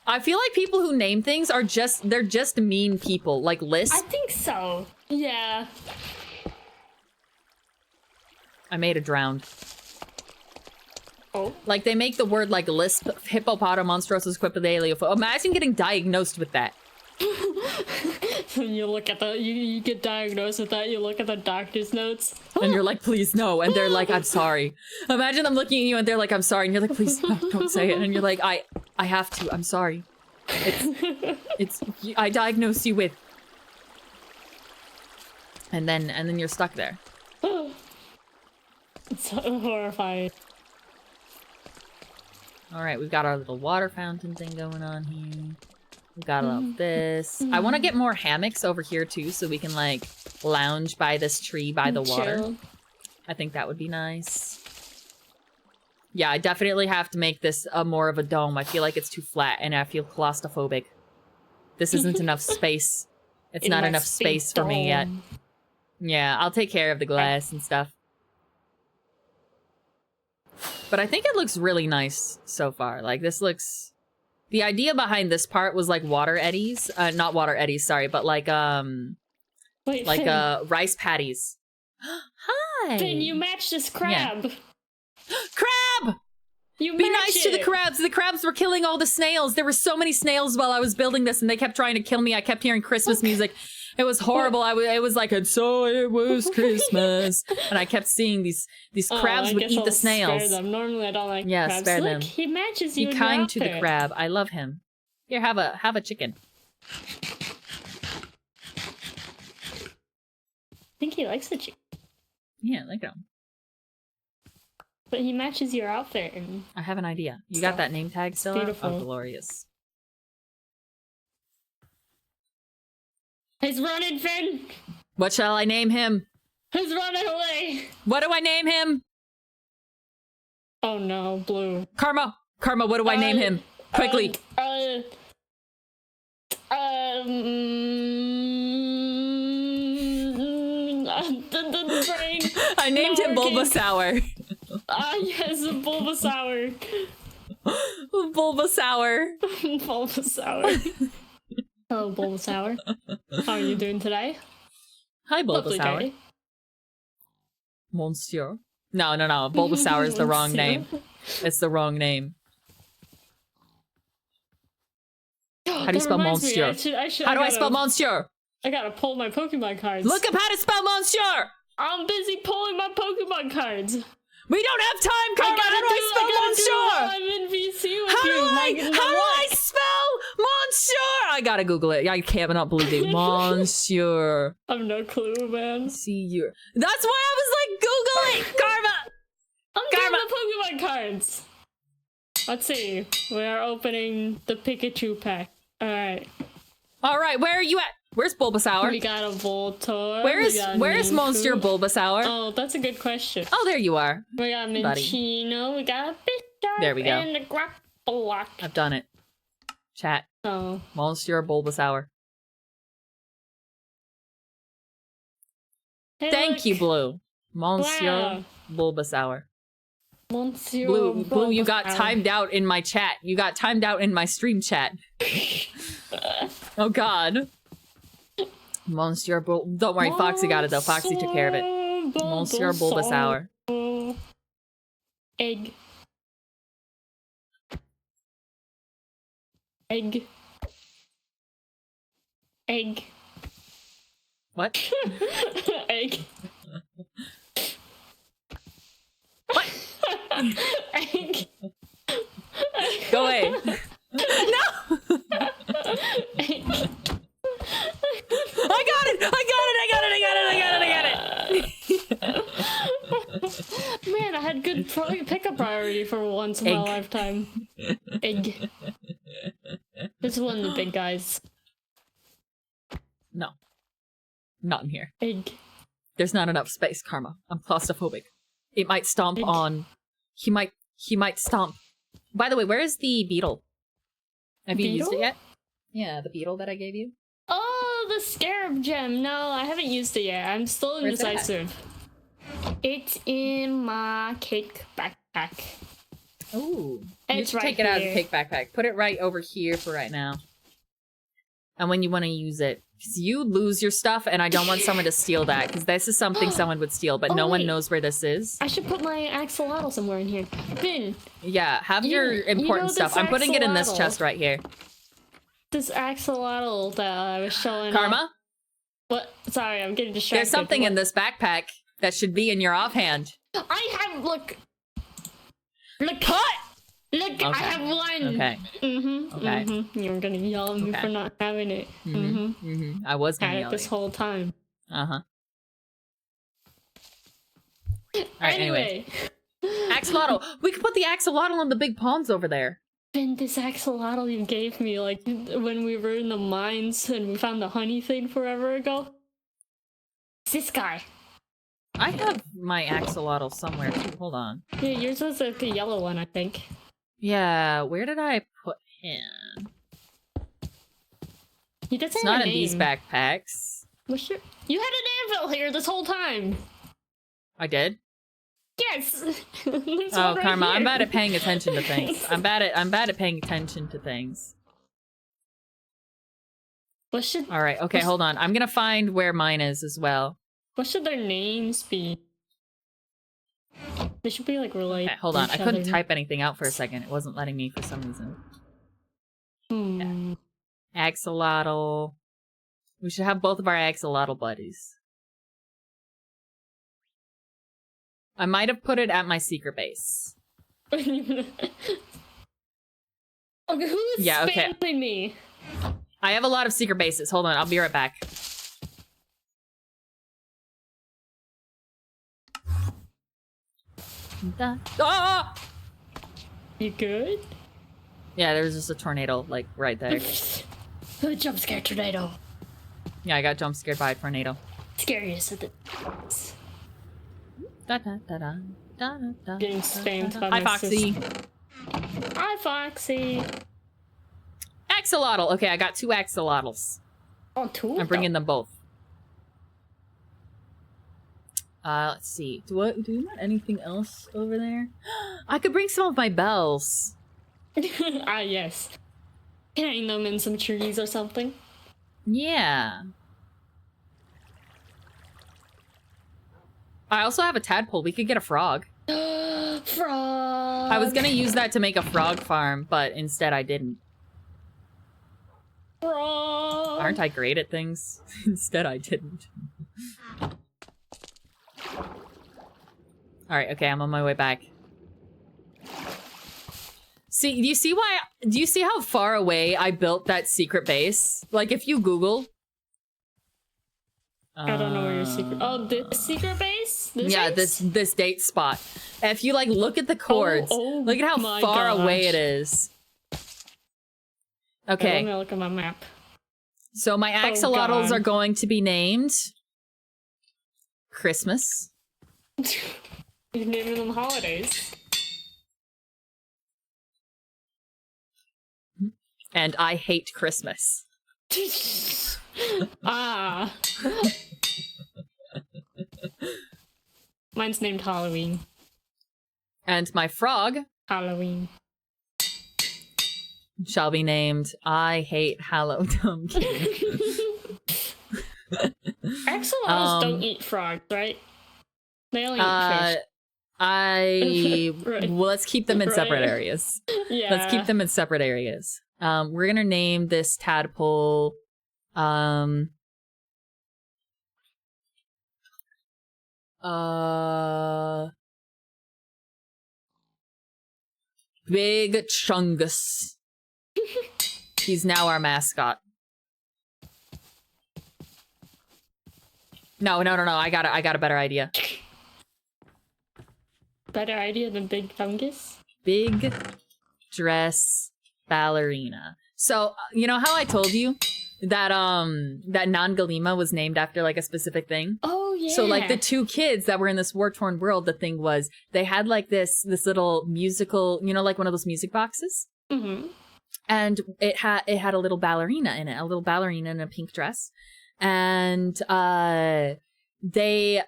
I feel like people who name things are they're just mean people, like Lisp. I think so. Yeah. I made a drowned. Oh. Like they make the word like Lisp, hippopotomonstrous squipedaliophobia. Imagine getting diagnosed with that. You look at you get diagnosed with that, you look at the doctor's notes. And you're like, please no. And they're like, I'm sorry. Imagine them looking at you and they're like, I'm sorry. And you're like, please no, don't say it. And you're like, I have to. I'm sorry. It's I diagnosed you with. And then you're stuck there. It's horrifying. All right, we've got our little water fountain thing going on here. We got all of this. I want to get more hammocks over here too, so we can like lounge by this tree by the water. Chill. I think that would be nice. Yeah, I definitely have to make this more of a dome. I feel like it's too flat and I feel claustrophobic. This isn't enough space. It's It not must enough be space for me yet. dome. Yeah, I'll take care of the glass and stuff. But I think it looks really nice so far. Like this looks... The idea behind this part was like water eddies. Not water eddies, sorry, but like Wait, like Finn, rice patties. Hi. Finn, you matched this crab. Crab! You Be match nice to the it. crabs. The crabs were killing all the snails. There were so many snails while I was building this, and they kept trying to kill me. I kept hearing Christmas music. It was horrible. It was like, and so it was Christmas. And I kept seeing these crabs I would guess eat I'll the spare snails. them. Normally I don't like Yeah, crabs. spare Look, them. he matches you Be in your kind to the outfit. crab. I love him. Here, have a chicken. I think he likes the chicken. Yeah, look at him. But he matches your outfit and I have an idea. You got that name tag still? beautiful. Oh, glorious. he's running, Finn! What shall I name him? He's running away! What do I name him? Oh no, Blue. Karma. Karma, what do I name him? Quickly. The brain. I named him Bulbasaur. Yes, Bulbasaur. Bulbasaur. Bulbasaur. Hello, Bulbasaur. How are you doing today? Hi, Lovely Bulbasaur. day. Monsieur. No. Bulbasaur is the wrong name. It's the wrong name. How do you spell Monsieur? How do I spell Monsieur? I gotta pull my Pokemon cards. Look up how to spell Monsieur! I'm busy pulling my Pokemon cards. We don't have time, Karma! How do I spell Monsieur? I'm in VC with How you. do I spell Monsieur? I gotta Google it. I can't not believe it. Monsieur. I have no clue, man. See you. That's why I was like, Google it! Karma! I'm getting the Pokemon cards. Let's see. We are opening the Pikachu pack. Alright. Alright, where are you at? Where's Bulbasaur? We got a Voltor. Where's Monsieur Bulbasaur? Oh, that's a good question. Oh, there you are. We got Minccino, we got a Bisharp, There we go. and a Grapplock. I've done it. Chat. Oh. Monsieur Bulbasaur. Hey, Thank look. you, Blue. Monsieur Wow. Bulbasaur. Monsieur Blue, you got Bulbasaur. timed out in my chat. You got timed out in my stream chat. Oh, God. Monsieur Don't worry, Foxy got it, though. Foxy took care of it. Monsieur Bulbasaur. Egg. Egg. Egg. What? Egg. What? Egg. Go away. No! Egg. I got it! Man, I had good pickup priority for once in my Egg. lifetime. Egg. This is one of the big guys. No. Not in here. Egg. There's not enough space, Karma. I'm claustrophobic. It might stomp Egg. on... He might stomp. By the way, where is the beetle? Have you used it Beetle? yet? Yeah, the beetle that I gave you. Oh, the scarab gem. No, I haven't used it yet. I'm still Where's it at? indecisive. It's in my cake backpack. Ooh. It's You should right take it out of the here. cake backpack. Put it right over here for right now. And when you want to use it. Because you lose your stuff, and I don't want someone to steal that. Because this is something someone would steal, but Oh, no one wait. knows where this is. I should put my axolotl somewhere in here. Finn, Yeah, have You- your you important know stuff. this I'm putting it in this axolotl? chest right here. this axolotl that I was showing off- Karma, What? Sorry, I'm getting distracted. there's something in What? this backpack that should be in your offhand. I have, look. Look. Cut! Look, I Okay. have one. Okay. Mm-hmm. Okay. Mm-hmm. You're gonna yell at me Okay. for not having it. Mm-hmm. I was gonna Had yell it this at you. whole time. Uh-huh. Alright, anyway. Axolotl! We could put the axolotl in the big ponds over there. Finn, this axolotl you gave me, like, when we were in the mines and we found the honey thing forever ago. It's this guy. I have my axolotl somewhere too. Hold on. Yeah, yours was like the yellow one, I think. Yeah, where did I put him? He doesn't It's have not a in these name. backpacks. What's your... You had an anvil here this whole time. I did? Yes. Oh, Karma, I'm bad at paying attention to things. I'm bad at paying attention to things. What should Alright, okay, hold on. I'm gonna find where mine is as well. what should their names be? They should be like related. Okay, hold on. to I each couldn't other. type anything out for a second. It wasn't letting me for some reason. Hmm. Axolotl. We should have both of our axolotl buddies. I might have put it at my secret base. Okay, who is Yeah, okay. spamming me? I have a lot of secret bases. Hold on, I'll be right back. Ah! You good? Yeah, there was just a tornado, like, right there. Who jump scare tornado? Yeah, I got jump scared by a tornado. Scariest of the Getting getting spammed by Hi, my Foxy. sister. Hi, Foxy. Axolotl. Okay, I got 2 axolotls. Oh, two. I'm bringing them both. Let's see. Do we want anything else over there? I could bring some of my bells. Ah, yes. Hang them in some trees or something. Yeah. I also have a tadpole. We could get a frog. Frog. I was gonna use that to make a frog farm, but instead I didn't. Frog. Aren't I great at things? Instead I didn't. Alright, okay, I'm on my way back. See, do you see how far away I built that secret base? Like, if you Google... I don't know where your secret. Oh, this secret base? Yeah, base? this date spot. If you, like, look at the chords, oh look at how my far away gosh. it is. Let Okay. me look at my map. So my axolotls God. are going to be named Christmas. You're naming them holidays. And I hate Christmas. Ah. Mine's named Halloween. And my frog Halloween. shall be named I Hate Halloween. Axolotls don't eat frogs, right? They only eat fish. Well, let's keep them in separate Right. areas. Yeah. Let's keep them in separate areas. We're gonna name this tadpole Big Chungus. He's now our mascot. No. I got a better idea. Better idea than Big Fungus? Big dress ballerina. So, you know how I told you that that Nangalima was named after like a specific thing? Oh yeah. So like the two kids that were in this war-torn world, the thing was they had like this little musical, you know, like one of those music boxes. Mm-hmm. And it had a little ballerina in it, a little ballerina in a pink dress. And they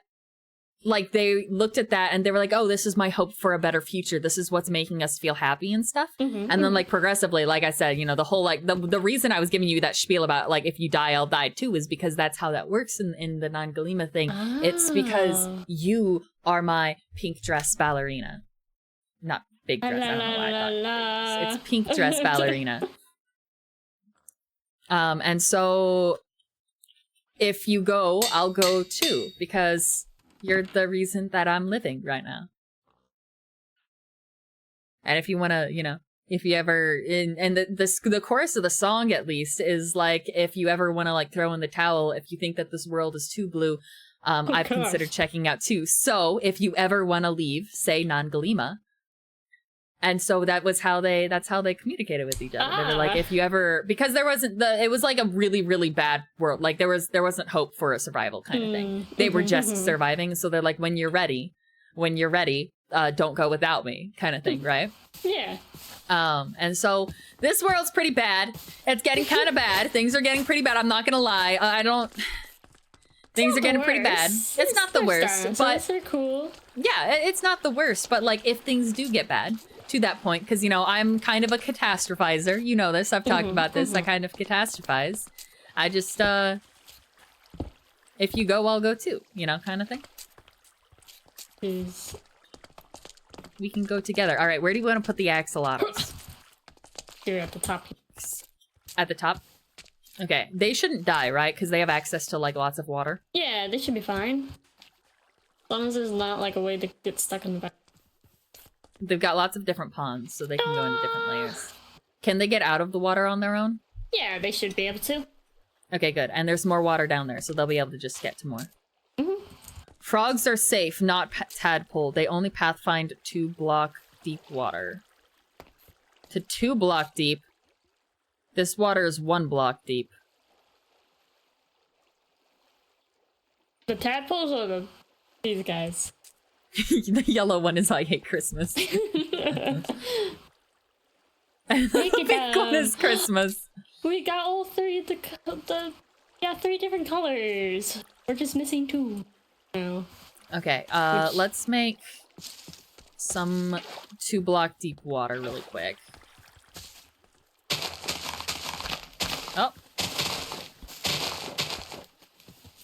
looked at that and they were like, oh, this is my hope for a better future. This is what's making us feel happy and stuff. Mm-hmm. And then like progressively, like I said, you know, the whole like the reason I was giving you that spiel about like if you die, I'll die too is because that's how that works in the Nangalima thing. Oh. It's because you are my pink dress ballerina. Not big dress, I don't know why I thought it's pink dress ballerina. And so if you go, I'll go too, because you're the reason that I'm living right now. And if you want to, you know, if you ever, and the chorus of the song at least is like, if you ever want to like throw in the towel, if you think that this world is too blue, I've considered checking out too. So if you ever want to leave, say Nangalima. And so that's how they communicated with each other. They were like, if you ever, because it was like a really, really bad world. Like there wasn't hope for a survival kind of thing. They were just surviving. So they're like, when you're ready, don't go without me kind of thing. Right. Yeah. And so this world's pretty bad. It's getting kind of bad. Things are getting pretty bad. I'm not going to lie. Things are getting pretty bad. It's not the worst, but they're cool. Yeah, it's not the worst. But like if things do get bad, to that point, because, you know, I'm kind of a catastrophizer. You know this. I've talked about this. I kind of catastrophize. I just, if you go, I'll go too. You know, kind of thing. We can go together. All right, where do you want to put the axolotls? Here at the top. At the top? Okay, they shouldn't die, right? Because they have access to, like, lots of water. Yeah, they should be fine. As long as there's not, like, a way to get stuck in the back. They've got lots of different ponds, so they can go into different layers. Can they get out of the water on their own? Yeah, they should be able to. Okay, good. And there's more water down there, so they'll be able to just get to more. Mm-hmm. Frogs are safe, not tadpole. They only pathfind 2 block deep water. To 2 block deep. This water is 1 block deep. The tadpoles or these guys? The yellow one is I Hate Christmas. Take The it pink one is Christmas. We got all 3 3 different colors. We're just missing 2. No. Okay, let's make some 2 block deep water really quick. Oh.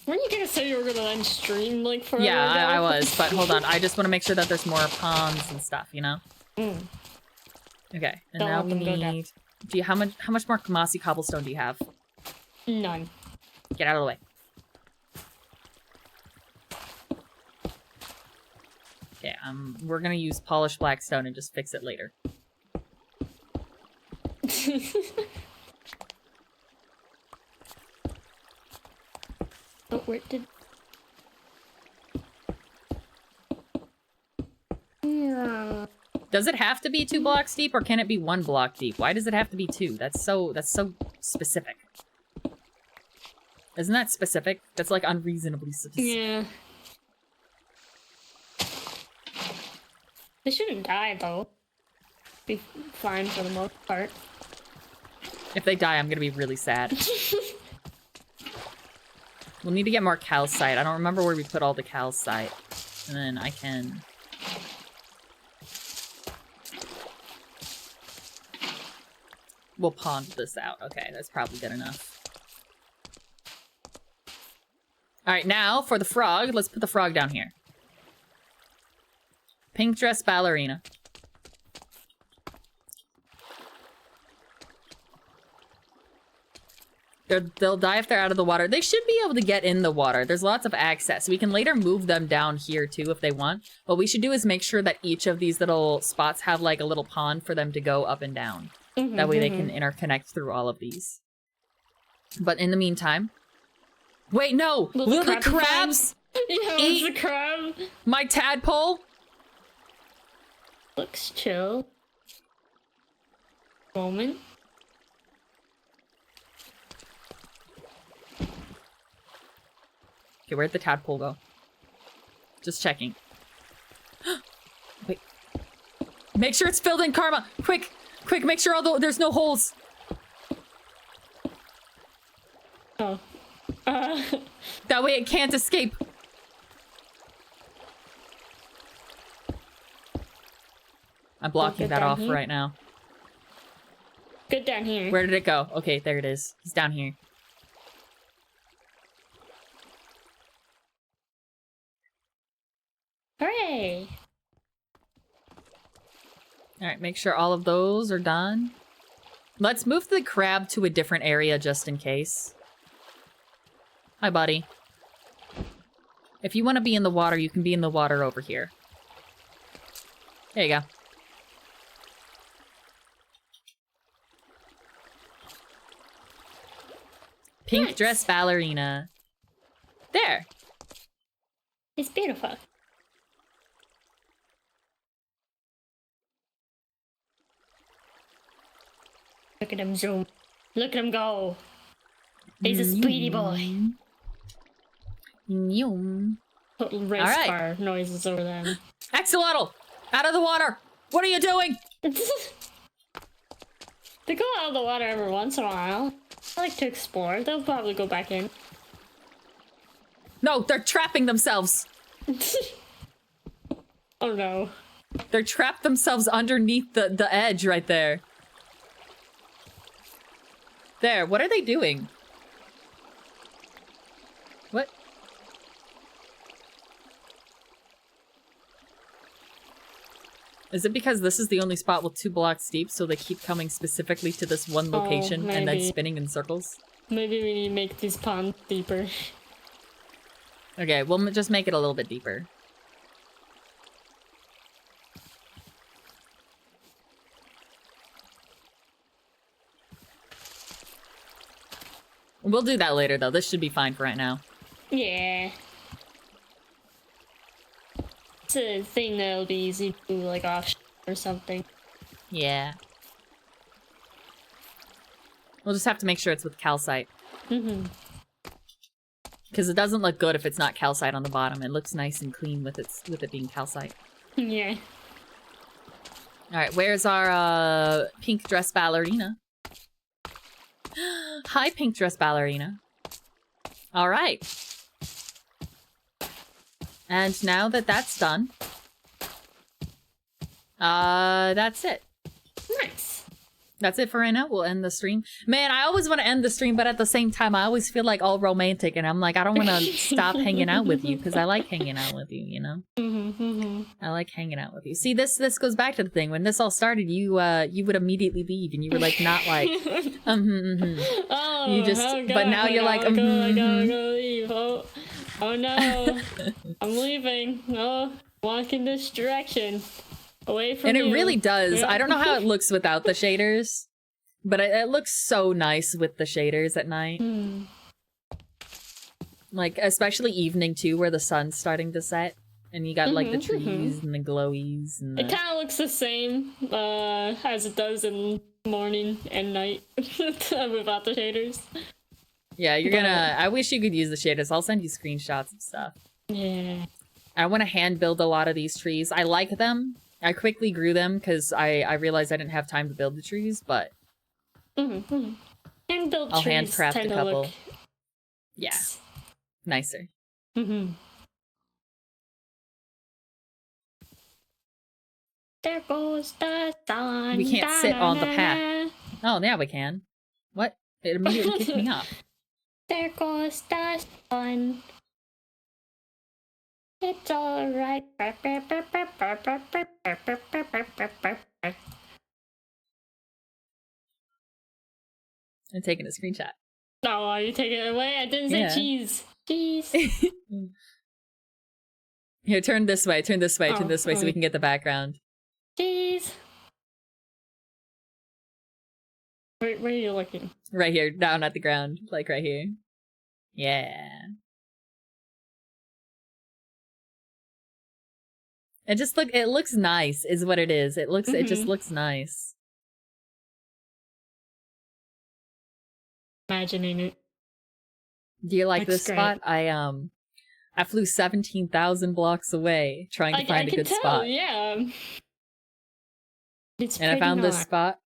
Weren't you gonna say you were gonna then stream like forever? Yeah, I ago? was, but hold on. I just want to make sure that there's more ponds and stuff, you know? Mm. Okay, and Don't now let we them go down. need... How much more mossy cobblestone do you have? None. Get out of the way. Okay, we're gonna use polished black stone and just fix it later. Oh, where did... Yeah. Does it have to be 2 blocks deep, or can it be 1 block deep? Why does it have to be 2? That's so specific. Isn't that specific? That's like unreasonably specific. Yeah. They shouldn't die though. Be fine for the most part. If they die, I'm gonna be really sad. We'll need to get more calcite. I don't remember where we put all the calcite. And then I can... We'll pond this out. Okay, that's probably good enough. Alright, now for the frog. Let's put the frog down here. Pink dress ballerina. They'll die if they're out of the water. They should be able to get in the water. There's lots of access. We can later move them down here too if they want. What we should do is make sure that each of these little spots have like a little pond for them to go up and down. That way they can interconnect through all of these. But in the meantime... Wait, no! Will the crabs eat the crab? My tadpole? Looks chill. Moment. Okay, where'd the tadpole go? Just checking. Wait. Make sure it's filled in, Karma! Quick! Quick, make sure there's no holes! Oh. That way it can't escape! I'm blocking that off right now. Good down here. Where did it go? Okay, there it is. He's down here. Hooray! Alright, make sure all of those are done. Let's move the crab to a different area just in case. Hi, buddy. If you want to be in the water, you can be in the water over here. There you go. Pink dress ballerina. There. It's beautiful. Look at him zoom. Look at him go. He's a speedy boy. Put race car noises over them. Axolotl! Out of the water! What are you doing? They go out of the water every once in a while. I like to explore. They'll probably go back in. No, they're trapping themselves. Oh no. They're trapped themselves underneath the edge right there. There, what are they doing? What? Is it because this is the only spot with 2 blocks deep, so they keep coming specifically to this one location and then spinning in circles? Maybe we need to make these ponds deeper. Okay, we'll just make it a little bit deeper. We'll do that later, though. This should be fine for right now. Yeah. It's a thing that'll be easy to do, like, off or something. Yeah. We'll just have to make sure it's with calcite. Because it doesn't look good if it's not calcite on the bottom. It looks nice and clean with it being calcite. Yeah. Alright, where's our pink dress ballerina? Hi, pink dress ballerina. Alright. And now that that's done, that's it. Nice. That's it for right now. We'll end the stream. Man, I always want to end the stream, but at the same time, I always feel like all romantic, and I'm like, I don't want to stop hanging out with you, because I like hanging out with you, you know? I like hanging out with you. See, this goes back to the thing. When this all started, you would immediately leave, and you were like, not like, Oh, you just, but now you're like, I gotta leave. Oh no, I'm leaving. Oh, walk in this direction. Away from you. And it really does. Yeah. I don't know how it looks without the shaders, but it looks so nice with the shaders at night. Like, especially evening too, where the sun's starting to set, and you got like the trees and the glowies. And It kind of looks the same as it does in morning and night without the shaders. Yeah, you're gonna... I wish you could use the shaders. I'll send you screenshots and stuff. Yeah. I want to hand build a lot of these trees. I like them. I quickly grew them because I realized I didn't have time to build the trees, but... Mm-hmm. And build I'll trees handcraft tend a to couple. look... Yeah. Nicer. Mm-hmm. There goes the sun. We can't sit on the path. Oh, yeah, we can. What? It immediately kicked me off. There goes the sun. It's alright. I'm taking a screenshot. Oh, you taking it away? I didn't say Yeah. cheese. Cheese. Here, turn this way, turn this way, turn this way so we can get the background. Cheese. Where are you looking? Right here, down at the ground. Like right here. Yeah. It looks nice, is what it is. It just looks nice. Imagining it. Do you like Looks this great. spot? I flew 17,000 blocks away trying to find a good spot. Yeah. It's And I found this nice. spot.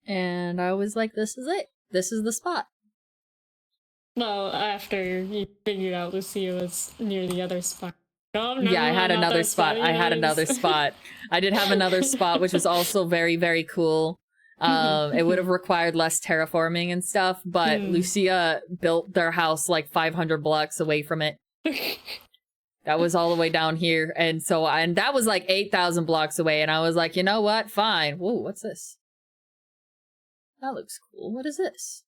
And I was like, this is it. This is the spot. Well, after you figured out Lucia was near the other spot. Oh, no, Yeah, I had not another that spot. I had yes. another spot. I did have another spot, which was also very, very cool. It would have required less terraforming and stuff, but Lucia built their house like 500 blocks away from it. That was all the way down here. And that was like 8,000 blocks away. And I was like, you know what? Fine. Whoa, what's this? That looks cool. What is this?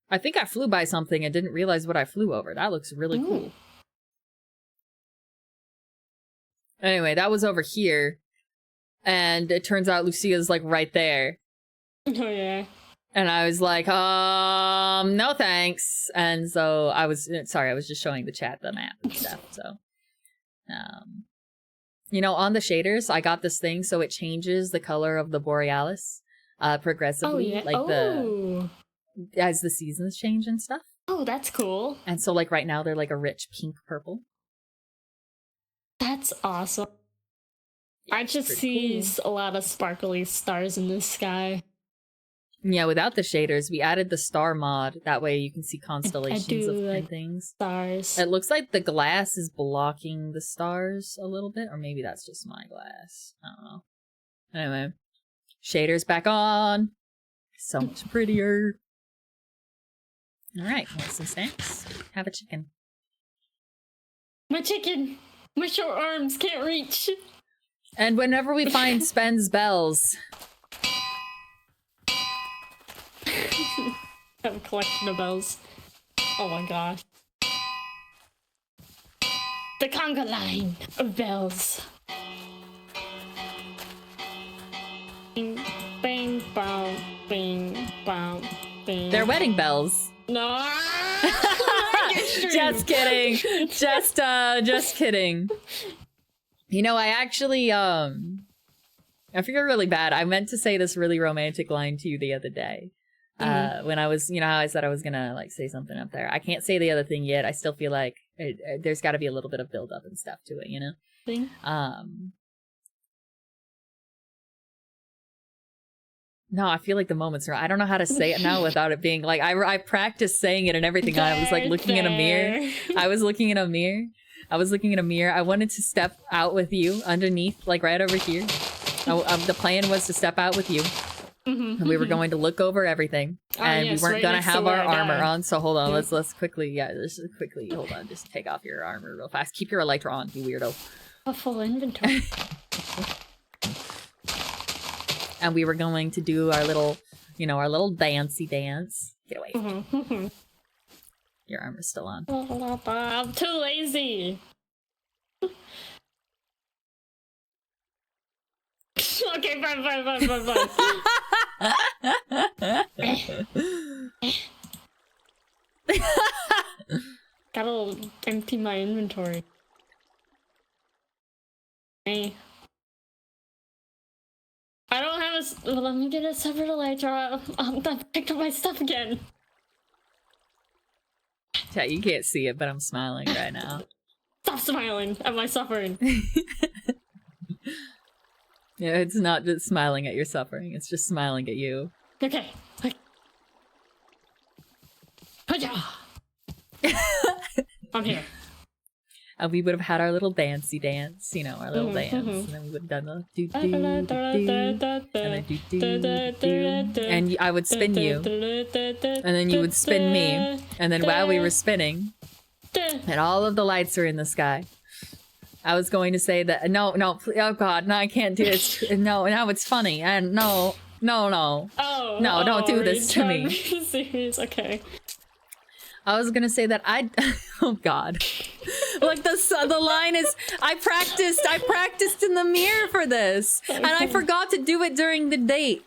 I think I flew by something and didn't realize what I flew over. That looks really cool. Anyway, that was over here. And it turns out Lucia's like right there. Oh, yeah. And I was like, no thanks. And so I was just showing the chat the map and stuff. So, you know, on the shaders, I got this thing so it changes the color of the borealis progressively. Oh, yeah. As the seasons change and stuff. Oh, that's cool. And so like right now they're like a rich pink purple. That's awesome. I just see a lot of sparkly stars in the sky. Yeah, without the shaders, we added the star mod. That way you can see constellations and things. Stars. It looks like the glass is blocking the stars a little bit, or maybe that's just my glass. I don't know. Anyway, shaders back on. So much prettier. All right, want some snacks? Have a chicken. My chicken! My short arms can't reach! And whenever we find Spen's bells... Have a collection of bells. Oh my gosh. The conga line of bells. Bing, bang, bow, bing, bow, bing. They're wedding bells. No! Just kidding. Just kidding. You know, I actually, I feel really bad. I meant to say this really romantic line to you the other day. When I was, you know how I said I was gonna, like, say something up there. I can't say the other thing yet. I still feel like there's gotta be a little bit of build-up and stuff to it, you know? Thing? No, I feel like the moment's right. I don't know how to say it now without it being, like, I practiced saying it and everything. I was, like, looking in a mirror. I was looking in a mirror. I wanted to step out with you underneath, like, right over here. The plan was to step out with you. And we were going to look over everything, and we weren't gonna have our armor on. So hold on, let's quickly, hold on, just take off your armor real fast. Keep your elytra on, you weirdo. A full inventory. And we were going to do our little, you know, our little dancey dance. Get away. Your armor's still on. I'm too lazy. Okay, fine. Gotta empty my inventory. Hey. I don't have let me get a separate later. I picked up my stuff again. Chat, you can't see it, but I'm smiling right now. Stop smiling at my suffering. Yeah, it's not just smiling at your suffering, it's just smiling at you. Okay. I'm here. And we would have had our little dancey dance, you know, our little dance, and then we would have done the do do do, and then do do do, and I would spin you, and then you would spin me, and then while we were spinning, and all of the lights are in the sky, I was going to say that no, oh god, no, I can't do it. No, now it's funny, and no. Oh, no, don't do this to me. Serious? Okay. I was gonna say that oh god. Like the line is, I practiced in the mirror for this, and I forgot to do it during the date.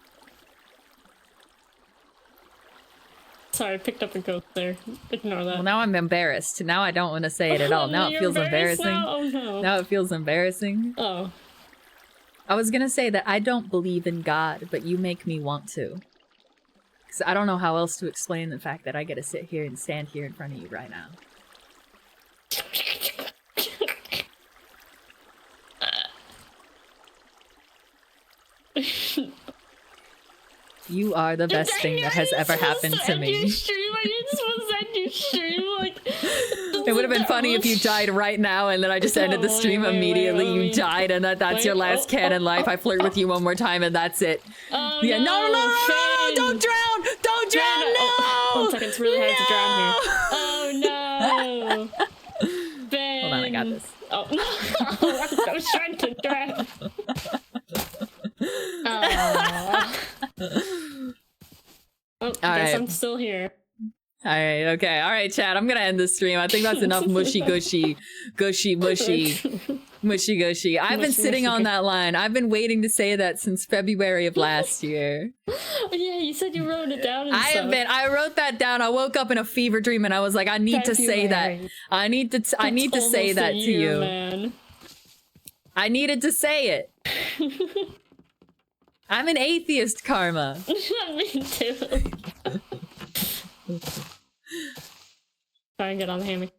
Sorry, I picked up a ghost there. Ignore that. Well, now I'm embarrassed. Now I don't want to say it at all. Now it feels embarrassing. Now? Oh no. Now it feels embarrassing. Oh. I was gonna say that I don't believe in God, but you make me want to. Because I don't know how else to explain the fact that I get to sit here and stand here in front of you right now. You are the best thing that has ever happened to me. It would have been funny if you died right now and then I just ended the stream immediately. You died and that's your last canon life. I flirt with you one more time and that's it. Oh, yeah, no, don't drown! Don't drown, no! 1 second, it's really hard to drown here. Oh no! Ben. Hold on, I got this. Oh no! I was trying to drown. Oh, I guess I'm still here. Alright, okay. Alright, chat, I'm gonna end the stream. I think that's enough mushy gushy. I've been sitting on that line. I've been waiting to say that since February of last year. Oh, yeah, you said you wrote it down and I wrote that down. I woke up in a fever dream and I was like, I need to say that. I need to say that to you. Man. I needed to say it. I'm an atheist, Karma. Me too. Try and get on the hammock.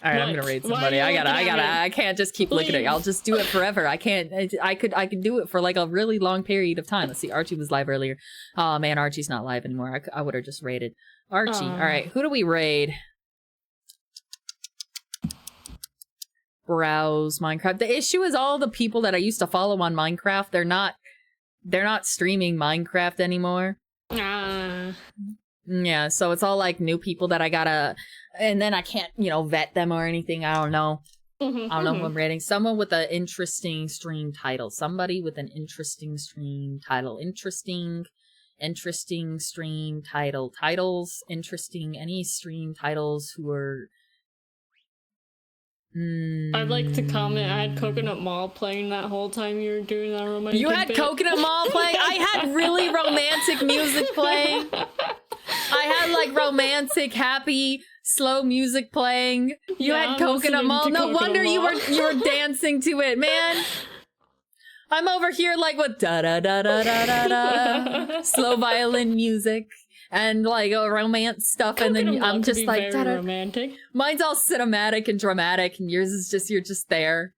Alright, I'm gonna raid somebody. I can't just keep looking at you. I'll just do it forever. I can't. I could do it for like a really long period of time. Let's see, Archie was live earlier. Oh man, Archie's not live anymore. I would have just raided Archie. Alright, who do we raid? Browse Minecraft. The issue is all the people that I used to follow on Minecraft, they're not streaming Minecraft anymore. Yeah, so it's all like new people that I gotta, and then I can't, vet them or anything. I don't know. I don't know who I'm rating. Someone with an interesting stream title. Somebody with an interesting stream title. Interesting stream title. Titles, interesting, any stream titles who are... I'd like to comment, I had Coconut Mall playing that whole time you were doing that romantic You had bit. Coconut Mall playing? I had really romantic music playing. I had like romantic, happy, slow music playing. You had Coconut Mall. No wonder you were dancing to it, man. I'm over here like what da da da da da da da slow violin music. And like romance stuff, and then I'm just like romantic. Mine's all cinematic and dramatic, and yours is just you're just there.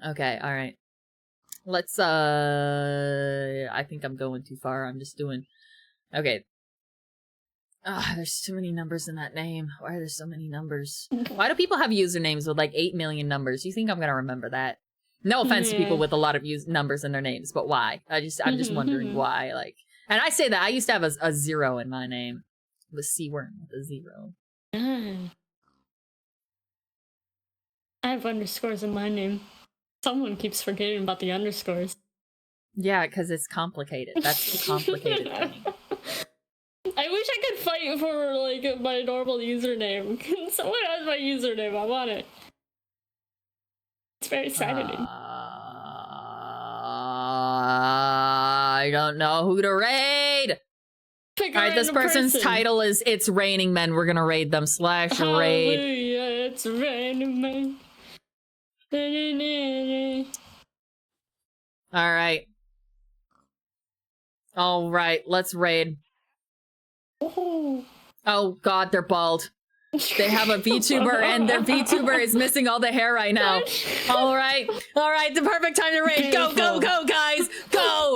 Okay, all right. Let's I think I'm going too far. I'm just doing. Okay. There's too many numbers in that name. Why are there so many numbers? Why do people have usernames with like 8 million numbers? You think I'm gonna remember that? No offense to people with a lot of numbers in their names, but why? I'm just wondering why. Like. And I say that, I used to have a 0 in my name. The C-worm with a 0. I have underscores in my name. Someone keeps forgetting about the underscores. Yeah, because it's complicated. That's the complicated thing. I wish I could fight for, like, my normal username. Someone has my username, I want it. It's very saddening. I don't know who to raid. Alright, this person's title is It's Raining Men. We're gonna raid them. /raid. Hallelujah, it's raining men. All right. All right, let's raid. Oh God, they're bald. They have a VTuber and their VTuber is missing all the hair right now. All right, the perfect time to raid. Go, go, go, guys, go!